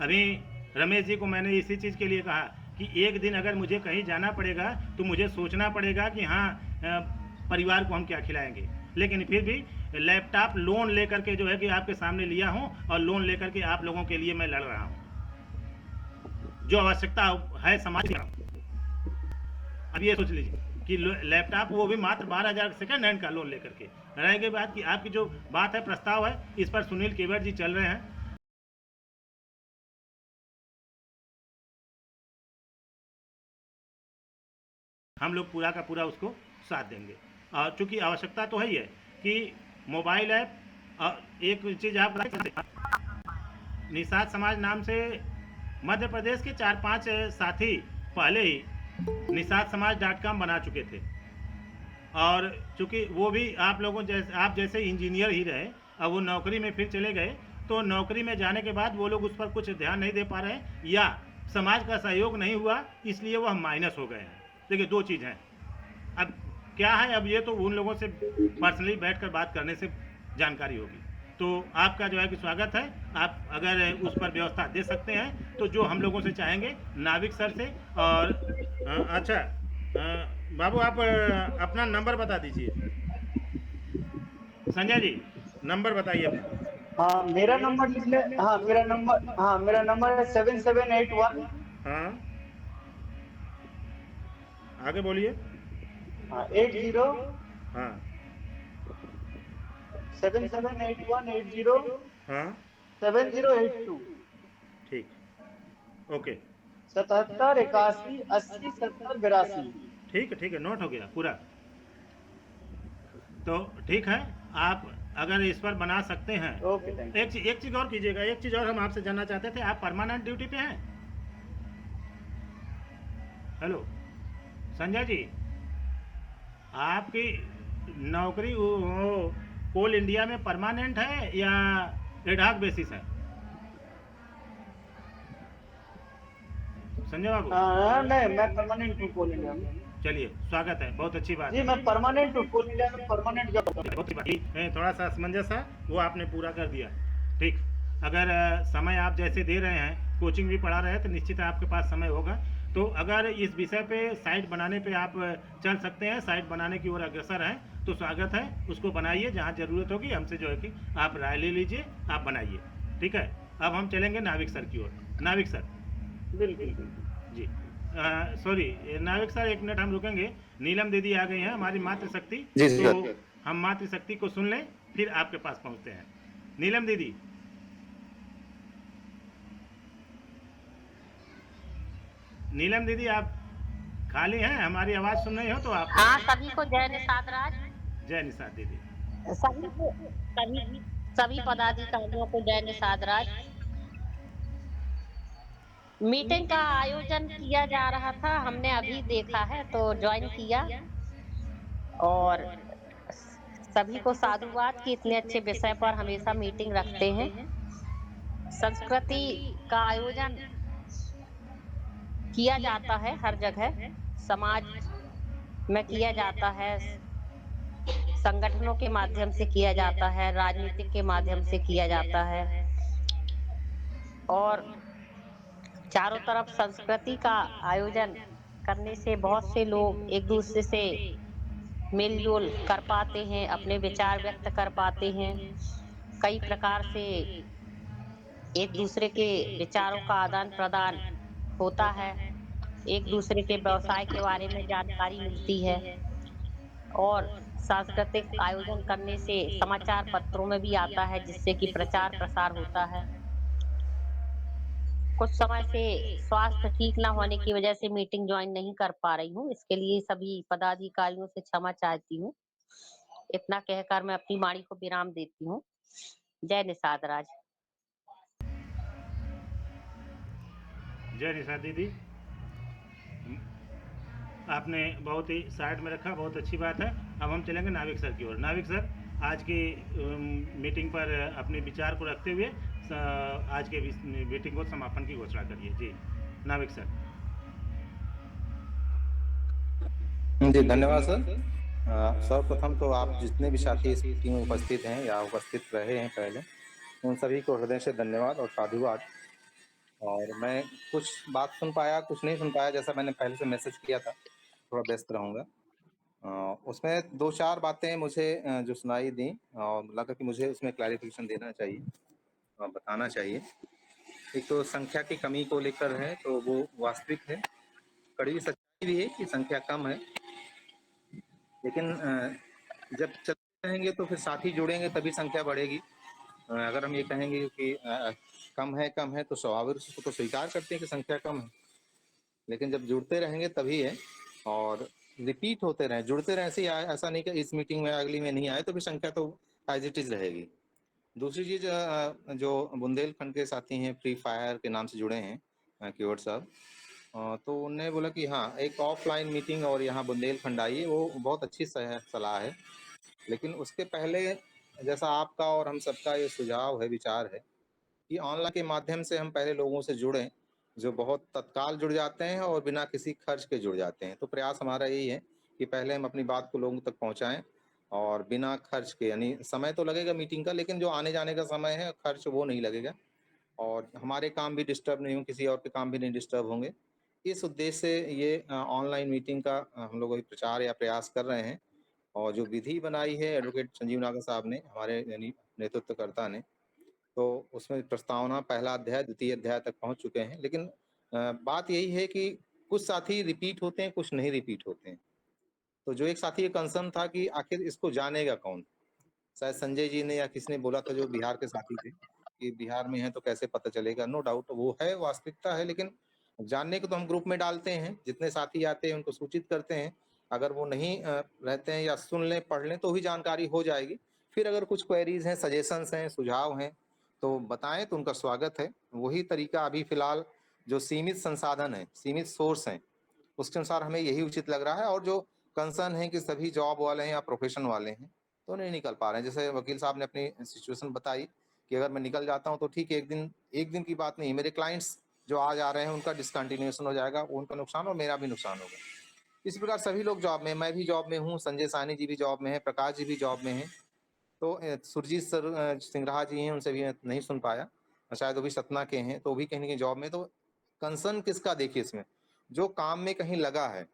अभी रमेश जी को मैंने इसी चीज़ के लिए कहा कि एक दिन अगर मुझे कहीं जाना पड़ेगा तो मुझे सोचना पड़ेगा कि हाँ परिवार को हम क्या खिलाएंगे, लेकिन फिर भी लैपटॉप लोन लेकर के जो है कि आपके सामने लिया हूँ और लोन लेकर के आप लोगों के लिए मैं लड़ रहा हूँ। जो आवश्यकता है समाज की, अब ये सोच लीजिए कि लैपटॉप वो भी मात्र 12,000 सेकेंड हैंड का लोन लेकर के। रह गई बात कि आपकी जो बात है, प्रस्ताव है, इस पर सुनील केवट जी चल रहे हैं। हम लोग पूरा का पूरा उसको साथ देंगे। और चूंकि आवश्यकता तो है ही है कि मोबाइल ऐप और एक चीज़ आप निषाद समाज नाम से मध्य प्रदेश के 4-5 साथी पहले ही nisaadssamaj.com बना चुके थे, और चूंकि वो भी आप जैसे इंजीनियर ही रहे, अब वो नौकरी में फिर चले गए, तो नौकरी में जाने के बाद वो लोग उस पर कुछ ध्यान नहीं दे पा रहे हैं, या समाज का सहयोग नहीं हुआ, इसलिए वह माइनस हो गए हैं। देखिए, दो चीज़ हैं। अब क्या है, अब ये तो उन लोगों से पर्सनली बैठकर बात करने से जानकारी होगी। तो आपका जो है कि स्वागत है, आप अगर उस पर व्यवस्था दे सकते हैं तो जो हम लोगों से चाहेंगे नाविक सर से। और अच्छा बाबू, आप अपना नंबर बता दीजिए। संजय जी, नंबर बताइए अपना। हाँ, मेरा नंबर लिख ले। हाँ, मेरा नंबर है 7781। हाँ, आगे बोलिए। 80। हाँ, 778180। हाँ, 7082। ठीक, ओके। 77 81 80 70 82। ठीक है, नोट हो गया पूरा। तो ठीक है, आप अगर इस पर बना सकते हैं। Okay, thank you. एक चीज़ और कीजिएगा, एक चीज़ और हम आपसे जानना चाहते थे, आप परमानेंट ड्यूटी पे हैं? हेलो संजय जी, आपकी नौकरी कोल इंडिया में परमानेंट है या एडहॉक बेसिस है? संजय बाबू? नहीं, मैं परमानेंट हूँ कोल इंडिया में। चलिए, स्वागत है, बहुत अच्छी बात जी, है। मैं परमानेंट हूँ कोल इंडिया में, परमानेंट जॉब। बहुत अच्छी बात। थोड़ा सा असमंजस है, वो आपने पूरा कर दिया। ठीक, अगर समय आप जैसे दे रहे हैं, कोचिंग भी पढ़ा रहे हैं, तो निश्चित आपके पास समय होगा। तो अगर इस विषय पे साइट बनाने पे आप चल सकते हैं, साइट बनाने की ओर अग्रसर हैं, तो स्वागत है, उसको बनाइए। जहाँ ज़रूरत होगी हमसे जो है कि आप राय ले लीजिए, आप बनाइए। ठीक है, अब हम चलेंगे नाविक सर की ओर। नाविक सर। बिल्कुल जी, सॉरी नाविक सर, 1 मिनट हम रुकेंगे। नीलम दीदी आ गई हैं, हमारी मातृशक्ति। तो हम मातृशक्ति को सुन लें, फिर आपके पास पहुँचते हैं। नीलम दीदी। नीलम दीदी, आप खाली हैं? हमारी आवाज़ सुन रही हो तो आप? हाँ, सभी को जय निषाद राज। जय निषाद दीदी। सभी पदाधिकारियों को जय निषाद राज। मीटिंग का आयोजन किया जा रहा था, हमने अभी देखा है तो ज्वाइन किया, और सभी को साधुवाद कि इतने अच्छे विषय पर हमेशा मीटिंग रखते हैं। संस्कृति का आयोजन किया जाता है हर जगह, समाज में किया जाता है, संगठनों के माध्यम से किया जाता है, राजनीतिक के माध्यम से किया जाता है, और चारों तरफ संस्कृति का आयोजन करने से बहुत से लोग एक दूसरे से मेलजोल कर पाते हैं, अपने विचार व्यक्त कर पाते हैं, कई प्रकार से एक दूसरे के विचारों का आदान प्रदान होता है, एक दूसरे के व्यवसाय के बारे में जानकारी मिलती है, और सांस्कृतिक आयोजन करने से समाचार पत्रों में भी आता है, जिससे कि प्रचार प्रसार होता है। कुछ समय से स्वास्थ्य ठीक न होने की वजह से मीटिंग ज्वाइन नहीं कर पा रही हूँ, इसके लिए सभी पदाधिकारियों से क्षमा चाहती हूँ। इतना कहकर मैं अपनी वाणी को विराम देती हूँ। जय निषाद राज। जय निषाद दीदी, आपने बहुत ही साइड में रखा, बहुत अच्छी बात है। अब हम चलेंगे नाविक सर की ओर। नाविक सर, आज की मीटिंग पर अपने विचार को रखते हुए आज के मीटिंग को समापन की घोषणा करिए। जी नाविक सर। जी धन्यवाद सर। सर्वप्रथम तो आप जितने भी साथी इस मीटिंग में उपस्थित हैं या उपस्थित रहे हैं पहले, उन सभी को हृदय से धन्यवाद और साधुवाद। और मैं कुछ बात सुन पाया, कुछ नहीं सुन पाया, जैसा मैंने पहले से मैसेज किया था, थोड़ा व्यस्त रहूँगा। उसमें 2-4 बातें मुझे जो सुनाई दी और लगा कि मुझे उसमें क्लैरिफिकेशन देना चाहिए, बताना चाहिए। एक तो संख्या की कमी को लेकर है, तो वो वास्तविक है, कड़वी सच्चाई भी है कि संख्या कम है, लेकिन जब चलते रहेंगे तो फिर साथी जुड़ेंगे तभी संख्या बढ़ेगी। अगर हम ये कहेंगे कि कम है तो स्वाभाविक उसको तो स्वीकार करते हैं कि संख्या कम है, लेकिन जब जुड़ते रहेंगे तभी है, और रिपीट होते रहे, जुड़ते रहे, ऐसा नहीं कि इस मीटिंग में अगली में नहीं आए तो फिर संख्या तो एज इट इज रहेगी। दूसरी चीज, जो बुंदेलखंड के साथी हैं, फ्री फायर के नाम से जुड़े हैं, केवट साहब। तो उन्होंने बोला कि हाँ, एक ऑफलाइन मीटिंग और यहाँ बुंदेलखंड आइए, वो बहुत अच्छी सलाह है। लेकिन उसके पहले जैसा आपका और हम सबका ये सुझाव है, विचार है कि ऑनलाइन के माध्यम से हम पहले लोगों से जुड़ें, जो बहुत तत्काल जुड़ जाते हैं और बिना किसी खर्च के जुड़ जाते हैं। तो प्रयास हमारा यही है कि पहले हम अपनी बात को लोगों तक पहुँचाएँ और बिना खर्च के, यानी समय तो लगेगा मीटिंग का, लेकिन जो आने-जाने का समय है, खर्च वो नहीं लगेगा और हमारे काम भी डिस्टर्ब नहीं होंगे, किसी और के काम भी नहीं डिस्टर्ब होंगे। इस उद्देश्य से ये ऑनलाइन मीटिंग का हम लोग अभी प्रचार या प्रयास कर रहे हैं और जो विधि बनाई है एडवोकेट संजीव नागर साहब ने, हमारे यानी नेतृत्वकर्ता ने, तो उसमें प्रस्तावना पहला अध्याय, द्वितीय अध्याय तक पहुँच चुके हैं। लेकिन बात यही है कि कुछ साथी रिपीट होते हैं, कुछ नहीं रिपीट होते हैं। तो जो एक साथी का कंसर्न था कि आखिर इसको जानेगा कौन? शायद संजय जी ने या किसी ने बोला था जो बिहार के साथी थे, कि बिहार में हैं तो कैसे पता चलेगा? नो डाउट वो है, वास्तविकता है, लेकिन जानने को तो हम ग्रुप में डालते हैं, जितने साथी आते हैं उनको सूचित करते हैं। अगर वो नहीं रहते हैं या सुन लें, पढ़ लें तो ही जानकारी हो जाएगी। फिर अगर कुछ क्वेरीज़ हैं, सजेशंस हैं, सुझाव हैं, तो बताएँ तो उनका स्वागत है। वही तरीका अभी फ़िलहाल जो सीमित संसाधन हैं, सीमित सोर्स हैं, उसके अनुसार हमें यही उचित लग रहा है और जो कंसर्न है कि सभी जॉब वाले हैं या प्रोफ़ेशन वाले हैं, तो नहीं निकल पा रहे हैं। जैसे वकील साहब ने अपनी सिचुएशन बताई कि अगर मैं निकल जाता हूँ तो ठीक है, एक दिन की बात नहीं है, मेरे क्लाइंट्स जो आज आ रहे हैं उनका डिसकंटिन्यूएशन हो जाएगा, उनका नुकसान और मेरा भी नुकसान होगा। इस प्रकार सभी लोग जॉब में, मैं भी जॉब में हूँ, संजय साहनी जी भी जॉब में हैं, प्रकाश जी भी जॉब में हैं। तो सुरजीत सिंगराहा जी हैं, उनसे भी मैं नहीं सुन पाया। शायद वो भी सतना के हैं, तो वो भी कहीं न कहीं जॉब में। तो कंसर्न किसका देखिए इसमें, जो काम में कहीं लगा है,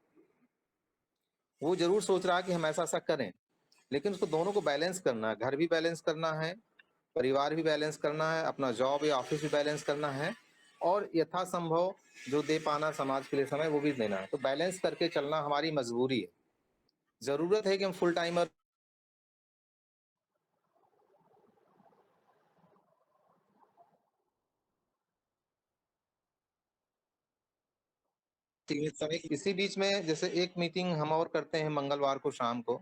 वो ज़रूर सोच रहा है कि हम ऐसा-ऐसा करें, लेकिन उसको दोनों को बैलेंस करना है, घर भी बैलेंस करना है, परिवार भी बैलेंस करना है, अपना जॉब या ऑफ़िस भी बैलेंस करना है और यथासंभव जो दे पाना समाज के लिए समय, वो भी देना है। तो बैलेंस करके चलना हमारी मजबूरी है। ज़रूरत है कि हम फुल टाइमर सीमित समय, इसी बीच में जैसे एक मीटिंग हम और करते हैं मंगलवार को शाम को,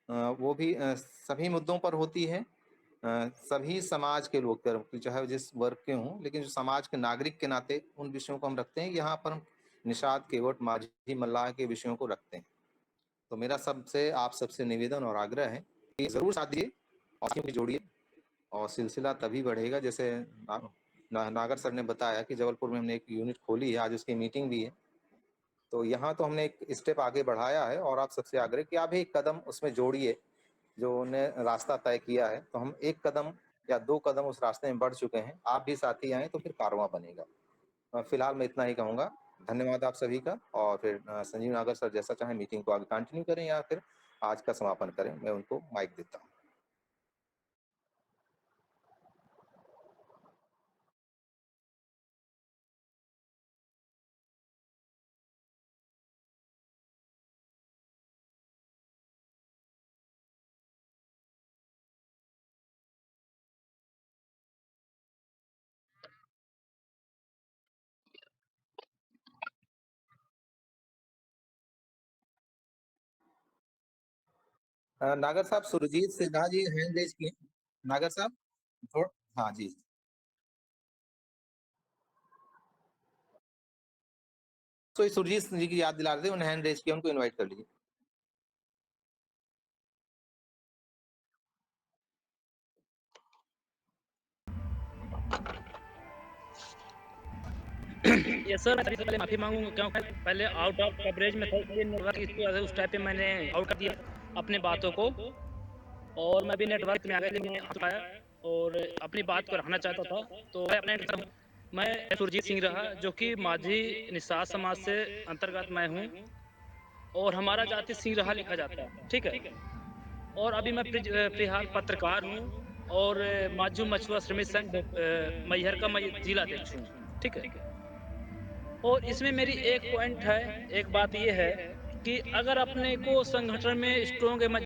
वो भी सभी मुद्दों पर होती है। सभी समाज के लोग चाहे वो जिस वर्ग के हों, लेकिन जो समाज के नागरिक के नाते उन विषयों को हम रखते हैं। यहाँ पर हम निषाद, केवट, माझी, मल्लाह के विषयों को रखते हैं। तो मेरा आप सबसे निवेदन और आग्रह है कि ज़रूर साथ दिए और जोड़िए और सिलसिला तभी बढ़ेगा। जैसे नागर सर ने बताया कि जबलपुर में हमने एक यूनिट खोली है, आज उसकी मीटिंग भी है। तो यहाँ तो हमने एक स्टेप आगे बढ़ाया है और आप सबसे आग्रह कि आप भी एक कदम उसमें जोड़िए, जो उन्हें रास्ता तय किया है। तो हम 1 कदम या 2 कदम उस रास्ते में बढ़ चुके हैं। आप भी साथी आएँ तो फिर कारवां बनेगा। फिलहाल मैं इतना ही कहूँगा। धन्यवाद आप सभी का और फिर संजीव नागर सर जैसा चाहें मीटिंग को आगे कंटिन्यू करें या फिर आज का समापन करें। मैं उनको माइक देता हूँ। नागर साहब, सुरजीत सिन्हा जी हैंड रेज़ किए। नागर साहब थोड़ा, हाँ जी। तो सुरजीत जी की याद दिला रहे थे, उन्होंने हैंड रेज़ किया, उनको इनवाइट कर लीजिए। यस सर, मैं सबसे पहले माफ़ी माँगूँगा क्योंकि पहले आउट ऑफ कवरेज में था, इसलिए नेटवर्क इश्यू वजह उस टाइम पे मैंने आउट कर दिया अपनी बातों को और मैं भी नेटवर्क में आ गया, मैं आ पाया और अपनी बात को रखना चाहता था। तो मैं अपने मैं सुरजीत सिंह रहा, जो कि माझी निषाद समाज से अंतर्गत मैं हूँ और हमारा जाति सिंह रहा लिखा जाता है, ठीक है। और अभी मैं फिलहाल पत्रकार हूँ और माजू मछुआ श्रमिक संघ मैहर का मैं जिला अध्यक्ष हूँ, ठीक है। और इसमें मेरी एक पॉइंट है, एक बात ये है कि अगर अपने को संगठन में स्ट्रॉन्ग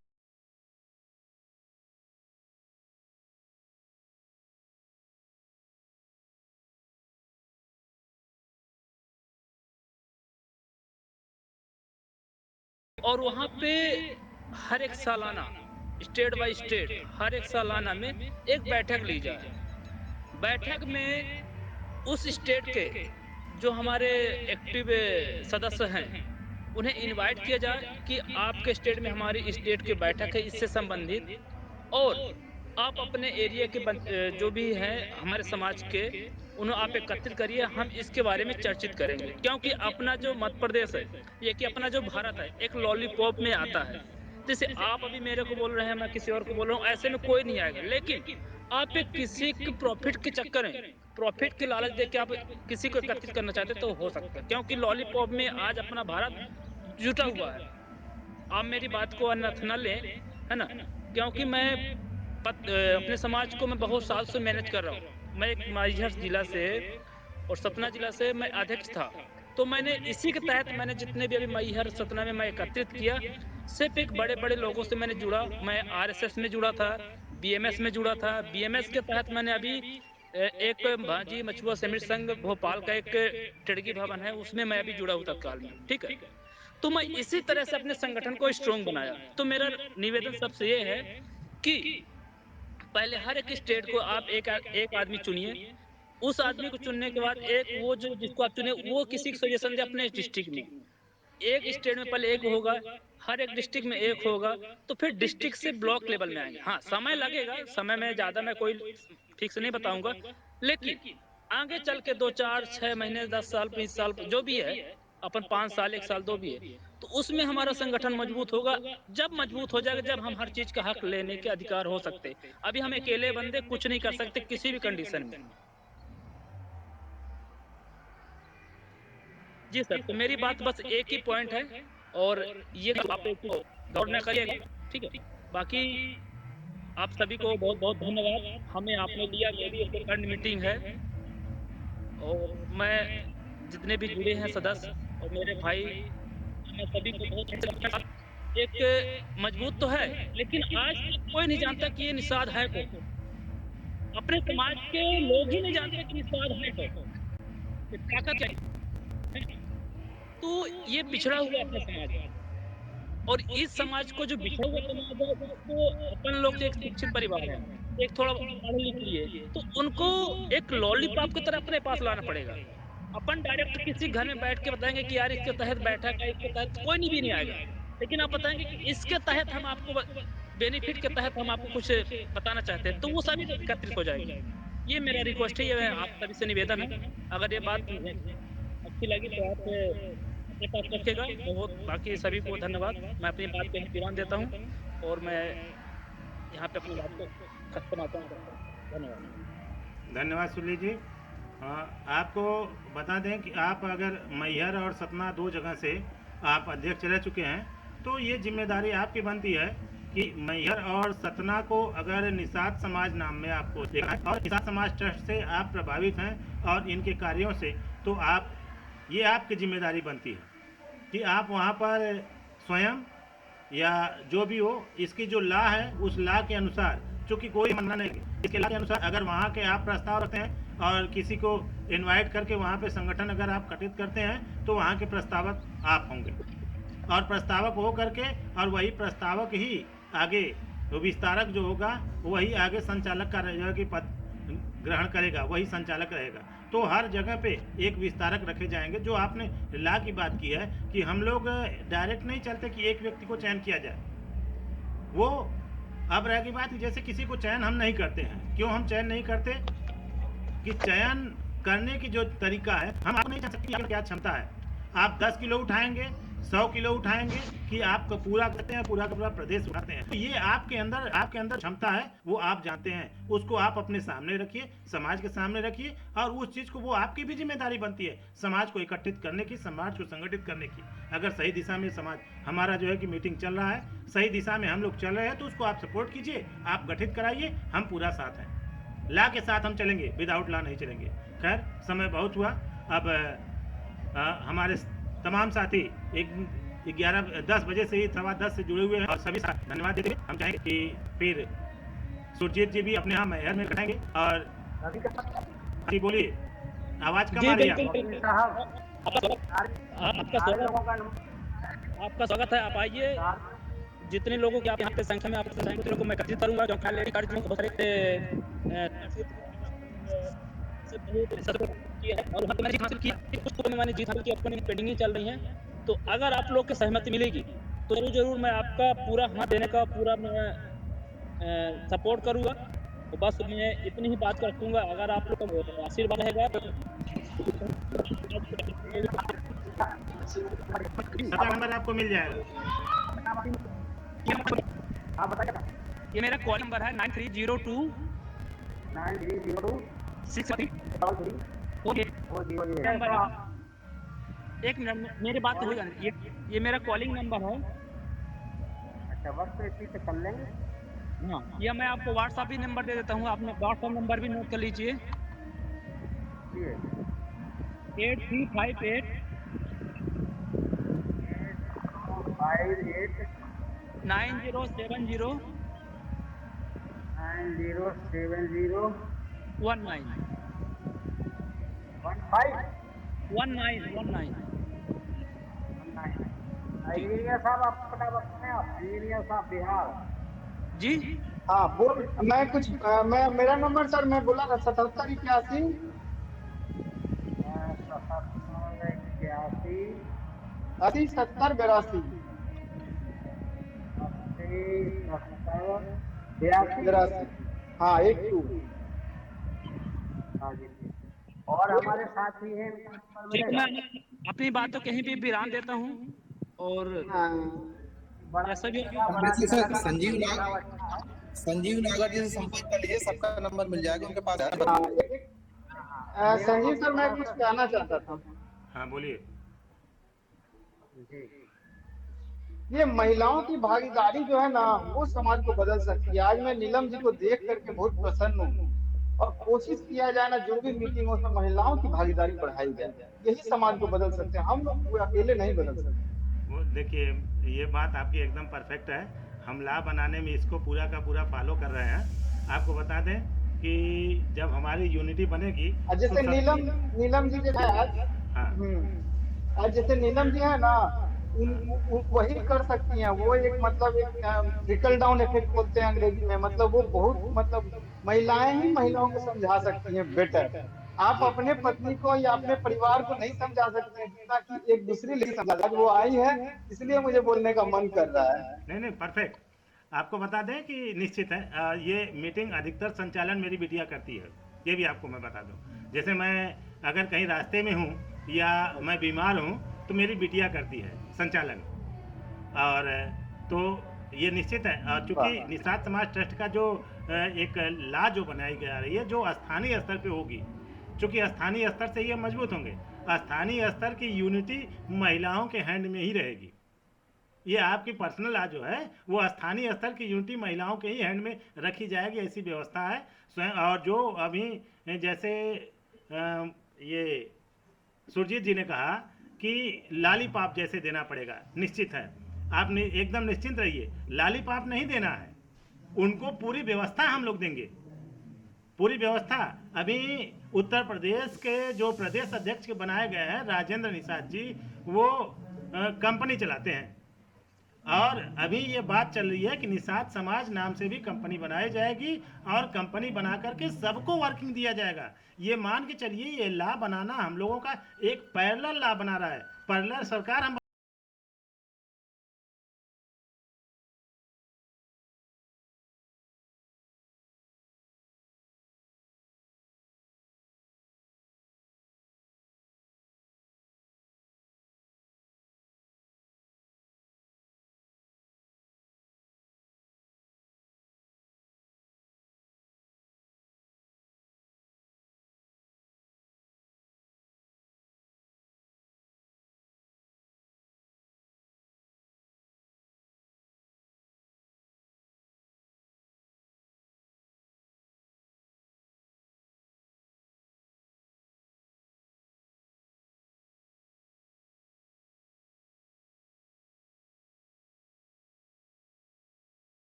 और वहाँ पे हर एक सालाना स्टेट बाय स्टेट हर एक सालाना में एक बैठक ली जाए। बैठक में उस स्टेट के जो हमारे एक्टिव सदस्य हैं उन्हें इनवाइट किया जाए कि आपके स्टेट में हमारी स्टेट की बैठक है इससे संबंधित, और आप अपने एरिया के जो भी हैं हमारे समाज के उन्हें आप एकत्रित करिए, हम इसके बारे में चर्चित करेंगे। क्योंकि अपना जो मध्य प्रदेश है, ये कि अपना जो भारत है एक लॉलीपॉप में आता है। जैसे आप अभी मेरे को बोल रहे हैं, मैं किसी और को बोल रहा हूँ, ऐसे में कोई नहीं आएगा। लेकिन आप एक किसी के प्रॉफिट के चक्कर में, प्रॉफिट की लालच देके के आप किसी को एकत्रित करना चाहते तो हो सकता है, क्योंकि लॉलीपॉप में आज अपना भारत जुटा हुआ है। आप मेरी बात को अनर्थ न लें, है ना, क्योंकि मैं अपने समाज को मैं बहुत साल से मैनेज कर रहा हूँ। मैं एक मैहर जिला से और सतना जिला से मैं अध्यक्ष था, तो मैंने इसी के तहत मैंने जितने भी अभी मैहर सतना में मैं एकत्रित किया, सिर्फ एक बड़े बड़े लोगों से मैंने जुड़ा। मैं RSS में जुड़ा था, BMS में जुड़ा था। BMS के तहत मैंने अभी एक भाजी मछुआ समिति संघ भोपाल का एक टिड़गी भवन है, उसमें मैं अभी जुड़ा हूँ तत्काल में, ठीक है। तो मैं इसी तरह से अपने संगठन को स्ट्रॉन्ग बनाया। तो मेरा निवेदन सबसे ये है कि पहले हर एक स्टेट को आप एक आदमी चुनिए, उस आदमी को चुनने के बाद एक वो जो जिसको आप चुने वो किसी को सजेशन दे अपने डिस्ट्रिक्ट में। एक स्टेट में पहले एक होगा, हर एक डिस्ट्रिक्ट में एक होगा, तो फिर डिस्ट्रिक्ट से ब्लॉक लेवल में आएंगे। हाँ, समय लगेगा, समय में ज़्यादा मैं कोई ठीक से नहीं बताऊंगा, लेकिन आगे चल के 2, 4, 6 महीने, 10 साल, 20 साल जो भी है, अपन 5 साल, 1 साल, 2 भी है, तो उसमें हमारा संगठन मजबूत होगा। जब मजबूत हो जाएगा, जब हम हर चीज का हक लेने के अधिकार हो सकते। अभी हम अकेले बंदे कुछ नहीं कर सकते किसी भी कंडीशन में। जी सर, तो मेरी बात बस एक ही पॉइंट है, और ये आप एक गौर न करिएगा, ठीक है। बाकी आप सभी को बहुत बहुत धन्यवाद, हमें आपने लिया। मेरी एक सेकंड मीटिंग है, और मैं जितने भी जुड़े हैं सदस्य और मेरे भाई, मैं सभी को बहुत एक मजबूत तो है, लेकिन आज तक कोई नहीं जानता कि ये निषाद है कौन। अपने समाज के लोग ही नहीं जानते कि निषाद है कौन, ताकत क्या है। तो ये पिछड़ा हुआ अपना समाज है, और इस समाज को जो बिछड़ा हुआ समाज है, उसको अपन लोग एक शिक्षित परिवार है, एक थोड़ा पढ़ लिख लिए, तो उनको एक लॉलीपॉप की तरह अपने पास लाना पड़ेगा। अपन डायरेक्ट किसी घर में बैठ के बताएंगे कि यार इसके तहत बैठक है, इसके तहत कोई नहीं भी नहीं आएगा, लेकिन आप बताएंगे कि इसके तहत हम आपको बेनिफिट के तहत हम आपको कुछ बताना चाहते हैं, तो वो सभी एकत्रित हो जाएंगे। ये मेरा रिक्वेस्ट है, ये आप सभी से निवेदन है। अगर ये बात अच्छी लगी तो आप अपने पास रखेगा। बहुत बाकी सभी को धन्यवाद। मैं अपनी बात को विराम देता हूँ, और मैं यहाँ पे अपनी बात को खत्म करता हूँ। धन्यवाद। धन्यवाद सुनील जी। आपको बता दें कि आप अगर मैहर और सतना 2 जगह से आप अध्यक्ष रह चुके हैं, तो ये जिम्मेदारी आपकी बनती है कि मैहर और सतना को अगर निषाद समाज नाम में आपको देखा है, और निषाद समाज ट्रस्ट से आप प्रभावित हैं और इनके कार्यों से, तो आप ये आपकी जिम्मेदारी बनती है कि आप वहाँ पर स्वयं या जो भी हो, इसकी जो लॉ है उस लॉ के अनुसार, चूँकि कोई मना नहीं, इसके लॉ के अनुसार अगर वहाँ के आप प्रस्ताव रखते हैं और किसी को इनवाइट करके वहाँ पे संगठन अगर आप गठित करते हैं, तो वहाँ के प्रस्तावक आप होंगे, और प्रस्तावक हो करके और वही प्रस्तावक ही आगे तो विस्तारक जो होगा वही आगे संचालक का की पद ग्रहण करेगा, वही संचालक रहेगा। तो हर जगह पे एक विस्तारक रखे जाएंगे। जो आपने लॉ की बात की है कि हम लोग डायरेक्ट नहीं चलते कि एक व्यक्ति को चयन किया जाए, वो अब रहेगी बात कि जैसे किसी को चयन हम नहीं करते हैं। क्यों हम चयन नहीं करते? कि चयन करने की जो तरीका है, हम आपको नहीं जान सकते क्या क्षमता है। आप 10 किलो उठाएंगे, 100 किलो उठाएंगे कि आपको पूरा करते हैं, पूरा का पूरा प्रदेश उठाते हैं। तो ये आपके अंदर क्षमता है, वो आप जानते हैं। उसको आप अपने सामने रखिए, समाज के सामने रखिए, और उस चीज़ को वो आपकी भी जिम्मेदारी बनती है समाज को इकट्ठित करने की, समाज को संगठित करने की। अगर सही दिशा में समाज हमारा जो है कि मीटिंग चल रहा है, सही दिशा में हम लोग चल रहे हैं, तो उसको आप सपोर्ट कीजिए, आप गठित कराइए, हम पूरा साथ हैं। लॉ के साथ हम चलेंगे, विदाउट लॉ नहीं चलेंगे। खैर, समय बहुत हुआ। अब हमारे तमाम साथी 10 बजे से ही 10:15 से जुड़े हुए हैं, और सभी साथ धन्यवाद देते हैं। हम चाहेंगे कि फिर सुरजीत जी भी अपने यहाँ मैहर में करेंगे। और जी बोलिए, आवाज कम आ रही है। आपका स्वागत है, आप आइए। जितने लोगों की आप यहाँ पे संख्या में आपको उतने लोगों को मैं एकत्रित करूँगा, जो कार्ड किया है और वहाँ पे मैंने जीत हासिल की है। कुछ तो में मैंने जीत हासिल की, अपकमिंग पेंडिंग चल रही हैं। तो अगर आप लोग की सहमति मिलेगी तो ज़रूर मैं आपका पूरा हाथ देने का पूरा मैं सपोर्ट करूँगा। तो बस मैं इतनी ही बात रखूँगा, अगर आप लोग का आशीर्वाद रहेगा तो खाता नंबर आपको मिल जाएगा। ये मेरा कॉल नंबर है 9302 63 नंबर है। एक मिनट मेरी बात तो हो जाने, ये मेरा कॉलिंग नंबर है। अच्छा, बस तो इसी से कर लेंगे। हाँ, या मैं आपको व्हाट्सएप भी नंबर दे देता हूँ, आपने व्हाट्सएप नंबर भी नोट कर लीजिए। 8358 9070 9070 19 19 इंजीनियर साहब, आप पता बताएं, आप इंजीनियर साहब बिहार। जी हाँ बोल, मैं कुछ मैं मेरा नंबर सर मैं बोला था 7781 80 70 82 82। हाँ 82। और हमारे साथी हैं, ठीक, मैं अपनी बातों कहीं भी विराम देता हूँ और जैसा भी वैसे सर संजीव नागर जी से संपर्क कर लीजिए, सबका नंबर मिल जाएगा उनके पास है। संजीव सर मैं कुछ कहना चाहता था। हाँ बोलिए। ये महिलाओं की भागीदारी जो है ना, वो समाज को बदल सकती है। आज मैं नीलम जी को देख करके बहुत प्रसन्न हूँ और कोशिश किया जाए ना, जो भी मीटिंग हो उसमें महिलाओं की भागीदारी बढ़ाई जाए, यही समाज को बदल सकते हैं। हम लोग अकेले नहीं बदल सकते। वो देखिए, ये बात आपकी एकदम परफेक्ट है। हम लॉ बनाने में इसको पूरा का पूरा फॉलो कर रहे हैं। आपको बता दें कि जब हमारी यूनिटी बनेगी जैसे नीलम जी जो है आज, हाँ आज जैसे नीलम जी है ना, वही कर सकती हैं। वो एक मतलब एक ट्रिकल डाउन इफेक्ट बोलते हैं अंग्रेजी में, मतलब वो बहुत मतलब महिलाएं ही महिलाओं को समझा सकती हैं बेटर। आप अपने पत्नी को या अपने परिवार को नहीं समझा सकते हैं जितना कि एक दूसरी लेडी समझा। आज वो आई है, इसलिए मुझे बोलने का मन कर रहा है। नहीं परफेक्ट। आपको बता दें कि निश्चित है ये मीटिंग अधिकतर संचालन मेरी बिटिया करती है, ये भी आपको मैं बता दूं। जैसे मैं अगर कहीं रास्ते में हूँ या मैं बीमार हूँ तो मेरी बिटिया करती है संचालन। और तो ये निश्चित है, चूँकि निषाद समाज ट्रस्ट का जो एक लॉ जो बनाई जा रही है, जो स्थानीय स्तर पे होगी, चूँकि स्थानीय स्तर से ये मजबूत होंगे। स्थानीय स्तर की यूनिटी महिलाओं के हैंड में ही रहेगी। ये आपकी पर्सनल लॉ जो है वो स्थानीय स्तर की यूनिटी महिलाओं के ही हैंड में रखी जाएगी, ऐसी व्यवस्था है स्वयं। और जो अभी जैसे ये सुरजीत जी ने कहा कि लॉलीपॉप जैसे देना पड़ेगा, निश्चित है। आप एकदम निश्चिंत रहिए, लॉलीपॉप नहीं देना है उनको, पूरी व्यवस्था हम लोग देंगे, पूरी व्यवस्था। अभी उत्तर प्रदेश के जो प्रदेश अध्यक्ष के बनाए गए हैं राजेंद्र निषाद जी, वो कंपनी चलाते हैं। और अभी ये बात चल रही है कि निषाद समाज नाम से भी कंपनी बनाई जाएगी और कंपनी बना करके सबको वर्किंग दिया जाएगा। ये मान के चलिए, ये लॉ बनाना हम लोगों का एक पैरेलल लॉ बना रहा है, पैरेलल सरकार हम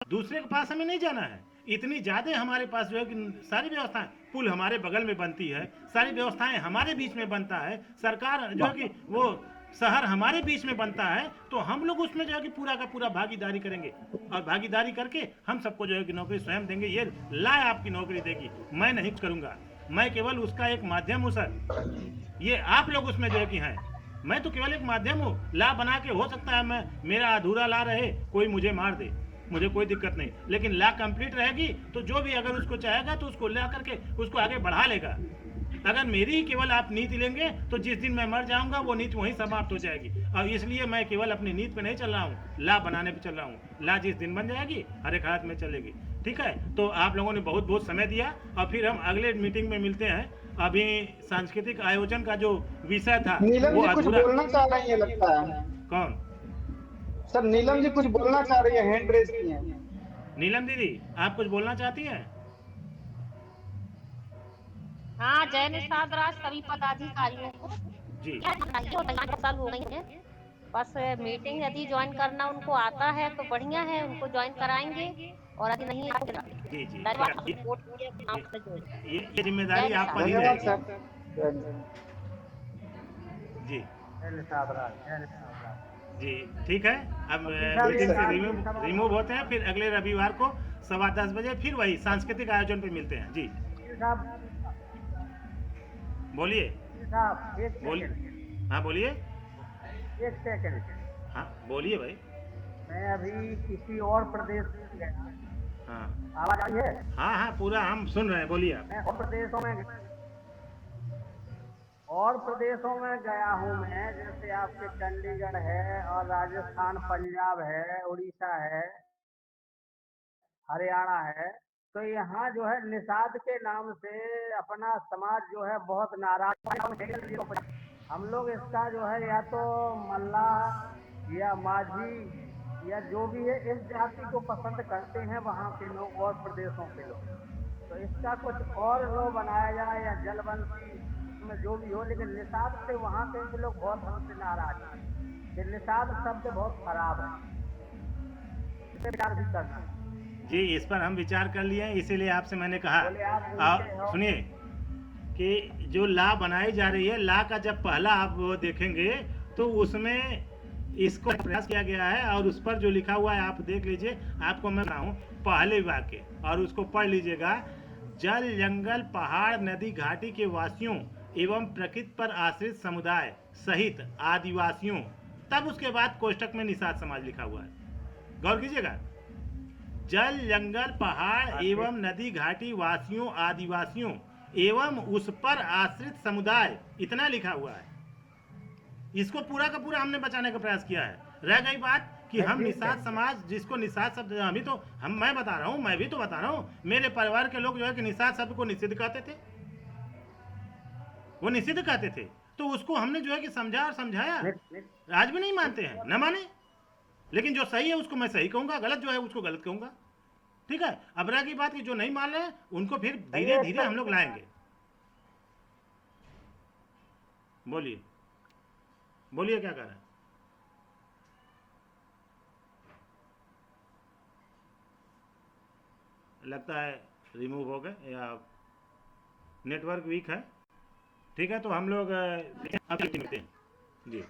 दूसरे के पास हमें नहीं जाना है। इतनी ज़्यादा हमारे पास जो है कि सारी व्यवस्थाएं, पुल हमारे बगल में बनती है, सारी व्यवस्थाएं हमारे बीच में बनता है, सरकार जो है कि वो शहर हमारे बीच में बनता है, तो हम लोग उसमें जो है कि पूरा का पूरा भागीदारी करेंगे और भागीदारी करके हम सबको जो है कि नौकरी स्वयं देंगे। ये ला आपकी नौकरी देगी, मैं नहीं करूँगा, मैं केवल उसका एक माध्यम हूँ सर। ये आप लोग उसमें जो है कि हैं, मैं तो केवल एक माध्यम हूँ। ला बना के हो सकता है मैं मेरा अधूरा ला रहे, कोई मुझे मार दे, मुझे कोई दिक्कत नहीं, लेकिन ला कंप्लीट रहेगी तो जो भी अगर उसको चाहेगा तो उसको ला करके उसको आगे बढ़ा लेगा। अगर मेरी केवल आप नीति लेंगे तो जिस दिन मैं मर जाऊंगा वो नीति वहीं समाप्त हो जाएगी। और इसलिए मैं केवल अपनी नीति पे नहीं चल रहा हूँ, ला बनाने पे चल रहा हूँ। ला जिस दिन बन जाएगी हर एक हालत में चलेगी। ठीक है, तो आप लोगों ने बहुत बहुत समय दिया और फिर हम अगले मीटिंग में मिलते हैं। अभी सांस्कृतिक आयोजन का जो विषय था नीलम वो जी कुछ अधूरा। बोलना चाह रही है लगता है। कौन? सर नीलम जी कुछ बोलना चाह रही है, हैंड रेज की है। नीलम दीदी आप कुछ बोलना चाहती हैं? हाँ, जय निषाद राज सभी पदाधिकारियों को जी साल हो गई है। बस मीटिंग यदि ज्वाइन करना उनको आता है तो बढ़िया है, उनको ज्वाइन कराएंगे और यदि नहीं जी जी ये ये जिम्मेदारी आप पर ही धन्यवाद रहेगी। सर। जी जय निषाद राज, जय निषाद राज। जी ठीक है, अब ठीक मीटिंग से है। रिमूव होते हैं, फिर अगले रविवार को 10:15 बजे फिर वही सांस्कृतिक आयोजन पे मिलते हैं। जी साहब, बोलिए। साहब एक बोलिए। सेकंड, हाँ बोलिए। एक सेकंड। हाँ बोलिए भाई। मैं अभी किसी और प्रदेश में गया, हाँ आवाज आ रही है? हाँ हाँ पूरा हम सुन रहे हैं, बोलिए आप। मैं और प्रदेशों में गया हूँ मैं, जैसे आपके चंडीगढ़ है और राजस्थान, पंजाब है, उड़ीसा है, हरियाणा है। तो यहाँ जो है निषाद के नाम से अपना समाज जो है बहुत नाराज है। हम लोग इसका जो है या तो मल्लाह या माझी या जो भी है इस जाति को पसंद करते हैं वहाँ के लोग और प्रदेशों के लोग। तो इसका कुछ और लो बनाया जाए या जलवंशी में जो भी हो, लेकिन निषाद से वहाँ के लोग बहुत हमसे नाराज हैं। ये निषाद शब्द बहुत खराब है, इसे विचार भी करना। जी इस पर हम विचार कर लिए हैं, इसीलिए आपसे मैंने कहा। बोले आप उनके हो। सुनिए कि जो ला बनाई जा रही है, ला का जब पहला आप वो देखेंगे तो उसमें इसको प्रयास किया गया है और उस पर जो लिखा हुआ है आप देख लीजिए, आपको मैं बताऊं पहले वाक्य और उसको पढ़ लीजिएगा। जल जंगल पहाड़ नदी घाटी के वासियों एवं प्रकृति पर आश्रित समुदाय सहित आदिवासियों, तब उसके बाद कोष्टक में निषाद समाज लिखा हुआ है, गौर कीजिएगा। जल जंगल पहाड़ एवं नदी घाटी वासियों आदिवासियों एवं उस पर आश्रित समुदाय, इतना लिखा हुआ है। इसको पूरा का पूरा हमने बचाने का प्रयास किया है। रह गई बात कि हम निषाद समाज, जिसको निषाद शब्द अभी तो मैं बता रहा हूँ, मैं भी तो बता रहा हूँ, मेरे परिवार के लोग जो है कि निषाद शब्द को निषिद्ध कहते थे, वो निषिद्ध कहते थे। तो उसको हमने जो है कि समझा और समझाया, आज भी नहीं मानते हैं, न माने, लेकिन जो सही है उसको मैं सही कहूंगा, गलत जो है उसको गलत कहूंगा। ठीक है, अब रह की बात कि जो नहीं मान रहे हैं उनको फिर धीरे धीरे हम लोग लाएंगे। बोलिए बोलिए क्या कर रहे हैं? लगता है रिमूव हो गए या नेटवर्क वीक है। ठीक है, तो हम लोग अब मिलते हैं जी।